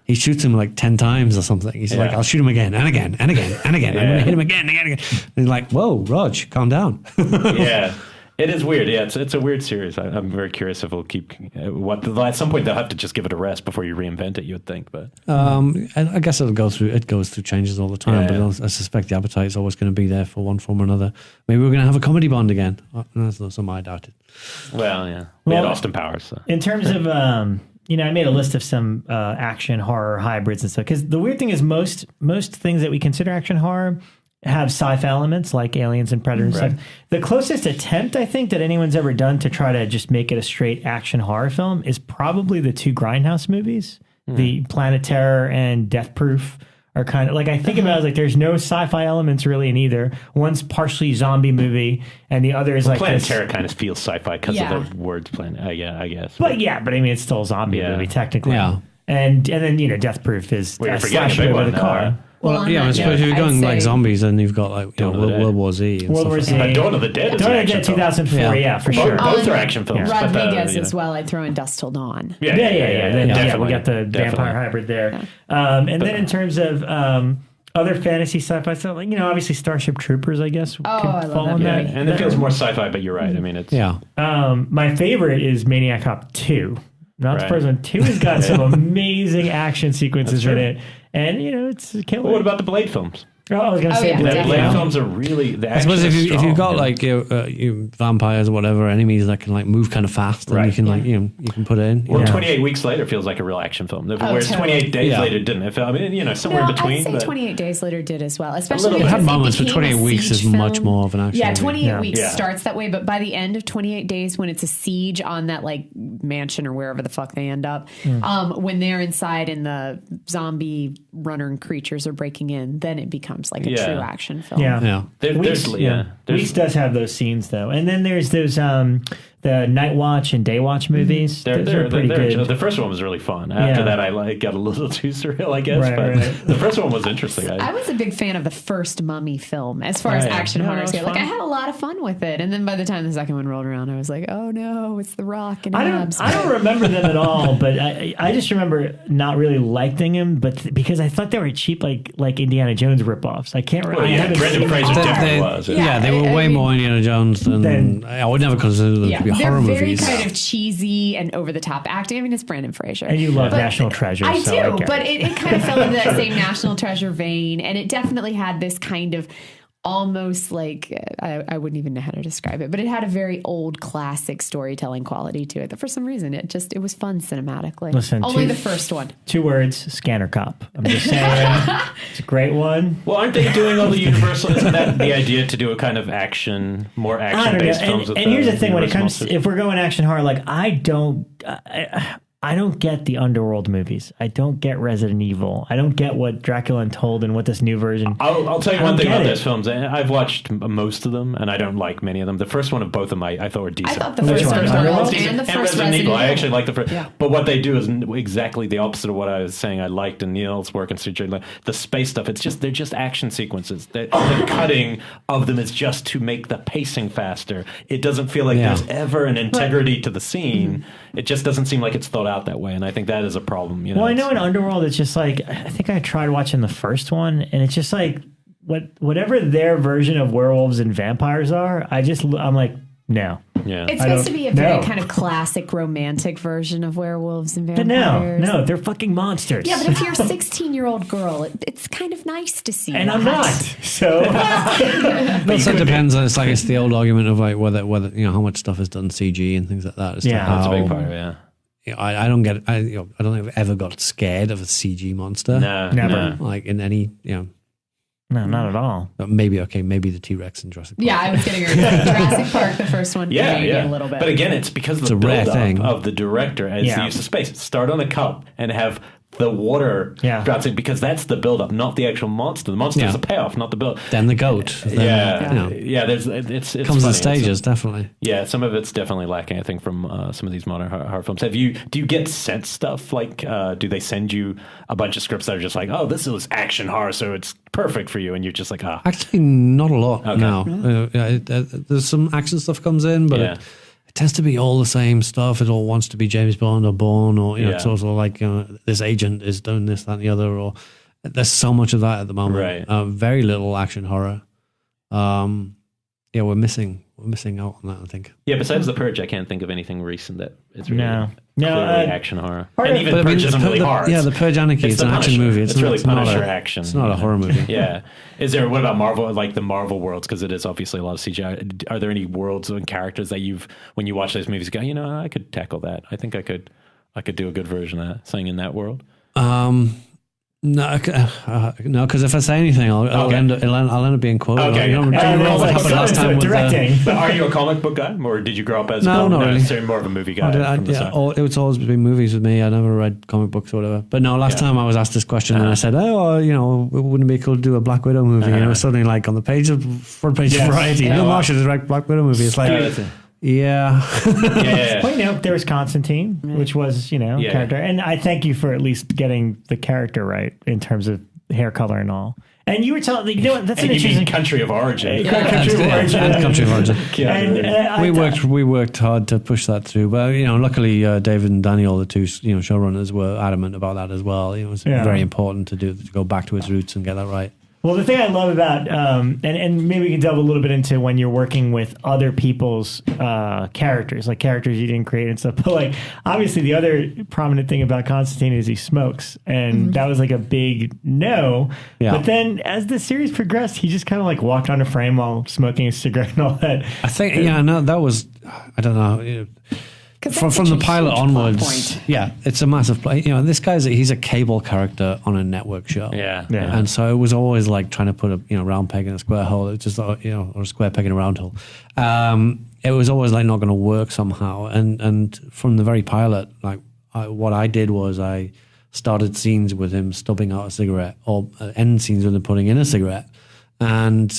he shoots him like 10 times or something. He's like, I'll shoot him again and again and again and again. I'm gonna hit him again and again and again. And he's like, whoa, Rog, calm down. Yeah. It is weird. Yeah, it's a weird series. I'm very curious if we'll keep at some point they'll have to just give it a rest before you reinvent it. You would think, but I guess it goes through changes all the time. But I suspect the appetite is always going to be there for one form or another. Maybe we're going to have a comedy Bond again. That's not something I doubt it. Well, yeah, we had Austin Powers. So. In terms of I made a list of some action horror hybrids and stuff because the weird thing is most things that we consider action horror have sci-fi elements like Aliens and Predator and stuff. The closest attempt, I think, that anyone's ever done to try to just make it a straight action horror film is probably the two Grindhouse movies. The Planet Terror and Death Proof are kind of like, I think about it like there's no sci-fi elements really in either. One's partially zombie movie and the other is like Planet Terror kind of feels sci-fi because of the words planet. I guess. But I mean, it's still a zombie movie technically. Yeah. And then, Death Proof is you're slashing over the car. Well, I suppose if you're going like zombies, then you've got like World War Z. World War Z. But Dawn of the Dead is Dawn of the Dead 2004, for sure. Both are action films. Rodriguez as well. I'd throw in Dusk Till Dawn. Yeah. Then, we got the vampire hybrid there. And then in terms of other fantasy sci-fi stuff, like obviously Starship Troopers, I guess. I love that movie. And it feels more sci-fi, but you're right. I mean, it's my favorite is Maniac Cop 2. Not the first one. 2 has got some amazing action sequences in it. And, it's a killer. Well, what about the Blade films? Oh, I was going to say the Blade films are really the action. I suppose if you've got like vampires or whatever enemies that can like move kind of fast, then you can you can put it in. Well, 28 Weeks Later feels like a real action film. Whereas 28 Days Later didn't. It felt, I mean, somewhere in between. I'd say 28 Days Later did as well. Especially it had moments, but 28 Weeks is much more of an action. Yeah, 28 Weeks starts that way, but by the end of 28 Days, when it's a siege on that like mansion or wherever the fuck they end up, when they're inside and the zombie runner and creatures are breaking in, then it becomes like a true action film. Yeah. Weeks does have those scenes though, and then there's those the Night Watch and Day Watch movies. They're pretty good. The first one was really fun. After that, I got a little too surreal, I guess. But the first one was interesting. I was a big fan of the first Mummy film as far as action horror go. Like I had a lot of fun with it, and then by the time the second one rolled around, I was like, oh no, it's The Rock and Abs. I don't remember them at all, but I just remember not really liking them, but because I thought they were cheap, like Indiana Jones ripoffs. I can't remember. Brendan Fraser definitely was. Yeah, they were way more Indiana Jones than I would never consider them to be horror movies. They're very kind of cheesy and over the top acting. I mean, it's Brendan Fraser. And you love National Treasure. I do, but it kind of fell into that same National Treasure vein, and it definitely had this kind of almost like I wouldn't even know how to describe it, but it had a very old classic storytelling quality to it that for some reason it was fun cinematically. Listen, only the first one. 2 words: Scanner Cop. I'm just saying, it's a great one. Well, aren't they doing all the Universal? Isn't that the idea to do a kind of more action based films? And here's the thing: when it comes, if we're going action horror, like I don't get the Underworld movies. I don't get Resident Evil. I don't get what Dracula Untold and what this new version. I'll tell you one thing about those films. I've watched most of them, and I don't like many of them. The first one of both of them I thought were decent. I thought the first one was decent. and the first Resident Evil. I actually like the first. Yeah. But what they do is exactly the opposite of what I was saying. I liked in Neil's work and CJ. The space stuff. They're just action sequences. The cutting of them is just to make the pacing faster. It doesn't feel like there's ever an integrity to the scene. It just doesn't seem like it's thought out that way, and I think that is a problem. You know, well, I know in Underworld, it's just like, I think I tried watching the first one, and it's just like whatever their version of werewolves and vampires are. I'm like, no. Yeah, it's supposed to be a very kind of classic romantic version of werewolves and vampires. No, they're fucking monsters. Yeah, but if you're a 16-year-old girl, it's kind of nice to see. And that. I'm not. So it also depends. It's the old argument of like whether how much stuff is done CG and things like that. As to that's a big part of it. Yeah. I don't get. I don't think I've ever got scared of a CG monster. No, never. Like in any No, not at all. Maybe the T-Rex in Jurassic Park. Yeah, I was getting Jurassic Park, the first one. Maybe a little bit. But again, it's because of the build-up of the director as the use of space. Start on a cup and have the water bouncing, because that's the build-up, not the actual monster. The monster is the payoff, not the build. Then the goat. There's it's comes in stages, definitely. Yeah, some of it's definitely lacking, I think, from some of these modern horror films. Do you get sent stuff like? Do they send you a bunch of scripts that are just like, oh, this is action horror, so it's perfect for you, and you're just like, ah? Actually, not a lot. Okay. No, there's some action stuff comes in, but. It tends to be all the same stuff. It all wants to be James Bond or Bourne, or it's also like this agent is doing this, that, and the other. Or there's so much of that at the moment. Right. Very little action horror. We're missing out on that, I think. Yeah, besides The Purge, I can't think of anything recent that is really clearly action horror. And even The Purge isn't really horror. Yeah, The Purge Anarchy is an action movie. It's really Punisher action. It's not a horror movie. Yeah. What about Marvel, like the Marvel worlds? Because it is obviously a lot of CGI. Are there any worlds and characters that when you watch those movies, go, I could tackle that. I think I could do a good version of that, something in that world? No, because if I say anything, I'll end up being quoted. Okay. What happened last time with directing. Are you a comic book guy, or did you grow up as not really. more of a movie guy? It's always been movies with me. I never read comic books or whatever. But no, last time I was asked this question, and I said, wouldn't it be cool to do a Black Widow movie? And it was suddenly like on the front page of Variety. Marshall is like Black Widow movie. It's like. Yeah. Well, there was Constantine, which was, character. And I thank you for at least getting the character right in terms of hair color and all. And you were telling, that's an interesting country of origin. Country of origin. We worked hard to push that through, but luckily David and Daniel, the two showrunners, were adamant about that as well. It was very important to go back to its roots and get that right. Well, the thing I love about, and maybe we can delve a little bit into when you're working with other people's characters, like characters you didn't create and stuff. But like, obviously, the other prominent thing about Constantine is he smokes, and that was like a big no. Yeah. But then, as the series progressed, he just kind of like walked on a frame while smoking a cigarette and all that. I think, that was, I don't know. From the pilot onwards, it's a massive play. This he's a cable character on a network show. Yeah. And so it was always like trying to put a round peg in a square hole. It's just or a square peg in a round hole. It was always like not going to work somehow. And from the very pilot, what I did was I started scenes with him stubbing out a cigarette, or end scenes with him putting in a cigarette, and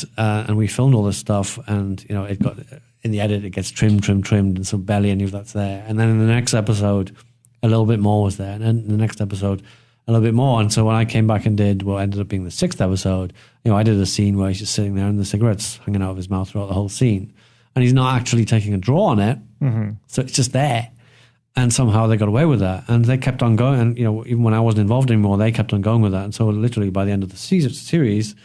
we filmed all this stuff, and it got. In the edit, it gets trimmed, and so barely any of that's there. And then in the next episode, a little bit more was there. And then in the next episode, a little bit more. And so when I came back and did what ended up being the 6th episode, I did a scene where he's just sitting there and the cigarette's hanging out of his mouth throughout the whole scene. And he's not actually taking a draw on it. Mm-hmm. So it's just there. And somehow they got away with that. And they kept on going. And, even when I wasn't involved anymore, they kept on going with that. And so literally by the end of the series,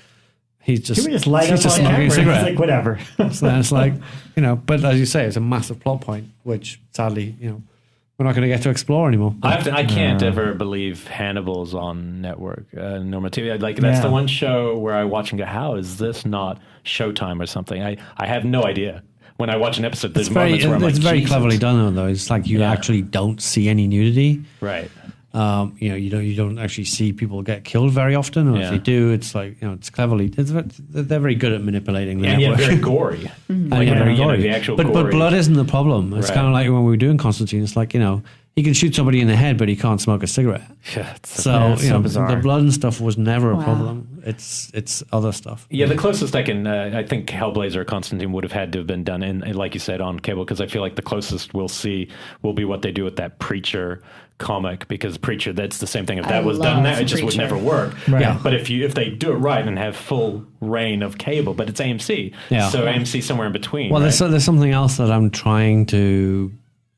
he's just light up on camera. He's like, whatever. So it's like, but as you say, it's a massive plot point, which sadly, we're not going to get to explore anymore. I can't ever believe Hannibal's on network normal TV. Like that's the one show where I watch and go, how is this not Showtime or something? I have no idea. When I watch an episode, there's moments where I'm like, it's very cleverly done though. It's like you actually don't see any nudity. Right. You don't actually see people get killed very often, or if they do, it's like it's cleverly. They're very good at manipulating the network. Very gory. Very gory. The actual but blood isn't the problem. It's kind of like when we were doing Constantine. It's like he he can shoot somebody in the head, but he can't smoke a cigarette. Yeah, So it's so bizarre. the blood and stuff was never a problem. It's other stuff. Yeah, the closest I think Hellblazer or Constantine would have had to have been done in, like you said, on cable, because I feel like the closest we'll see will be what they do with that Preacher comic, because Preacher, that's the same thing. If that was done now, it just would never work. Right. Yeah, but if they do it right and have full reign of cable, but it's AMC, so AMC somewhere in between. Well, right? there's something else that I'm trying to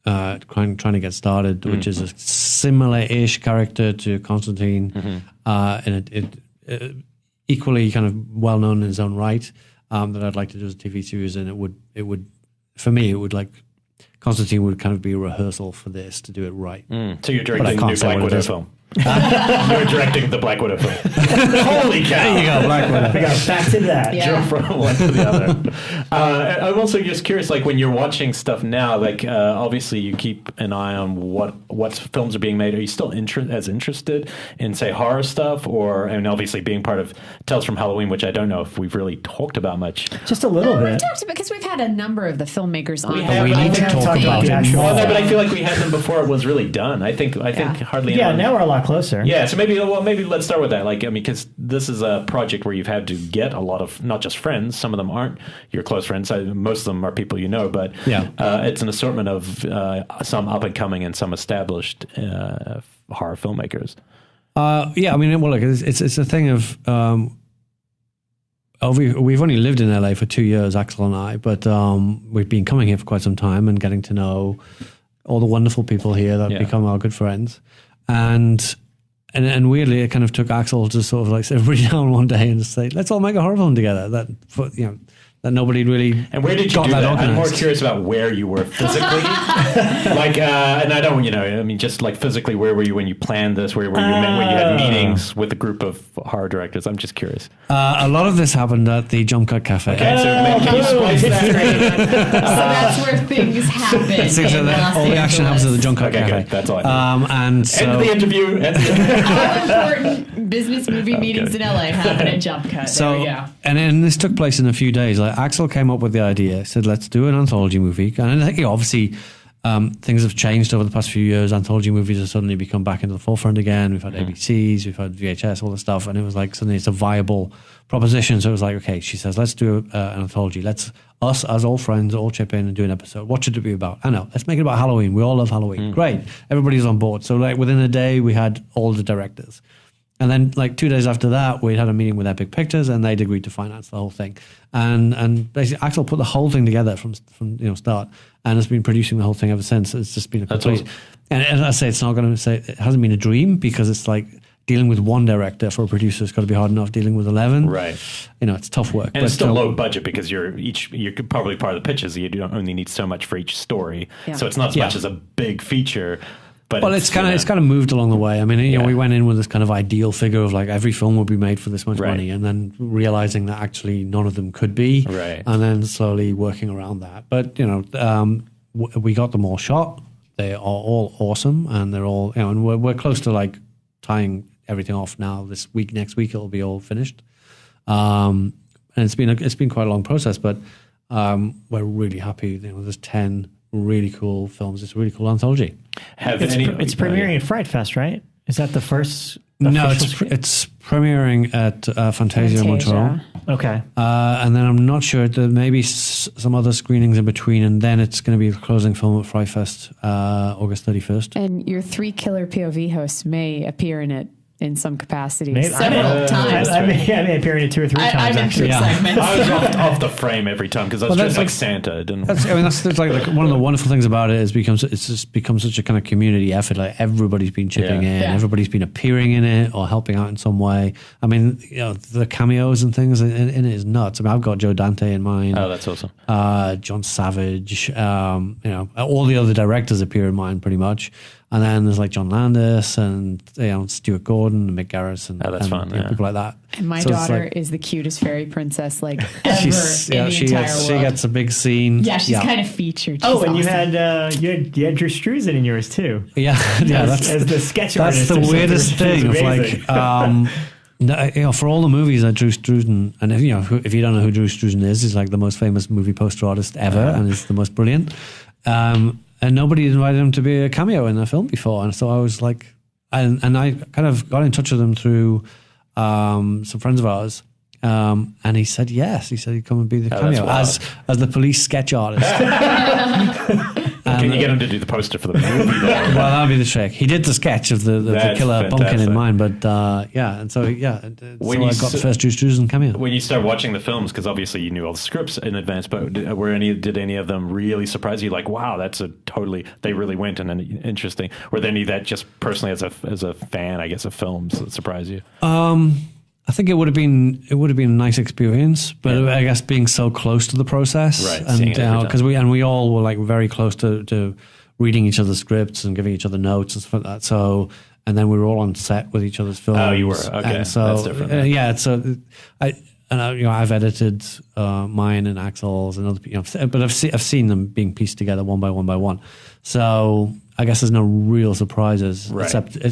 get started, which is a similar-ish character to Constantine, and it equally kind of well-known in his own right, that I'd like to do as a TV series, and it would for me, it would like Constantine would kind of be a rehearsal for this to do it right. So you're directing the new Black Widow film. You're directing the Black Widow film. Holy cow! There you go, Black Widow. We got back to that. Yeah. Jump from one to the other. I'm also just curious, like when you're watching stuff now, like obviously you keep an eye on what films are being made. Are you still as interested in, say, horror stuff, and obviously being part of Tales from Halloween, which I don't know if we've really talked about much. Just a little We've bit. talked about, because we've had a number of the filmmakers on. We have, we but I need to think- talk about the it actual- more. Well, no, but I feel like we had them before it was really done. I think hardly Yeah, anyone. now we're a lot closer. Yeah, so maybe let's start with that. Like, I mean, because this is a project where you've had to get a lot of not just friends. Some of them aren't your close friends. Most of them are people you know, but it's an assortment of some up and coming and some established horror filmmakers. Yeah, I mean, well, look, it's a thing of we've only lived in LA for 2 years, Axel and I, but we've been coming here for quite some time and getting to know all the wonderful people here that become our good friends, and weirdly, it kind of took Axel to sort of like sit everybody down one day and say, let's all make a horror film together. That nobody really. And where did you do that? I'm more curious about where you were physically. And I don't, I mean, just like physically, where were you when you planned this? Where were you when you had meetings with a group of horror directors? I'm just curious. A lot of this happened at the Jump Cut Cafe. Okay, so can you splice that? So that's where things happen. So in Los all the action happens at the Jump Cut Okay, Cafe. good. That's all I need. And so, End of the interview. All important business movie meetings in LA happen at Jump Cut. There we go. And this took place in a few days. Like Axel came up with the idea, said, let's do an anthology movie. And obviously, things have changed over the past few years. Anthology movies have suddenly become back into the forefront again. We've had ABCs, we've had VHS, all this stuff. And it was like, suddenly it's a viable proposition. So it was like, okay, she says, let's do an anthology. Let's, us as all friends, all chip in and do an episode. What should it be about? I know, let's make it about Halloween. We all love Halloween. Great. Everybody's on board. So like within a day, we had all the directors. And then, like 2 days after that, we had a meeting with Epic Pictures, and they'd agreed to finance the whole thing. And basically, Axel put the whole thing together from start, and has been producing the whole thing ever since. It's just been a complete. Awesome. And as I say, it's not going to say it hasn't been a dream, because it's like dealing with one director for a producer has got to be hard enough. Dealing with 11, Right. It's tough work. And it's still low budget, because you're probably part of the pitches. You don't only need so much for each story, so it's not as much as a big feature. But it's kind of moved along the way. I mean, we went in with this kind of ideal figure of like every film would be made for this much money, and then realizing that actually none of them could be, and then slowly working around that. But we got them all shot. They are all awesome, and they're all and we're close to like tying everything off now. This week, next week, it'll be all finished. And it's been quite a long process, but we're really happy. There's 10 really cool films. It's a really cool anthology. It's premiering at Fright Fest, right? Is that the first? No, it's premiering at Fantasia Montreal. Okay. And then I'm not sure. There may be some other screenings in between, and then it's going to be the closing film at Fright Fest, August 31st. And your 3 Killer POV hosts may appear in it in some capacity Maybe. several times. I may appear in it 2 or 3 times. I'm in actually. segments. I was off the frame every time, because I was Well, dressed that's like Santa. That's like one of the wonderful things about it is it's just become such a kind of community effort. Like everybody's been chipping in, everybody's been appearing in it or helping out in some way. I mean, the cameos and things in it is nuts. I mean, I've got Joe Dante in mine. Oh, that's awesome. John Savage. All the other directors appear in mine pretty much. And then there's like John Landis and Stuart Gordon and Mick Garris and fun, people like that. And my daughter is the cutest fairy princess ever she in the entire world. She gets a big scene. Yeah, she's kind of featured. Oh, She's and awesome. you had Drew Struzan in yours too. Yeah, as the sketch artist. That's the weirdest thing. Of Amazing. like, for all the movies that Drew Struzan, and if you don't know who Drew Struzan is, he's like the most famous movie poster artist ever, and is the most brilliant. and nobody invited him to be a cameo in the film before. And so I was like, and I kind of got in touch with him through some friends of ours. And he said yes. He said he'd come and be the cameo as the police sketch artist. Can you get him to do the poster for the movie? Well, that'd be the trick. He did the sketch of the killer fantastic. pumpkin in mind, but and so I got the first Juice Jews and cameo. When you start watching the films, because obviously you knew all the scripts in advance, but did any of them really surprise you? Like, wow, they really went in an interesting. Were there any that just personally as a fan, I guess, of films that surprised you? I think it would have been a nice experience, but I guess being so close to the process, right? And because we all were like very close to reading each other's scripts and giving each other notes and stuff like that. So, and then we were all on set with each other's films. Oh, you were okay. And so that's different. So I've edited mine and Axel's and other, but I've seen them being pieced together one by one. So I guess there's no real surprises, right. Except I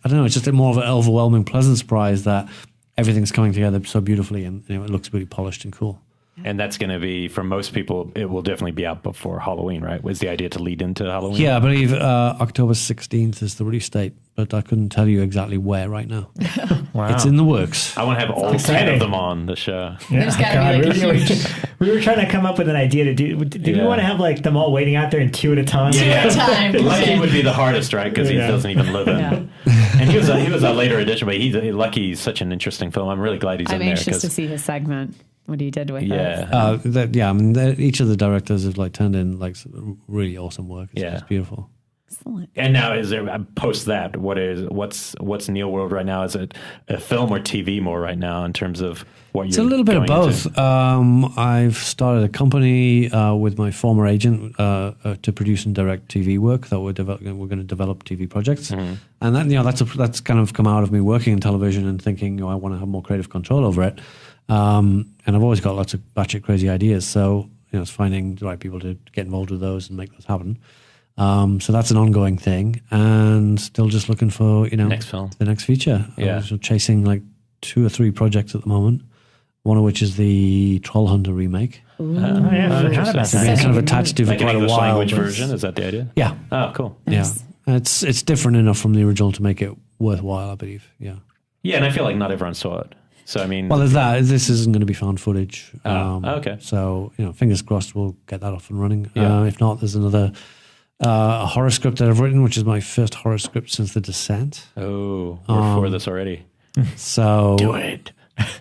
don't know. It's just more of an overwhelming, pleasant surprise that everything's coming together so beautifully, and it looks really polished and cool. And that's going to be, for most people, it will definitely be out before Halloween, right? Was the idea to lead into Halloween? Yeah, I believe October 16th is the release date, but I couldn't tell you exactly where right now. Wow. It's in the works. I want to have all 10 of them on the show. There's gotta be like a huge... We were trying to come up with an idea to do. Did we want to have like them all waiting out there in two at a time? Yeah. Lucky would be the hardest, right? Because he doesn't even live in. Yeah. And he was a later edition, but Lucky's such an interesting film. I'm really glad he's in there. I'm anxious to see his segment. What he did with it. Yeah. I mean, each of the directors have like turned in like some really awesome work. It's beautiful. Excellent. And now, is there post that? What's Neo World right now? Is it a film or TV more right now in terms of what you're? It's a little bit of both. I've started a company with my former agent to produce and direct TV work that we're going to develop TV projects, and that that's kind of come out of me working in television and thinking I want to have more creative control over it. And I've always got lots of batshit crazy ideas, so it's finding the right people to get involved with those and make those happen. So that's an ongoing thing, and still just looking for next film, the next feature. Yeah, I'm chasing like 2 or 3 projects at the moment. One of which is the Troll Hunter remake. Kind of attached to like for quite an English a while. language version. Is that the idea? Yeah. Oh, cool. Nice. Yeah, it's different enough from the original to make it worthwhile, I believe. Yeah. Yeah, and I feel like not everyone saw it. So I mean, well, there's that. This isn't going to be found footage. Okay. So fingers crossed we'll get that off and running. Yeah. If not, there's another a horror script that I've written, which is my first horror script since The Descent. Oh, we're for this already. So Do it.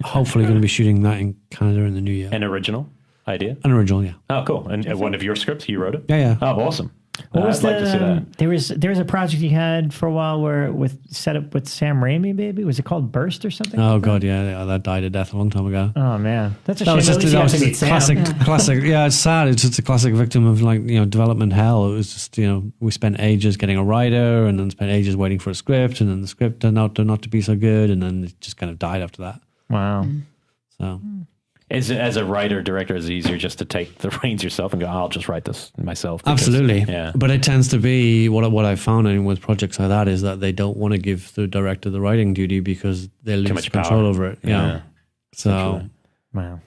Hopefully, going to be shooting that in Canada in the new year. An original idea? An original, yeah. Oh, cool. And one of your scripts, you wrote it? Yeah. Oh, awesome. What was I'd like to see that. There was a project you had for a while set up with Sam Raimi, maybe. Was it called Burst or something? Oh god, yeah, that died a death a long time ago. Oh man, that's a that shame. was just At least you got to meet Sam. classic. Yeah, it's sad. It's just a classic victim of development hell. It was just we spent ages getting a writer, and then spent ages waiting for a script, and then the script turned out not to be so good, and then it just kind of died after that. Wow. So. As a writer, director, is it easier just to take the reins yourself and go, I'll just write this myself? Because, absolutely. Yeah. But it tends to be, what I've found with projects like that is that they don't want to give the director the writing duty because they lose control over it. Yeah. So, wow.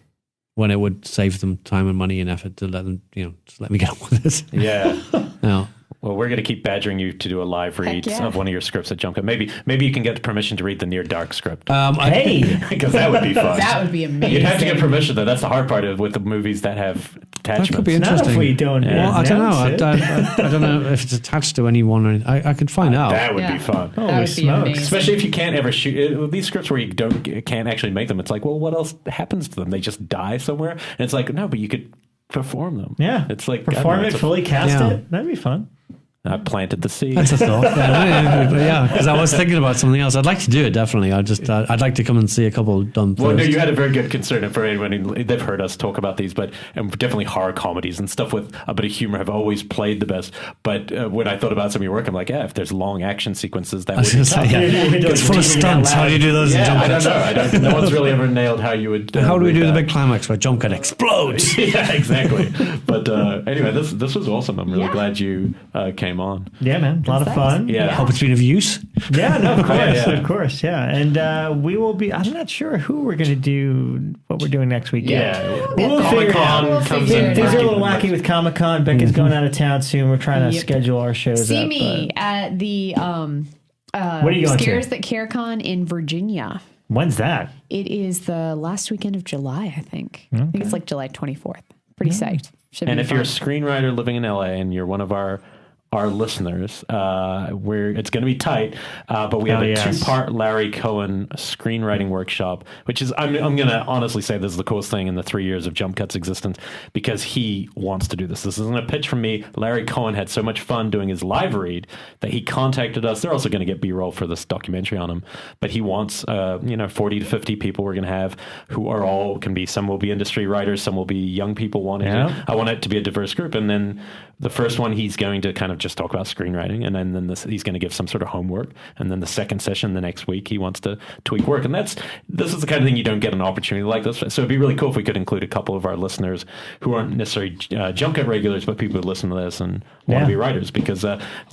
When it would save them time and money and effort to let them, just let me get on with this. Yeah. No. Well, we're going to keep badgering you to do a live read of one of your scripts at Jump Cut. Maybe you can get permission to read the Near Dark script. Because that would be fun. That would be amazing. You'd have to get permission, though. That's the hard part with the movies that have attachments. That could be interesting. Not if we don't. Well, I don't know. I don't know if it's attached to anyone or anything. I could find out. That would be fun. Holy smokes! Especially if you can't ever shoot these scripts where you can't actually make them. It's like, well, what else happens to them? They just die somewhere, and it's like, no, but you could perform them. Yeah, it's like perform it, fully cast it. That'd be fun. I planted the seed. That's a thought. Yeah, because I was thinking about something else. I'd like to do it, definitely. I'd like to come and see a couple done first. Well, no, you had a very good concern for anyone. They've heard us talk about these, but definitely horror comedies and stuff with a bit of humor have always played the best. But when I thought about some of your work, I'm like, if there's long action sequences, that would be tough. It's full of stunts. How do you do those in Jump Cut? I don't know. No one's really ever nailed how you would. How do we do the big climax where Jump Cut explodes? Yeah, exactly. But anyway, this was awesome. I'm really glad you came came on. Yeah, man. A lot of fun. Yeah. Hope it's been of use. Yeah, no, of course. Yeah. Of course. Yeah. And we will be, I'm not sure who we're going to do, what we're doing next week. Yeah. We'll figure it out. We'll comes figure in. it Things are a out. little wacky with Comic-Con. Becca's going out of town soon. We're trying to schedule our shows See up, me at the what are you going Scares to? That CareCon in Virginia. When's that? It is the last weekend of July, I think. I think it's like July 24th. Pretty psyched. Should And be if you're a fun. screenwriter living in LA and you're one of our listeners, it's going to be tight, but we have a yes. 2-part Larry Cohen screenwriting workshop, which is, I'm going to honestly say this is the coolest thing in the 3 years of Jump Cut's existence, because he wants to do this. This isn't a pitch from me. Larry Cohen had so much fun doing his live read that he contacted us. They're also going to get B-roll for this documentary on him, but he wants 40 to 50 people we're going to have who are all, some will be industry writers, some will be young people wanting to. I want it to be a diverse group. And then the first one, he's going to kind of just talk about screenwriting, and then he's going to give some sort of homework, and then the second session the next week he wants to tweak work, and this is the kind of thing you don't get an opportunity like this. So it'd be really cool if we could include a couple of our listeners who aren't necessarily Jump Cut regulars, but people who listen to this and want to be writers, because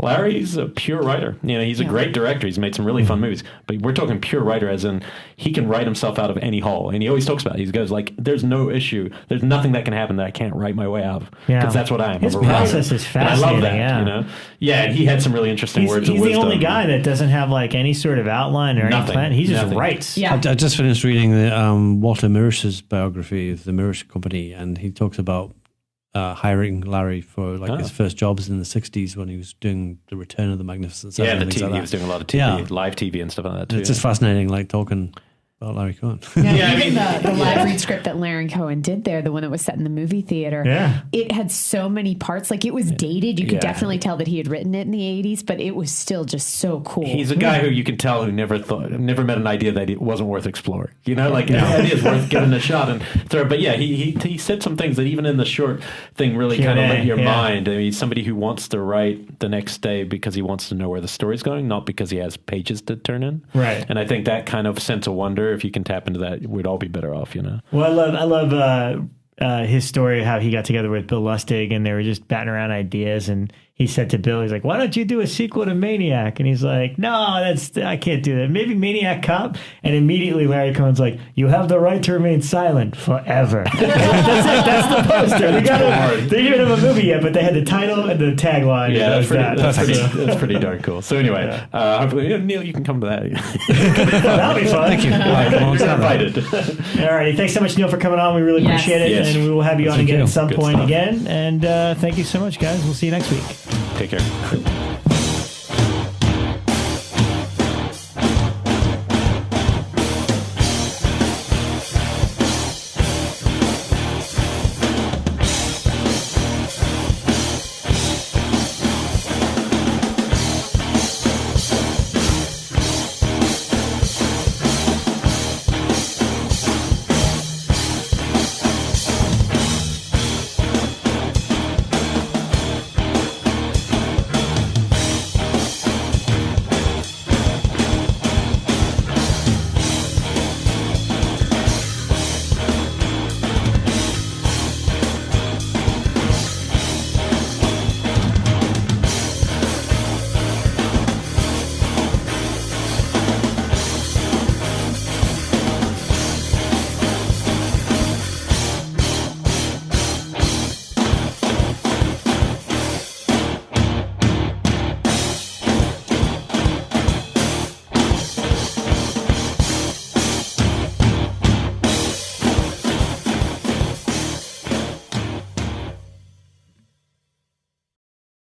Larry's a pure writer. He's a great director. He's made some really fun movies, but we're talking pure writer as in he can write himself out of any hole, and he always talks about it. He goes like, "There's no issue. There's nothing that can happen that I can't write my way out of," because that's what I am. His I'm a writer. process is And fascinating. I love that. Yeah, and he had some really interesting words of He's wisdom. the only guy that doesn't have like any sort of outline or any Nothing. plan. He just Nothing. writes. Yeah. I just finished reading the Walter Mirish's biography of the Mirish Company, and he talks about hiring Larry for his first jobs in the 60s when he was doing The Return of the Magnificent Seven. Yeah, the and things TV. like He that. was doing a lot of TV, Yeah. live TV and stuff like that too. It's just fascinating, talking about Larry Cohen. Even the live read script that Larry Cohen did there, the one that was set in the movie theater, it had so many parts. Like, it was dated. You could definitely tell that he had written it in the 80s, but it was still just so cool. He's a guy who you can tell who never met an idea that it wasn't worth exploring. The idea is worth giving a shot and throw. But yeah, he said some things that even in the short thing really kind of lit your mind. I mean, he's somebody who wants to write the next day because he wants to know where the story's going, not because he has pages to turn in. Right. And I think that kind of sense of wonder, if you can tap into that, we'd all be better off. Well, I love his story, how he got together with Bill Lustig and they were just batting around ideas, and he said to Bill, he's like, "Why don't you do a sequel to Maniac?" And he's like, "No, I can't do that. Maybe Maniac Cop." And immediately Larry Cohen's like, "You have the right to remain silent forever." That's it. That's the poster. They didn't have a movie yet, but they had the title and the tagline. Yeah, that's So- pretty darn cool. So anyway, hopefully, Neil, you can come to that. That'll be fun. Thank you. You're invited. All right. Thanks so much, Neil, for coming on. We really appreciate it. Yes. And we will have you on Thank again you. at some Good point stuff. again. And thank you so much, guys. We'll see you next week. Take care.